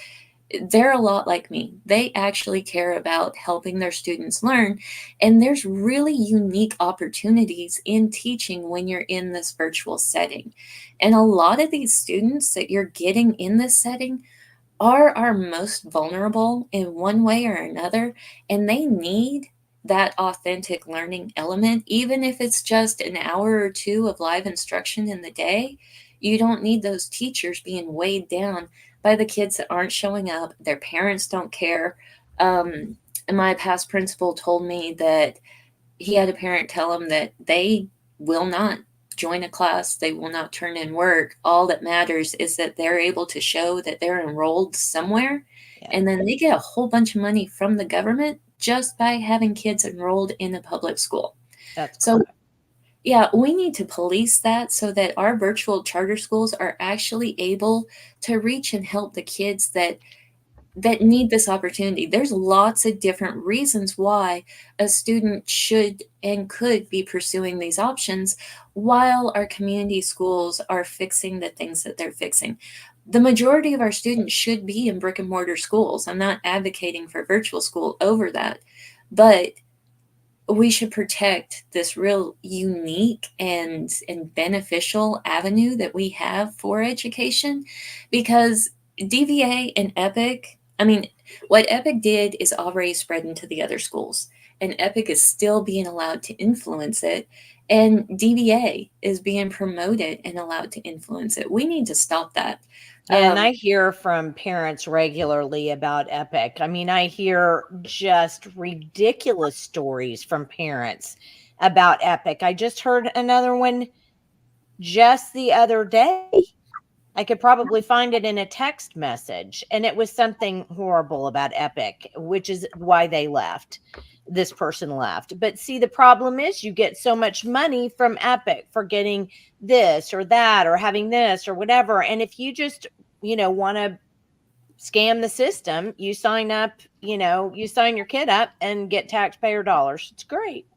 they're a lot like me. They actually care about helping their students learn. And there's really unique opportunities in teaching when you're in this virtual setting. And a lot of these students that you're getting in this setting are our most vulnerable in one way or another. And they need that authentic learning element, even if it's just an hour or two of live instruction in the day. You don't need those teachers being weighed down by the kids that aren't showing up. Their parents don't care. And my past principal told me that he had a parent tell him that they will not join a class, they will not turn in work. All that matters is that they're able to show that they're enrolled somewhere. Yeah. And then they get a whole bunch of money from the government just by having kids enrolled in a public school. That's so correct. Yeah, we need to police that so that our virtual charter schools are actually able to reach and help the kids that need this opportunity. There's lots of different reasons why a student should and could be pursuing these options while our community schools are fixing the things that they're fixing. The majority of our students should be in brick and mortar schools. I'm not advocating for virtual school over that, but we should protect this real unique and beneficial avenue that we have for education, because DVA and EPIC, I mean, what EPIC did is already spread into the other schools, and EPIC is still being allowed to influence it, and DVA is being promoted and allowed to influence it. We need to stop that. And I hear from parents regularly about EPIC. I mean, I hear just ridiculous stories from parents about EPIC. I just heard another one just the other day. I could probably find it in a text message, and it was something horrible about EPIC, which is why they left. This person left. But see, the problem is you get so much money from EPIC for getting this or that or having this or whatever. And if you just, want to scam the system, you sign up, you sign your kid up and get taxpayer dollars. It's great.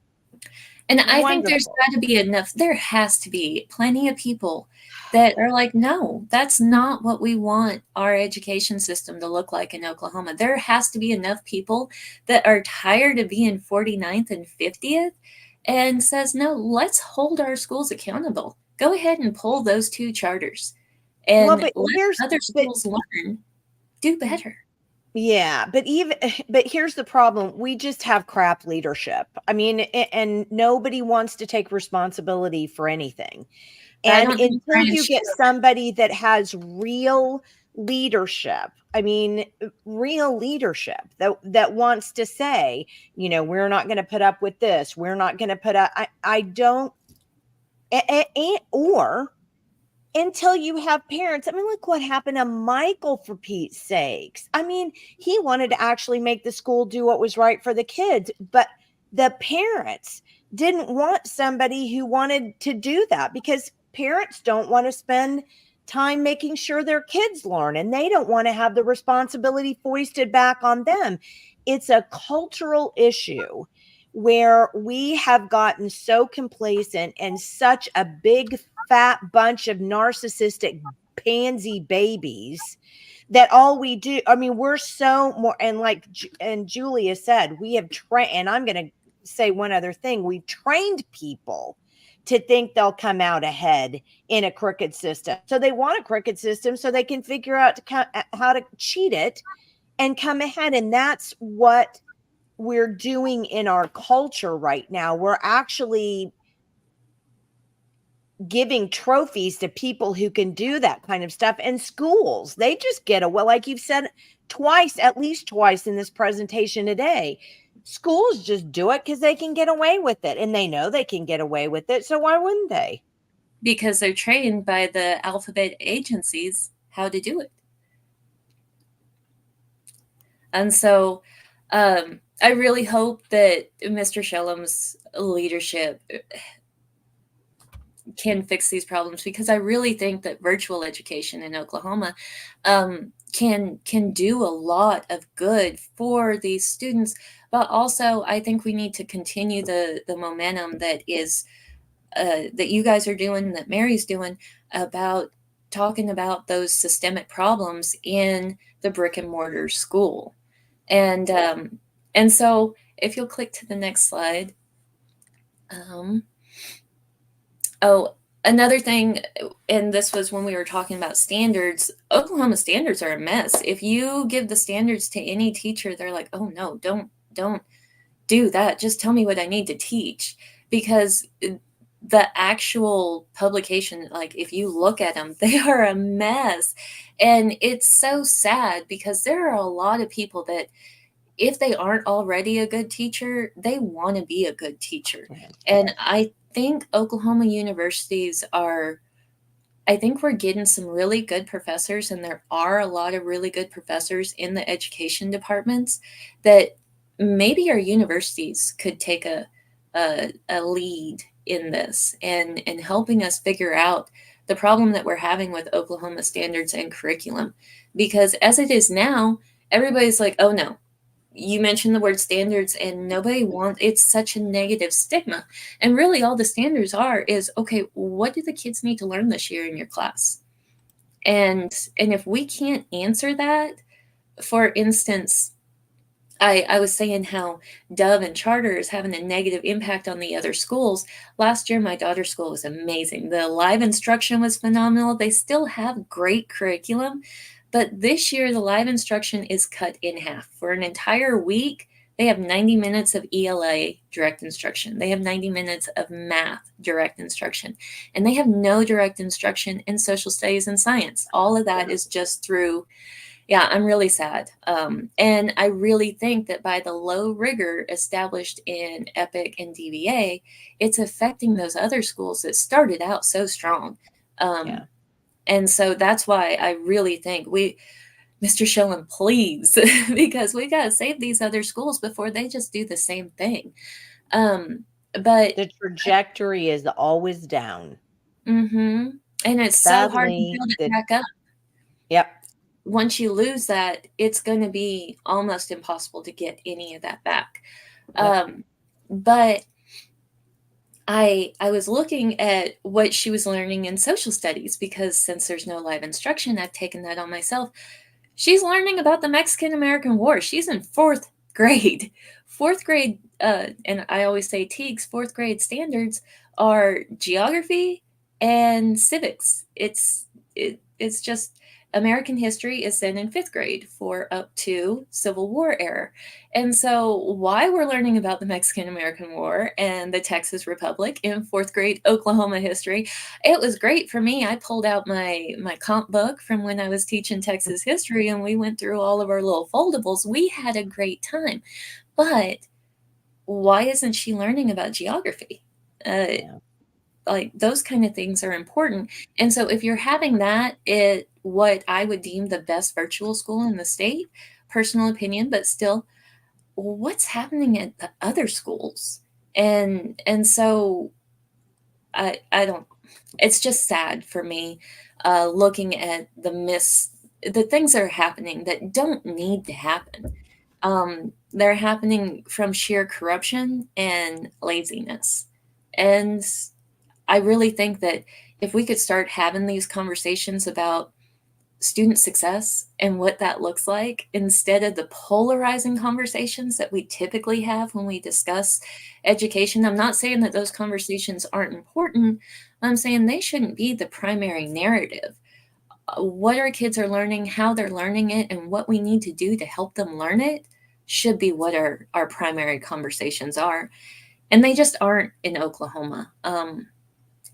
And I think there's got to be enough. There has to be plenty of people that are like, no, that's not what we want our education system to look like in Oklahoma. There has to be enough people that are tired of being 49th and 50th and says, no, let's hold our schools accountable. Go ahead and pull those two charters and let other schools learn, do better. Yeah, but here's the problem. We just have crap leadership. I mean, and nobody wants to take responsibility for anything. And until you get somebody that has real leadership, real leadership that wants to say, we're not going to put up with this. We're not going to put up, or until you have parents. Look what happened to Michael, for Pete's sakes. He wanted to actually make the school do what was right for the kids, but the parents didn't want somebody who wanted to do that, because parents don't want to spend time making sure their kids learn, and they don't want to have the responsibility foisted back on them. It's a cultural issue where we have gotten so complacent and such a big fat bunch of narcissistic pansy babies that all we do, I mean, we're so more, and like, and Julia said, we have trained, and I'm going to say one other thing, we've trained people to think they'll come out ahead in a crooked system. So they want a crooked system so they can figure out how to cheat it and come ahead. And that's what we're doing in our culture right now. We're actually giving trophies to people who can do that kind of stuff. And schools, they just get away, like you've said twice, at least twice in this presentation today. Schools just do it because they can get away with it, and they know they can get away with it. So why wouldn't they? Because they're trained by the alphabet agencies how to do it. And so I really hope that Mr. Shellam's leadership can fix these problems, because I really think that virtual education in Oklahoma can do a lot of good for these students. But also, I think we need to continue the momentum that is that you guys are doing, that Mary's doing, about talking about those systemic problems in the brick and mortar school. And so if you'll click to the next slide. Oh, another thing, and this was when we were talking about standards, Oklahoma standards are a mess. If you give the standards to any teacher, they're like, oh no, don't do that. Just tell me what I need to teach. Because the actual publication, like if you look at them, they are a mess. And it's so sad, because there are a lot of people that, if they aren't already a good teacher, they want to be a good teacher. And I think Oklahoma universities I think we're getting some really good professors, and there are a lot of really good professors in the education departments, that maybe our universities could take a lead in this and helping us figure out the problem that we're having with Oklahoma standards and curriculum. Because as it is now, everybody's like, oh no, you mentioned the word standards and nobody wants, it's such a negative stigma. And really all the standards is, okay, what do the kids need to learn this year in your class? And if we can't answer that, for instance, I was saying how Dove and Charter is having a negative impact on the other schools. Last year, my daughter's school was amazing. The live instruction was phenomenal. They still have great curriculum. But this year, the live instruction is cut in half. For an entire week, they have 90 minutes of ELA direct instruction. They have 90 minutes of math direct instruction. And they have no direct instruction in social studies and science. All of that is just through, yeah, I'm really sad. And I really think that by the low rigor established in EPIC and DVA, it's affecting those other schools that started out so strong. And so that's why I really think Mr. Shellam, please, because we got to save these other schools before they just do the same thing. But the trajectory is always down. And it's so hard to build it back up. Yep. Once you lose that, it's going to be almost impossible to get any of that back. Yep. But I was looking at what she was learning in social studies, because since there's no live instruction, I've taken that on myself. She's learning about the Mexican-American War. She's in 4th grade. 4th grade, and I always say TEAG's 4th grade standards are geography and civics. It's just American history is then in 5th grade for up to Civil War era. And so why we're learning about the Mexican-American War and the Texas Republic in 4th grade Oklahoma history, it was great for me. I pulled out my comp book from when I was teaching Texas history, and we went through all of our little foldables. We had a great time. But why isn't she learning about geography? Like those kind of things are important. And so if you're having that at what I would deem the best virtual school in the state, personal opinion, but still, what's happening at the other schools? And so I don't, it's just sad for me, looking at the things that are happening that don't need to happen. They're happening from sheer corruption and laziness. And I really think that if we could start having these conversations about student success and what that looks like instead of the polarizing conversations that we typically have when we discuss education. I'm not saying that those conversations aren't important. I'm saying they shouldn't be the primary narrative. What our kids are learning, how they're learning it, and what we need to do to help them learn it should be what our primary conversations are. And they just aren't in Oklahoma.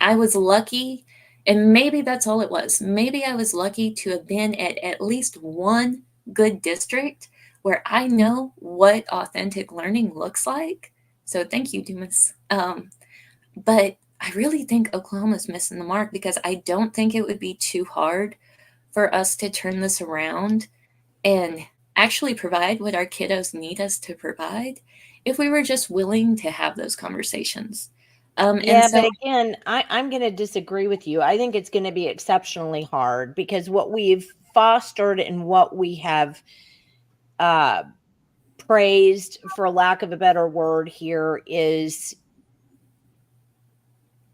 I was lucky, and maybe that's all it was. Maybe I was lucky to have been at least one good district where I know what authentic learning looks like. So thank you, Dumas. But I really think Oklahoma's missing the mark, because I don't think it would be too hard for us to turn this around and actually provide what our kiddos need us to provide if we were just willing to have those conversations. And Yeah, so but again, I'm going to disagree with you. I think it's going to be exceptionally hard because what we've fostered and what we have uh, praised, for lack of a better word, here is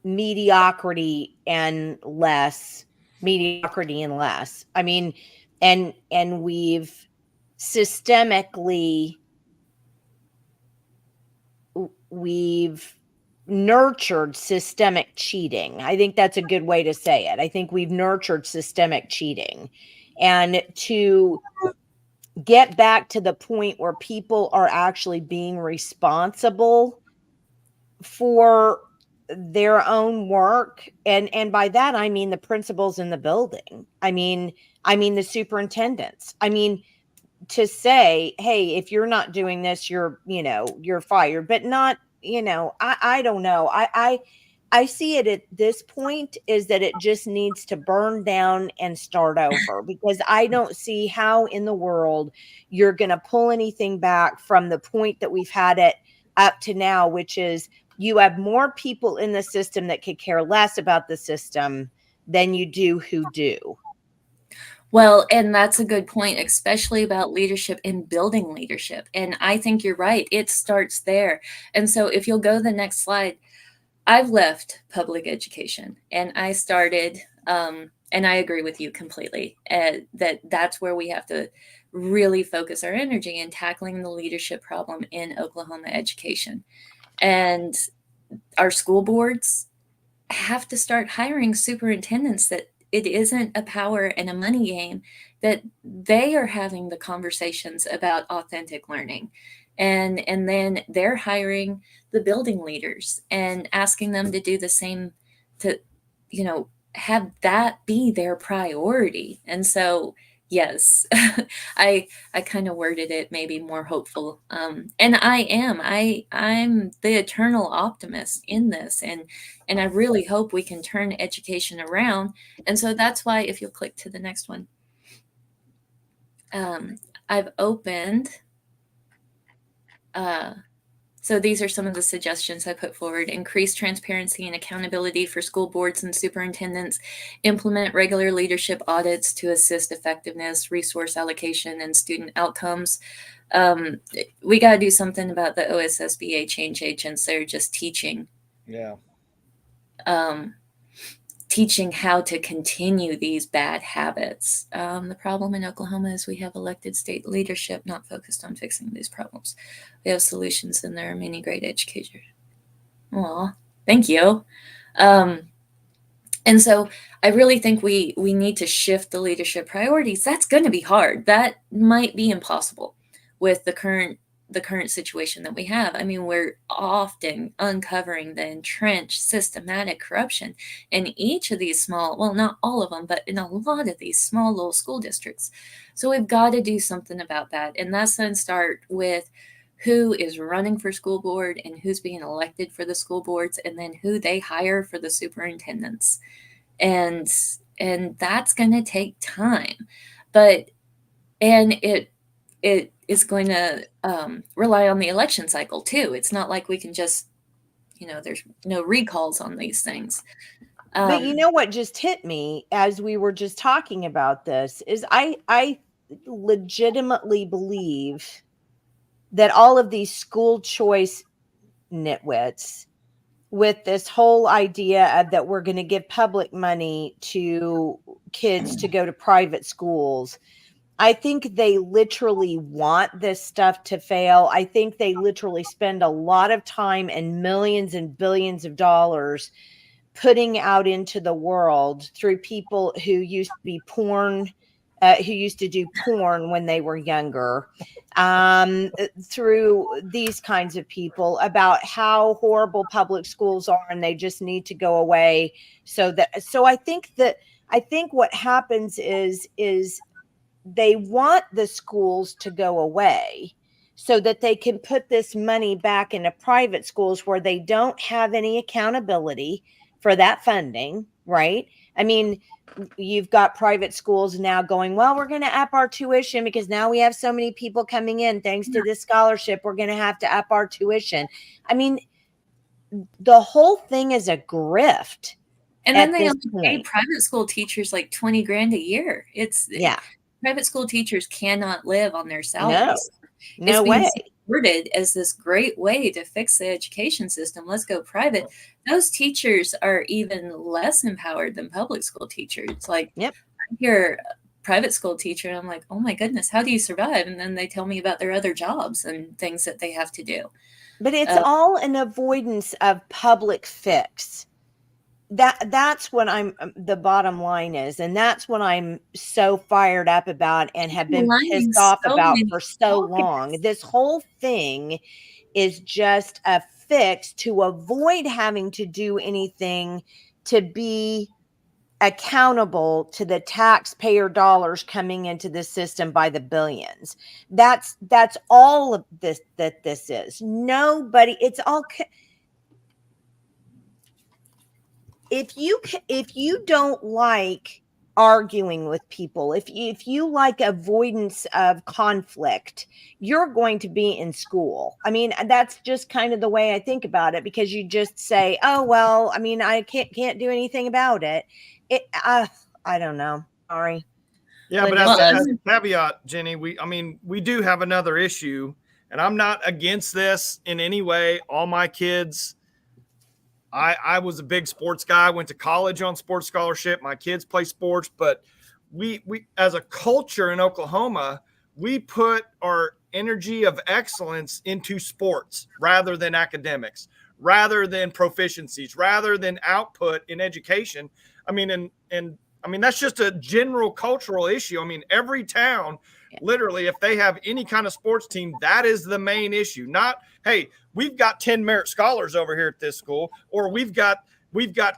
mediocrity and less. Mediocrity and less. I mean, and we've systemically we've nurtured systemic cheating. I think that's a good way to say it. I think we've nurtured systemic cheating. And to get back to the point where people are actually being responsible for their own work, and by that I mean the principals in the building. I mean the superintendents. I mean, to say, hey, if you're not doing this, you're fired, but not, I don't know. I see it at this point is that it just needs to burn down and start over, because I don't see how in the world you're going to pull anything back from the point that we've had it up to now, which is you have more people in the system that could care less about the system than you do who do. well, and that's a good point, especially about leadership and building leadership. And I think you're right. It starts there. And so if you'll go to the next slide, I've left public education and I started, and I agree with you completely, that that's where we have to really focus our energy in tackling the leadership problem in Oklahoma education. And our school boards have to start hiring superintendents that it isn't a power and a money game, that they are having the conversations about authentic learning. And then they're hiring the building leaders and asking them to do the same, to, have that be their priority. And so yes, I kind of worded it maybe more hopeful. And I'm the eternal optimist in this, and I really hope we can turn education around. And so that's why, if you'll click to the next one, I've opened. So these are some of the suggestions I put forward: increase transparency and accountability for school boards and superintendents, implement regular leadership audits to assist effectiveness, resource allocation, and student outcomes. We got to do something about the OSSBA change agents. They're just teaching. Yeah. Teaching how to continue these bad habits. The problem in Oklahoma is we have elected state leadership not focused on fixing these problems. We have solutions, and there are many great educators. Aw, thank you. And so I really think we need to shift the leadership priorities. That's going to be hard. That might be impossible with the current situation that we have. I mean, we're often uncovering the entrenched systematic corruption in each of these small, well, not all of them, but in a lot of these small little school districts. So we've got to do something about that. And that's going to start with who is running for school board and who's being elected for the school boards, and then who they hire for the superintendents. And that's going to take time, and it is going to rely on the election cycle too. It's not like we can just there's no recalls on these things. But you know what just hit me as we were just talking about this is I legitimately believe that all of these school choice nitwits with this whole idea of that we're going to give public money to kids to go to private schools, I think they literally want this stuff to fail. I think they literally spend a lot of time and millions and billions of dollars putting out into the world through people who used to be porn, who used to do porn when they were younger, through these kinds of people about how horrible public schools are and they just need to go away. So I think what happens is they want the schools to go away so that they can put this money back into private schools where they don't have any accountability for that funding, right? I mean, you've got private schools now going, well, we're going to up our tuition because now we have so many people coming in thanks to this scholarship. We're going to have to up our tuition. I mean, the whole thing is a grift. And then they only pay private school teachers like $20,000 a year. Private school teachers cannot live on their salaries. No way. Supported as this great way to fix the education system. Let's go private. Those teachers are even less empowered than public school teachers. Like, I hear a private school teacher, and I'm like, oh my goodness, how do you survive? And then they tell me about their other jobs and things that they have to do. But it's all an avoidance of public fix. That's what the bottom line is. And that's what I'm so fired up about and have been pissed off about for so long. This whole thing is just a fix to avoid having to do anything to be accountable to the taxpayer dollars coming into the system by the billions. That's all of this this is. Nobody, it's all... If you don't like arguing with people, if you like avoidance of conflict, you're going to be in school. I mean, that's just kind of the way I think about it, because you just say, oh, well, I mean, I can't do anything about it. I don't know. Sorry. Yeah, but as a caveat, Jenny, we do have another issue, and I'm not against this in any way. All my kids, I was a big sports guy. I went to college on sports scholarship. My kids play sports, but we as a culture in Oklahoma, we put our energy of excellence into sports rather than academics, rather than proficiencies, rather than output in education. I mean, that's just a general cultural issue. I mean, every town, literally, if they have any kind of sports team, that is the main issue. Not, hey, we've got 10 merit scholars over here at this school, or we've got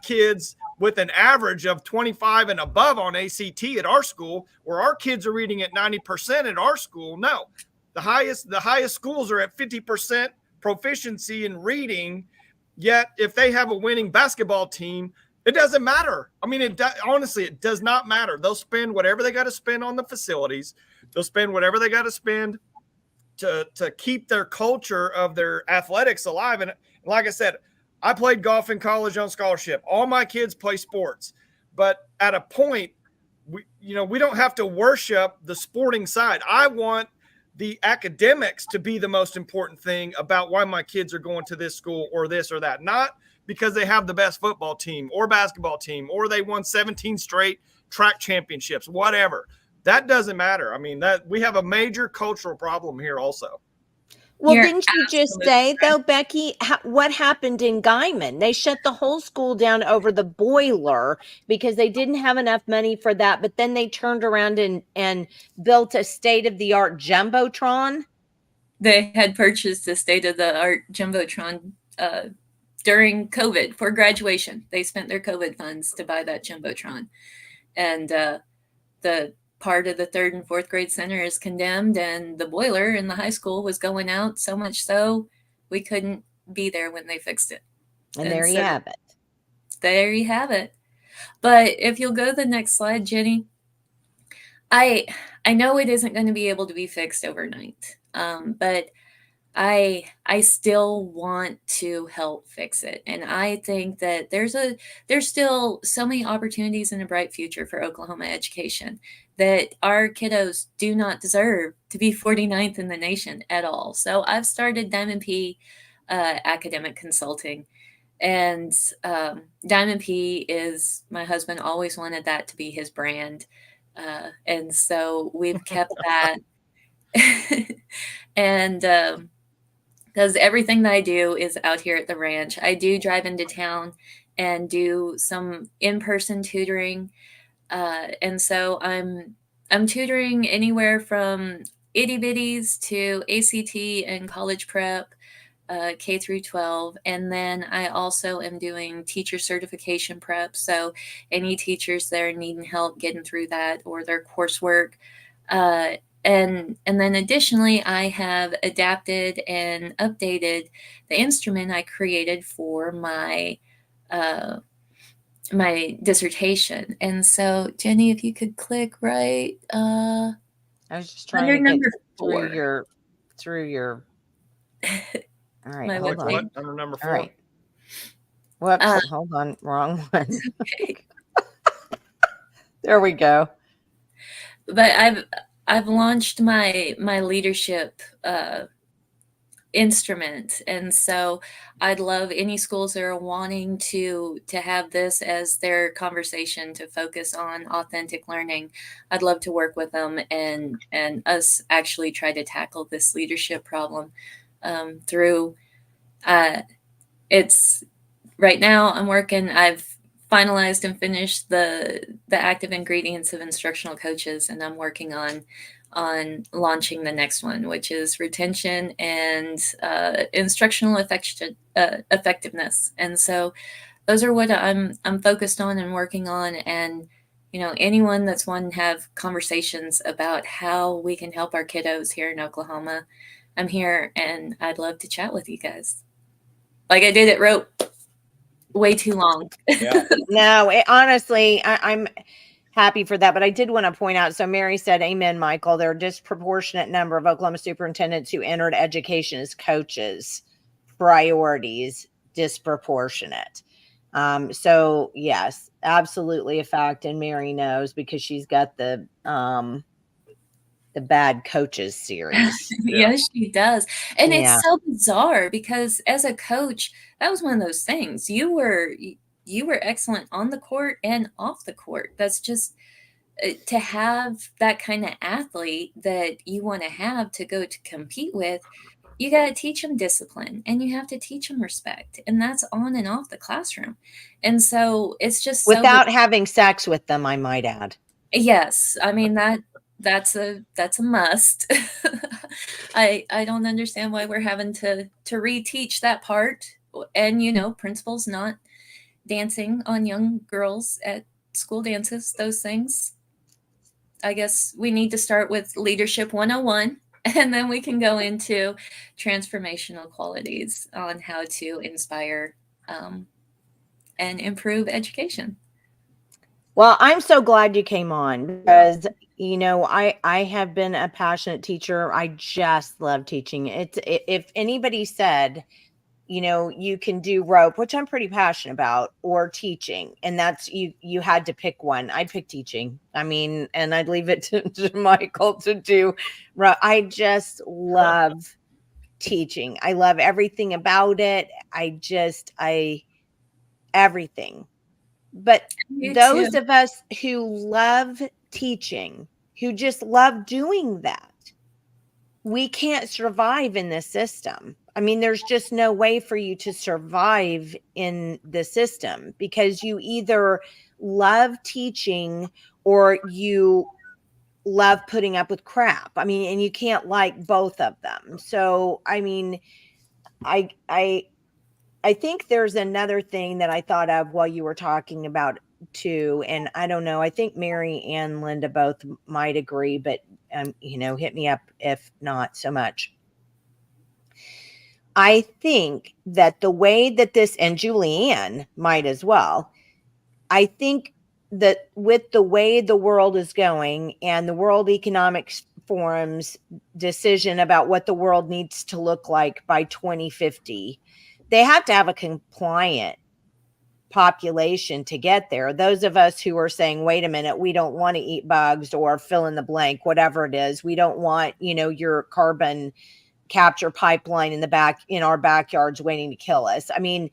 kids with an average of 25 and above on ACT at our school, or our kids are reading at 90% at our school. No, the highest schools are at 50% proficiency in reading. Yet if they have a winning basketball team, it doesn't matter. I mean, honestly, it does not matter. They'll spend whatever they got to spend on the facilities. They'll spend whatever they got to spend to keep their culture of their athletics alive. And like I said, I played golf in college on scholarship. All my kids play sports. But at a point, we don't have to worship the sporting side. I want the academics to be the most important thing about why my kids are going to this school or this or that. Not because they have the best football team or basketball team, or they won 17 straight track championships, whatever. That doesn't matter. I mean, that we have a major cultural problem here also. Well, didn't you just say, though, Becky, what happened in Guymon? They shut the whole school down over the boiler because they didn't have enough money for that. But then they turned around and built a state-of-the-art Jumbotron. They had purchased a state-of-the-art Jumbotron during COVID for graduation. They spent their COVID funds to buy that Jumbotron. And the part of the 3rd and 4th grade center is condemned, and the boiler in the high school was going out, so much so we couldn't be there when they fixed it. And there you have it. There you have it. But if you'll go to the next slide, Jenny, I know it isn't going to be able to be fixed overnight, but I still want to help fix it. And I think that there's still so many opportunities and a bright future for Oklahoma education, that our kiddos do not deserve to be 49th in the nation at all. So I've started Diamond P academic consulting. And Diamond P is, my husband always wanted that to be his brand. And so we've kept that. And because everything that I do is out here at the ranch. I do drive into town and do some in-person tutoring. And so I'm tutoring anywhere from itty bitties to ACT and college prep, K through 12. And then I also am doing teacher certification prep. So any teachers that are needing help getting through that or their coursework. And then additionally, I have adapted and updated the instrument I created for my my dissertation. And so, Jenny, if you could click right I was just trying under to get number through 4. your. All right, My hold website. on. Under number 4. All right. Whoops, hold on, wrong one. Okay. There we go. But I've launched my leadership instrument, and so I'd love any schools that are wanting to have this as their conversation to focus on authentic learning. I'd love to work with them and us actually try to tackle this leadership problem through it's right now I've finalized and finished the active ingredients of instructional coaches, and I'm working on launching the next one, which is retention and instructional effectiveness. And so those are what I'm focused on and working on. And anyone that's wanting to have conversations about how we can help our kiddos here in Oklahoma, I'm here and I'd love to chat with you guys. Like I did at Rope way too long. Yeah. No, honestly, I'm happy for that. But I did want to point out, so Mary said, amen, Michael. There are a disproportionate number of Oklahoma superintendents who entered education as coaches. Priorities disproportionate. So yes, absolutely a fact. And Mary knows because she's got the Bad Coaches series. Yes, she does. And Yeah. it's so bizarre because as a coach, that was one of those things. You were excellent on the court and off the court. That's just to have that kind of athlete that you want to have to go to compete with. You got to teach them discipline and you have to teach them respect. And that's on and off the classroom. And so it's just without having sex with them, I might add. Yes. I mean, that's a must. I don't understand why we're having to reteach that part. And principals not dancing on young girls at school dances, those things. I guess we need to start with leadership 101, and then we can go into transformational qualities on how to inspire and improve education. Well, I'm so glad you came on because, I have been a passionate teacher. I just love teaching. If anybody said, you can do rope, which I'm pretty passionate about, or teaching, and that's you had to pick one, I'd pick teaching. I mean, and I'd leave it to Michael to do. I just love teaching. I love everything about it. Everything. But those of us who love teaching, who just love doing that, we can't survive in this system. I mean, there's just no way for you to survive in the system because you either love teaching or you love putting up with crap. I mean, and you can't like both of them. So, I mean, I think there's another thing that I thought of while you were talking about too, and I don't know. I think Mary and Linda both might agree, but hit me up if not so much. I think that the way that this, and Julianne might as well, I think that with the way the world is going and the World Economic Forum's decision about what the world needs to look like by 2050, they have to have a compliant population to get there. Those of us who are saying, wait a minute, we don't want to eat bugs or fill in the blank, whatever it is. We don't want, your carbon capture pipeline in our backyards waiting to kill us. I mean,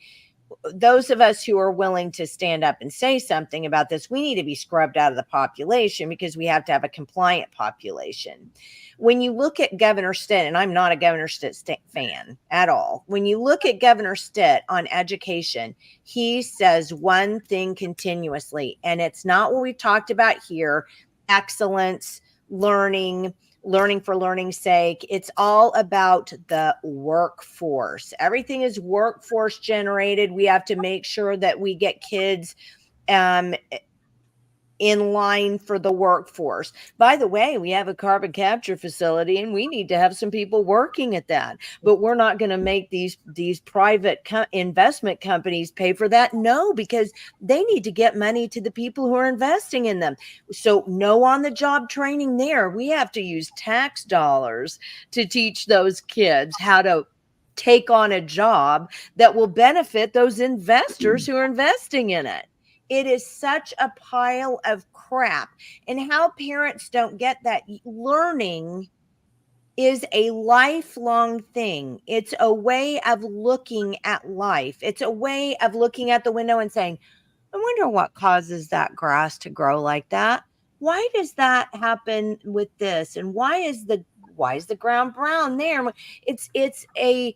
those of us who are willing to stand up and say something about this, we need to be scrubbed out of the population because we have to have a compliant population. When you look at Governor Stitt, and I'm not a Governor Stitt fan at all. When you look at Governor Stitt on education, he says one thing continuously, and it's not what we've talked about here, excellence, learning for learning's sake. It's all about the workforce. Everything is workforce generated. We have to make sure that we get kids in line for the workforce. By the way, we have a carbon capture facility and we need to have some people working at that, but we're not going to make these private investment companies pay for that. No, because they need to get money to the people who are investing in them. So no on the job training there. We have to use tax dollars to teach those kids how to take on a job that will benefit those investors who are investing in it. It is such a pile of crap. And how parents don't get that. Learning is a lifelong thing. It's a way of looking at life. It's a way of looking at the window and saying, I wonder what causes that grass to grow like that. Why does that happen with this? And why is the ground brown there? It's a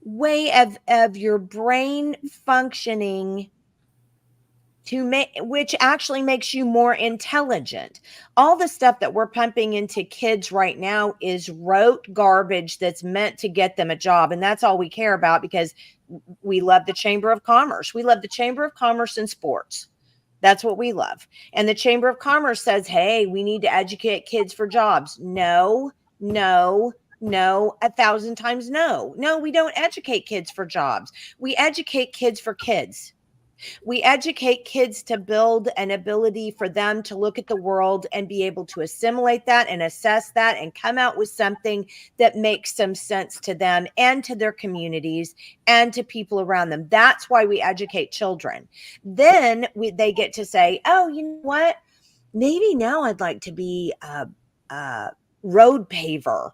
way of your brain functioning which actually makes you more intelligent. All the stuff that we're pumping into kids right now is rote garbage that's meant to get them a job. And that's all we care about because we love the Chamber of Commerce. We love the Chamber of Commerce in sports. That's what we love. And the Chamber of Commerce says, hey, we need to educate kids for jobs. No, 1,000 times no. No, we don't educate kids for jobs. We educate kids for kids. We educate kids to build an ability for them to look at the world and be able to assimilate that and assess that and come out with something that makes some sense to them and to their communities and to people around them. That's why we educate children. Then they get to say, oh, you know what? Maybe now I'd like to be a road paver.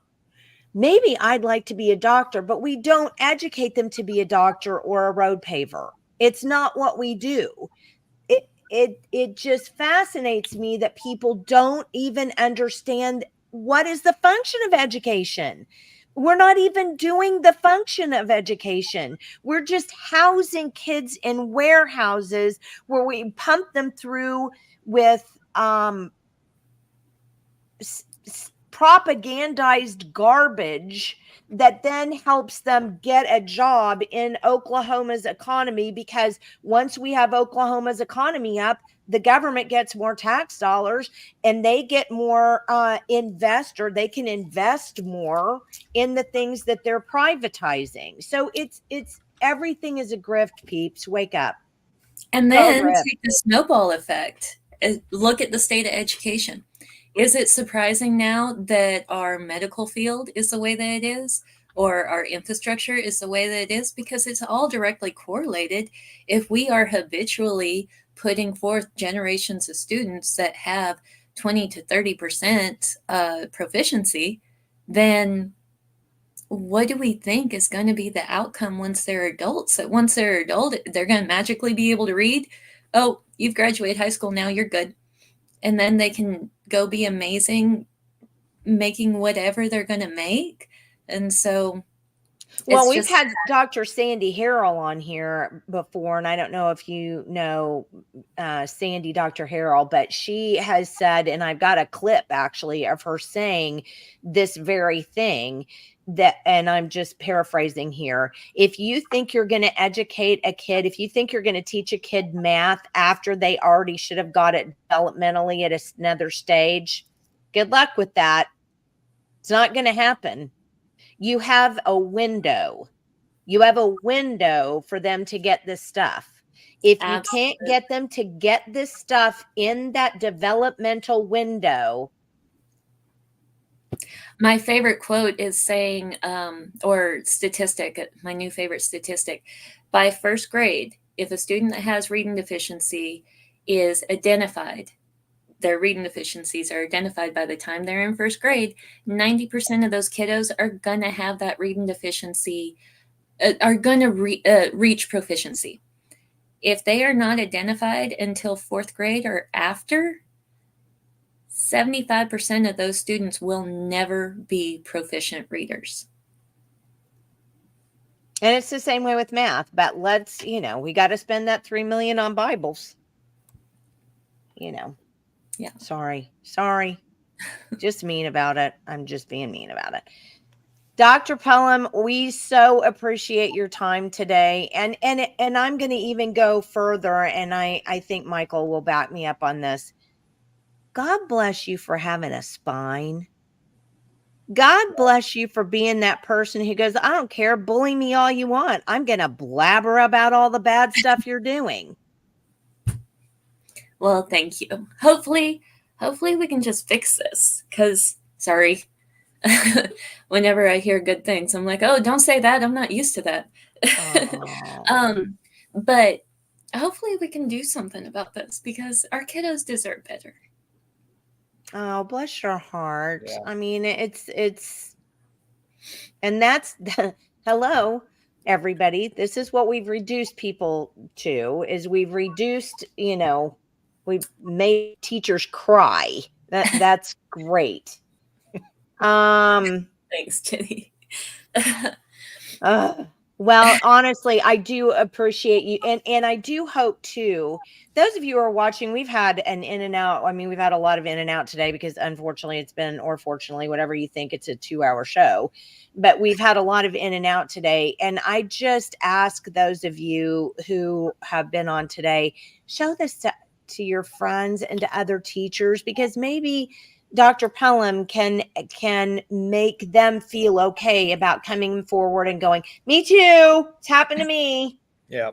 Maybe I'd like to be a doctor, but we don't educate them to be a doctor or a road paver. It's not what we do. It just fascinates me that people don't even understand what is the function of education. We're not even doing the function of education. We're just housing kids in warehouses where we pump them through with propagandized garbage that then helps them get a job in Oklahoma's economy, because once we have Oklahoma's economy up, the government gets more tax dollars and they get more they can invest more in the things that they're privatizing. So it's everything is a grift, peeps. Wake up. And then take the snowball effect. Look at the state of education. Is it surprising now that our medical field is the way that it is, or our infrastructure is the way that it is? Because it's all directly correlated. If we are habitually putting forth generations of students that have 20 to 30% proficiency, then what do we think is going to be the outcome once they're adults? That once they're adult, they're going to magically be able to read? Oh, you've graduated high school, now you're good. And then they can go be amazing, making whatever they're going to make. And so, well, we've had Dr. Sandy Harrell on here before, and I don't know if you know Sandy, Dr. Harrell, but she has said, and I've got a clip actually of her saying this very thing, that, and I'm just paraphrasing here. If you think you're going to educate a kid, if you think you're going to teach a kid math after they already should have got it developmentally at another stage, good luck with that. It's not going to happen. You have a window. You have a window for them to get this stuff. If you Absolutely. can't get them to get this stuff in that developmental window. My favorite quote is saying, or statistic, my new favorite statistic, by first grade, if a student that has reading deficiency is identified, their reading deficiencies are identified by the time they're in first grade, 90% of those kiddos are going to have that reading deficiency, are going to reach proficiency. If they are not identified until fourth grade or after, 75% of those students will never be proficient readers. And it's the same way with math, but let's, we got to spend that 3 million on Bibles. Yeah. Sorry. Just mean about it. I'm just being mean about it. Dr. Pellam, we so appreciate your time today. And I'm going to even go further. And I think Michael will back me up on this. God bless you for having a spine. God bless you for being that person who goes, I don't care, bully me all you want. I'm going to blabber about all the bad stuff you're doing. Well, thank you. Hopefully we can just fix this, because, sorry, whenever I hear good things, I'm like, oh, don't say that. I'm not used to that. But hopefully we can do something about this, because our kiddos deserve better. Oh, bless your heart. Yeah. I mean, it's, and that's, hello, everybody. This is what we've reduced people to, is we've reduced, we've made teachers cry. That's great. Thanks, Jenny. Well, honestly, I do appreciate you. And I do hope too, those of you who are watching, we've had an in and out. I mean, we've had a lot of in and out today because unfortunately it's been, or fortunately, whatever you think, it's a 2-hour show, but we've had a lot of in and out today. And I just ask those of you who have been on today, show this to your friends and to other teachers, because maybe Dr. Pellam can make them feel okay about coming forward and going, me too, it's happened to me. Yeah.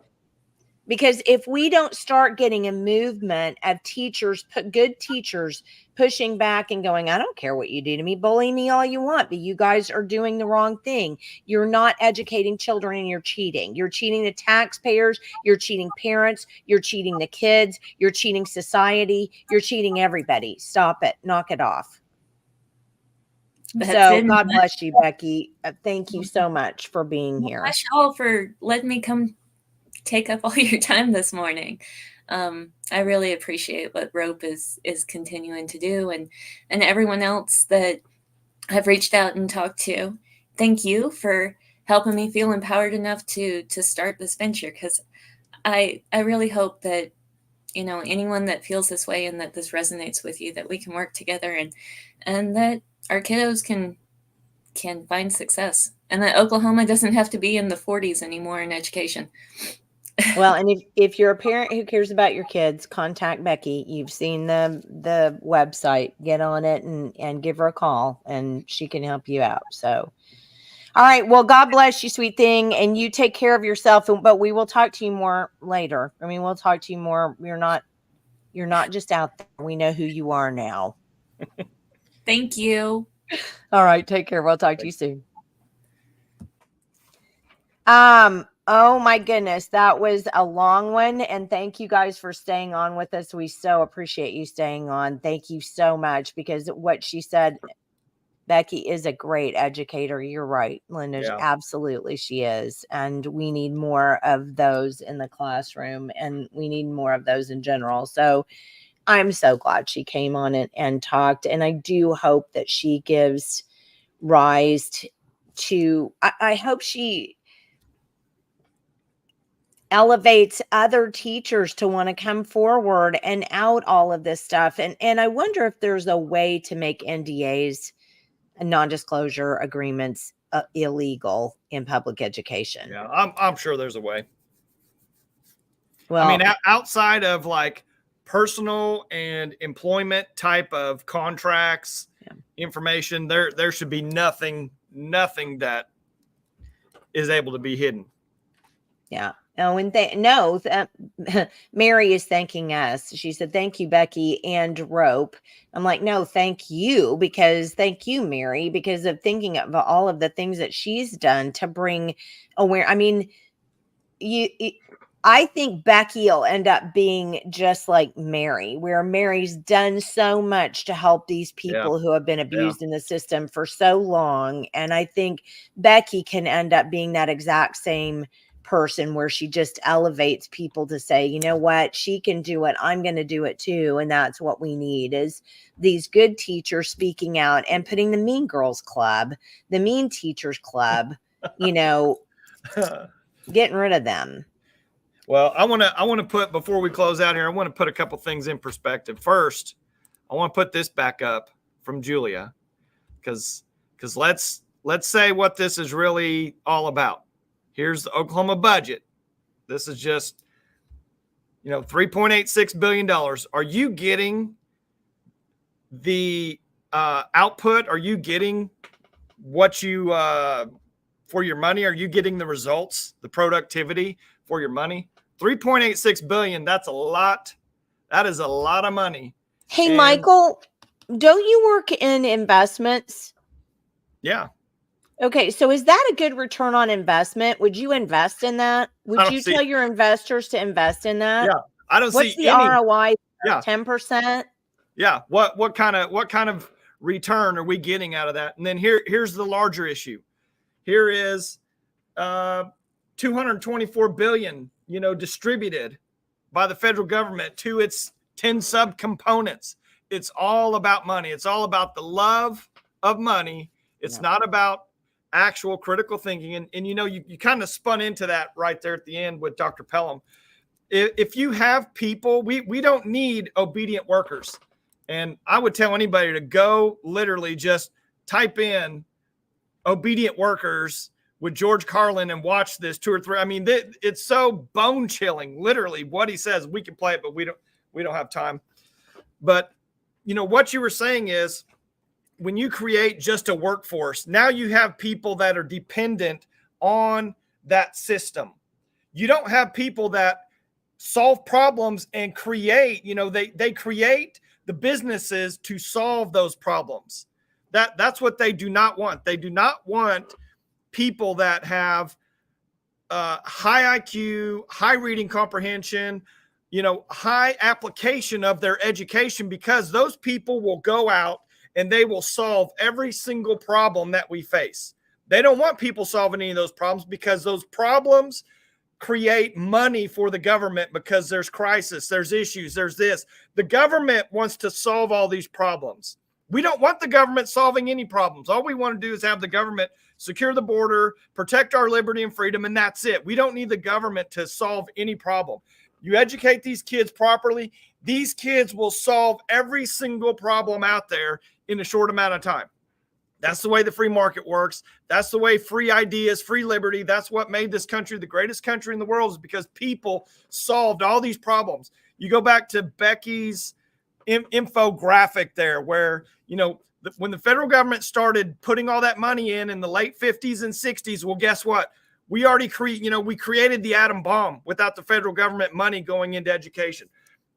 Because if we don't start getting a movement of teachers, good teachers pushing back and going, I don't care what you do to me, bully me all you want, but you guys are doing the wrong thing. You're not educating children and you're cheating. You're cheating the taxpayers. You're cheating parents. You're cheating the kids. You're cheating society. You're cheating everybody. Stop it. Knock it off. So God bless you, Becky. Thank you so much for being here. Bless you all for letting me come take up all your time this morning. I really appreciate what Rope is continuing to do, and everyone else that I've reached out and talked to. Thank you for helping me feel empowered enough to start this venture, because I really hope that anyone that feels this way and that this resonates with you, that we can work together and that our kiddos can find success, and that Oklahoma doesn't have to be in the 40s anymore in education. Well, and if you're a parent who cares about your kids, contact Becky. You've seen the website. Get on it and give her a call, and she can help you out. So, all right. Well, God bless you, sweet thing, and you take care of yourself. But we will talk to you more later. I mean, we'll talk to you more. You're not just out there. We know who you are now. Thank you. All right. Take care. We'll talk to you soon. Oh my goodness, that was a long one. And thank you guys for staying on with us. We so appreciate you staying on. Thank you so much, because what she said, Becky is a great educator. You're right, Linda. Yeah. Absolutely, she is. And we need more of those in the classroom, and we need more of those in general. So I'm so glad she came on and talked. And I do hope that she gives rise to, I hope she elevates other teachers to want to come forward and out all of this stuff. And I wonder if there's a way to make NDAs, non-disclosure agreements, illegal in public education. Yeah, I'm sure there's a way. Well, I mean, outside of like personal and employment type of contracts, information, there should be nothing that is able to be hidden. Yeah. Oh, and no, Mary is thanking us. She said, "Thank you, Becky and Rope." I'm like, "No, thank you, because thank you, Mary, because of thinking of all of the things that she's done to bring aware. I mean, I think Becky will end up being just like Mary, where Mary's done so much to help these people who have been abused in the system for so long. And I think Becky can end up being that exact same person where she just elevates people to say, you know what, she can do it. I'm going to do it too. And that's what we need, is these good teachers speaking out and putting the Mean Girls Club, the Mean Teachers Club, getting rid of them. Well, I want to put, before we close out here, I want to put a couple things in perspective. First, I want to put this back up from Julia, because let's say what this is really all about. Here's the Oklahoma budget. This is just, $3.86 billion. Are you getting the output? Are you getting what you for your money? Are you getting the results, the productivity for your money? 3.86 billion. That's a lot. That is a lot of money. Hey, Michael, don't you work in investments? Yeah. Okay. So is that a good return on investment? Would you invest in that? Would you tell your investors to invest in that? Yeah. I don't What's see the any ROI? Yeah. 10%. Yeah. What kind of return are we getting out of that? And then here's the larger issue. Here is 224 billion, distributed by the federal government to its 10 subcomponents. It's all about money. It's all about the love of money. It's not about actual critical thinking. And you kind of spun into that right there at the end with Dr. Pellam. If you have people, we don't need obedient workers. And I would tell anybody to go literally just type in obedient workers with George Carlin and watch this 2 or 3. I mean, it's so bone chilling, literally what he says. We can play it, but we don't have time. But what you were saying is, when you create just a workforce, now you have people that are dependent on that system. You don't have people that solve problems and create, they create the businesses to solve those problems. That's what they do not want. They do not want people that have high IQ, high reading comprehension, high application of their education, because those people will go out and they will solve every single problem that we face. They don't want people solving any of those problems, because those problems create money for the government, because there's crisis, there's issues, there's this. The government wants to solve all these problems. We don't want the government solving any problems. All we want to do is have the government secure the border, protect our liberty and freedom, and that's it. We don't need the government to solve any problem. You educate these kids properly, these kids will solve every single problem out there in a short amount of time. That's the way the free market works. That's the way free ideas, free liberty, that's what made this country the greatest country in the world, is because people solved all these problems. You go back to Becky's infographic there, where, when the federal government started putting all that money in the late 50s and 60s, well, guess what? We already we created the atom bomb without the federal government money going into education.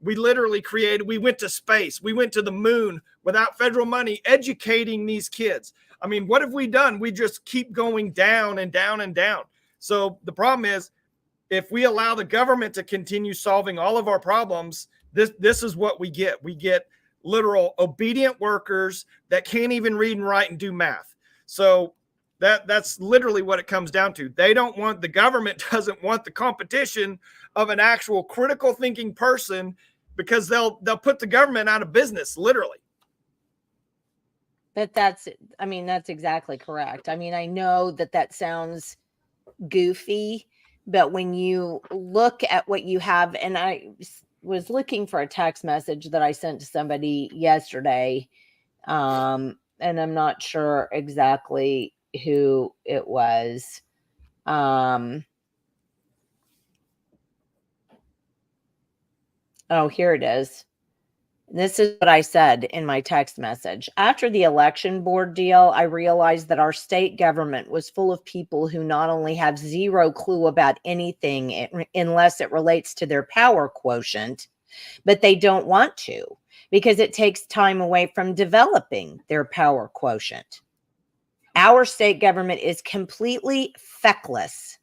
We literally we went to space. We went to the moon without federal money, educating these kids. I mean, what have we done? We just keep going down and down and down. So the problem is, if we allow the government to continue solving all of our problems, this is what we get. We get literal obedient workers that can't even read and write and do math. So that's literally what it comes down to. The government doesn't want the competition of an actual critical thinking person, because they'll put the government out of business, literally. But that's exactly correct. I mean, I know that sounds goofy, but when you look at what you have, and I was looking for a text message that I sent to somebody yesterday, and I'm not sure exactly who it was. Oh, here it is. This is what I said in my text message. After the election board deal, I realized that our state government was full of people who not only have zero clue about anything unless it relates to their power quotient, but they don't want to because it takes time away from developing their power quotient. Our state government is completely feckless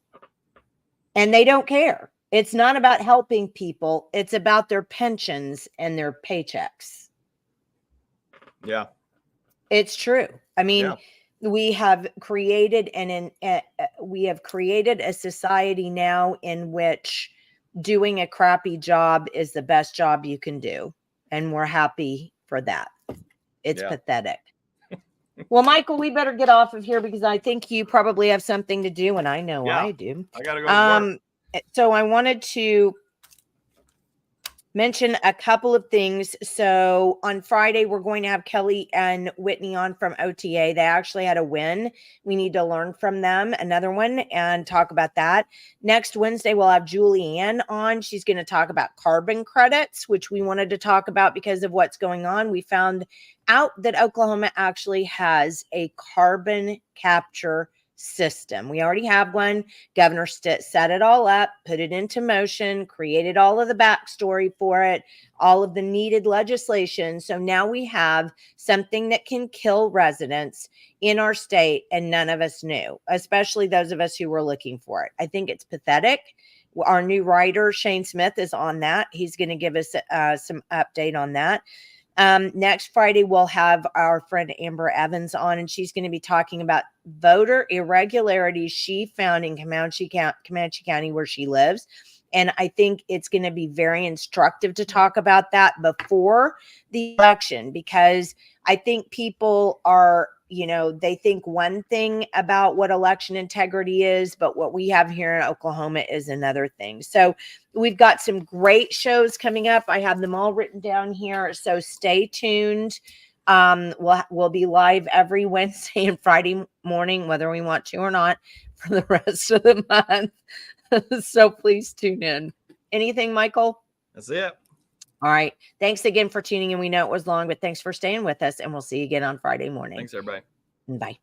and they don't care. It's not about helping people. It's about their pensions and their paychecks. Yeah. It's true. I mean, we have created a society now in which doing a crappy job is the best job you can do. And we're happy for that. It's pathetic. Well, Michael, we better get off of here because I think you probably have something to do, and I know I do. I gotta go to work. So I wanted to mention a couple of things. So on Friday, we're going to have Kelly and Whitney on from OTA. They actually had a win. We need to learn from them, another one, and talk about that. Next Wednesday, we'll have Julianne on. She's going to talk about carbon credits, which we wanted to talk about because of what's going on. We found out that Oklahoma actually has a carbon capture system. We already have one. Governor Stitt set it all up, put it into motion, created all of the backstory for it, all of the needed legislation. So now we have something that can kill residents in our state, and none of us knew, especially those of us who were looking for it. I think it's pathetic. Our new writer, Shane Smith, is on that. He's going to give us some update on that. Next Friday, we'll have our friend Amber Evans on, and she's going to be talking about voter irregularities she found in Comanche County, where she lives. And I think it's going to be very instructive to talk about that before the election, because I think people are, they think one thing about what election integrity is, but what we have here in Oklahoma is another thing. So we've got some great shows coming up. I have them all written down here. So stay tuned. We'll be live every Wednesday and Friday morning, whether we want to or not, for the rest of the month. So please tune in. Anything, Michael? That's it. All right. Thanks again for tuning in. We know it was long, but thanks for staying with us, and we'll see you again on Friday morning. Thanks, everybody. Bye.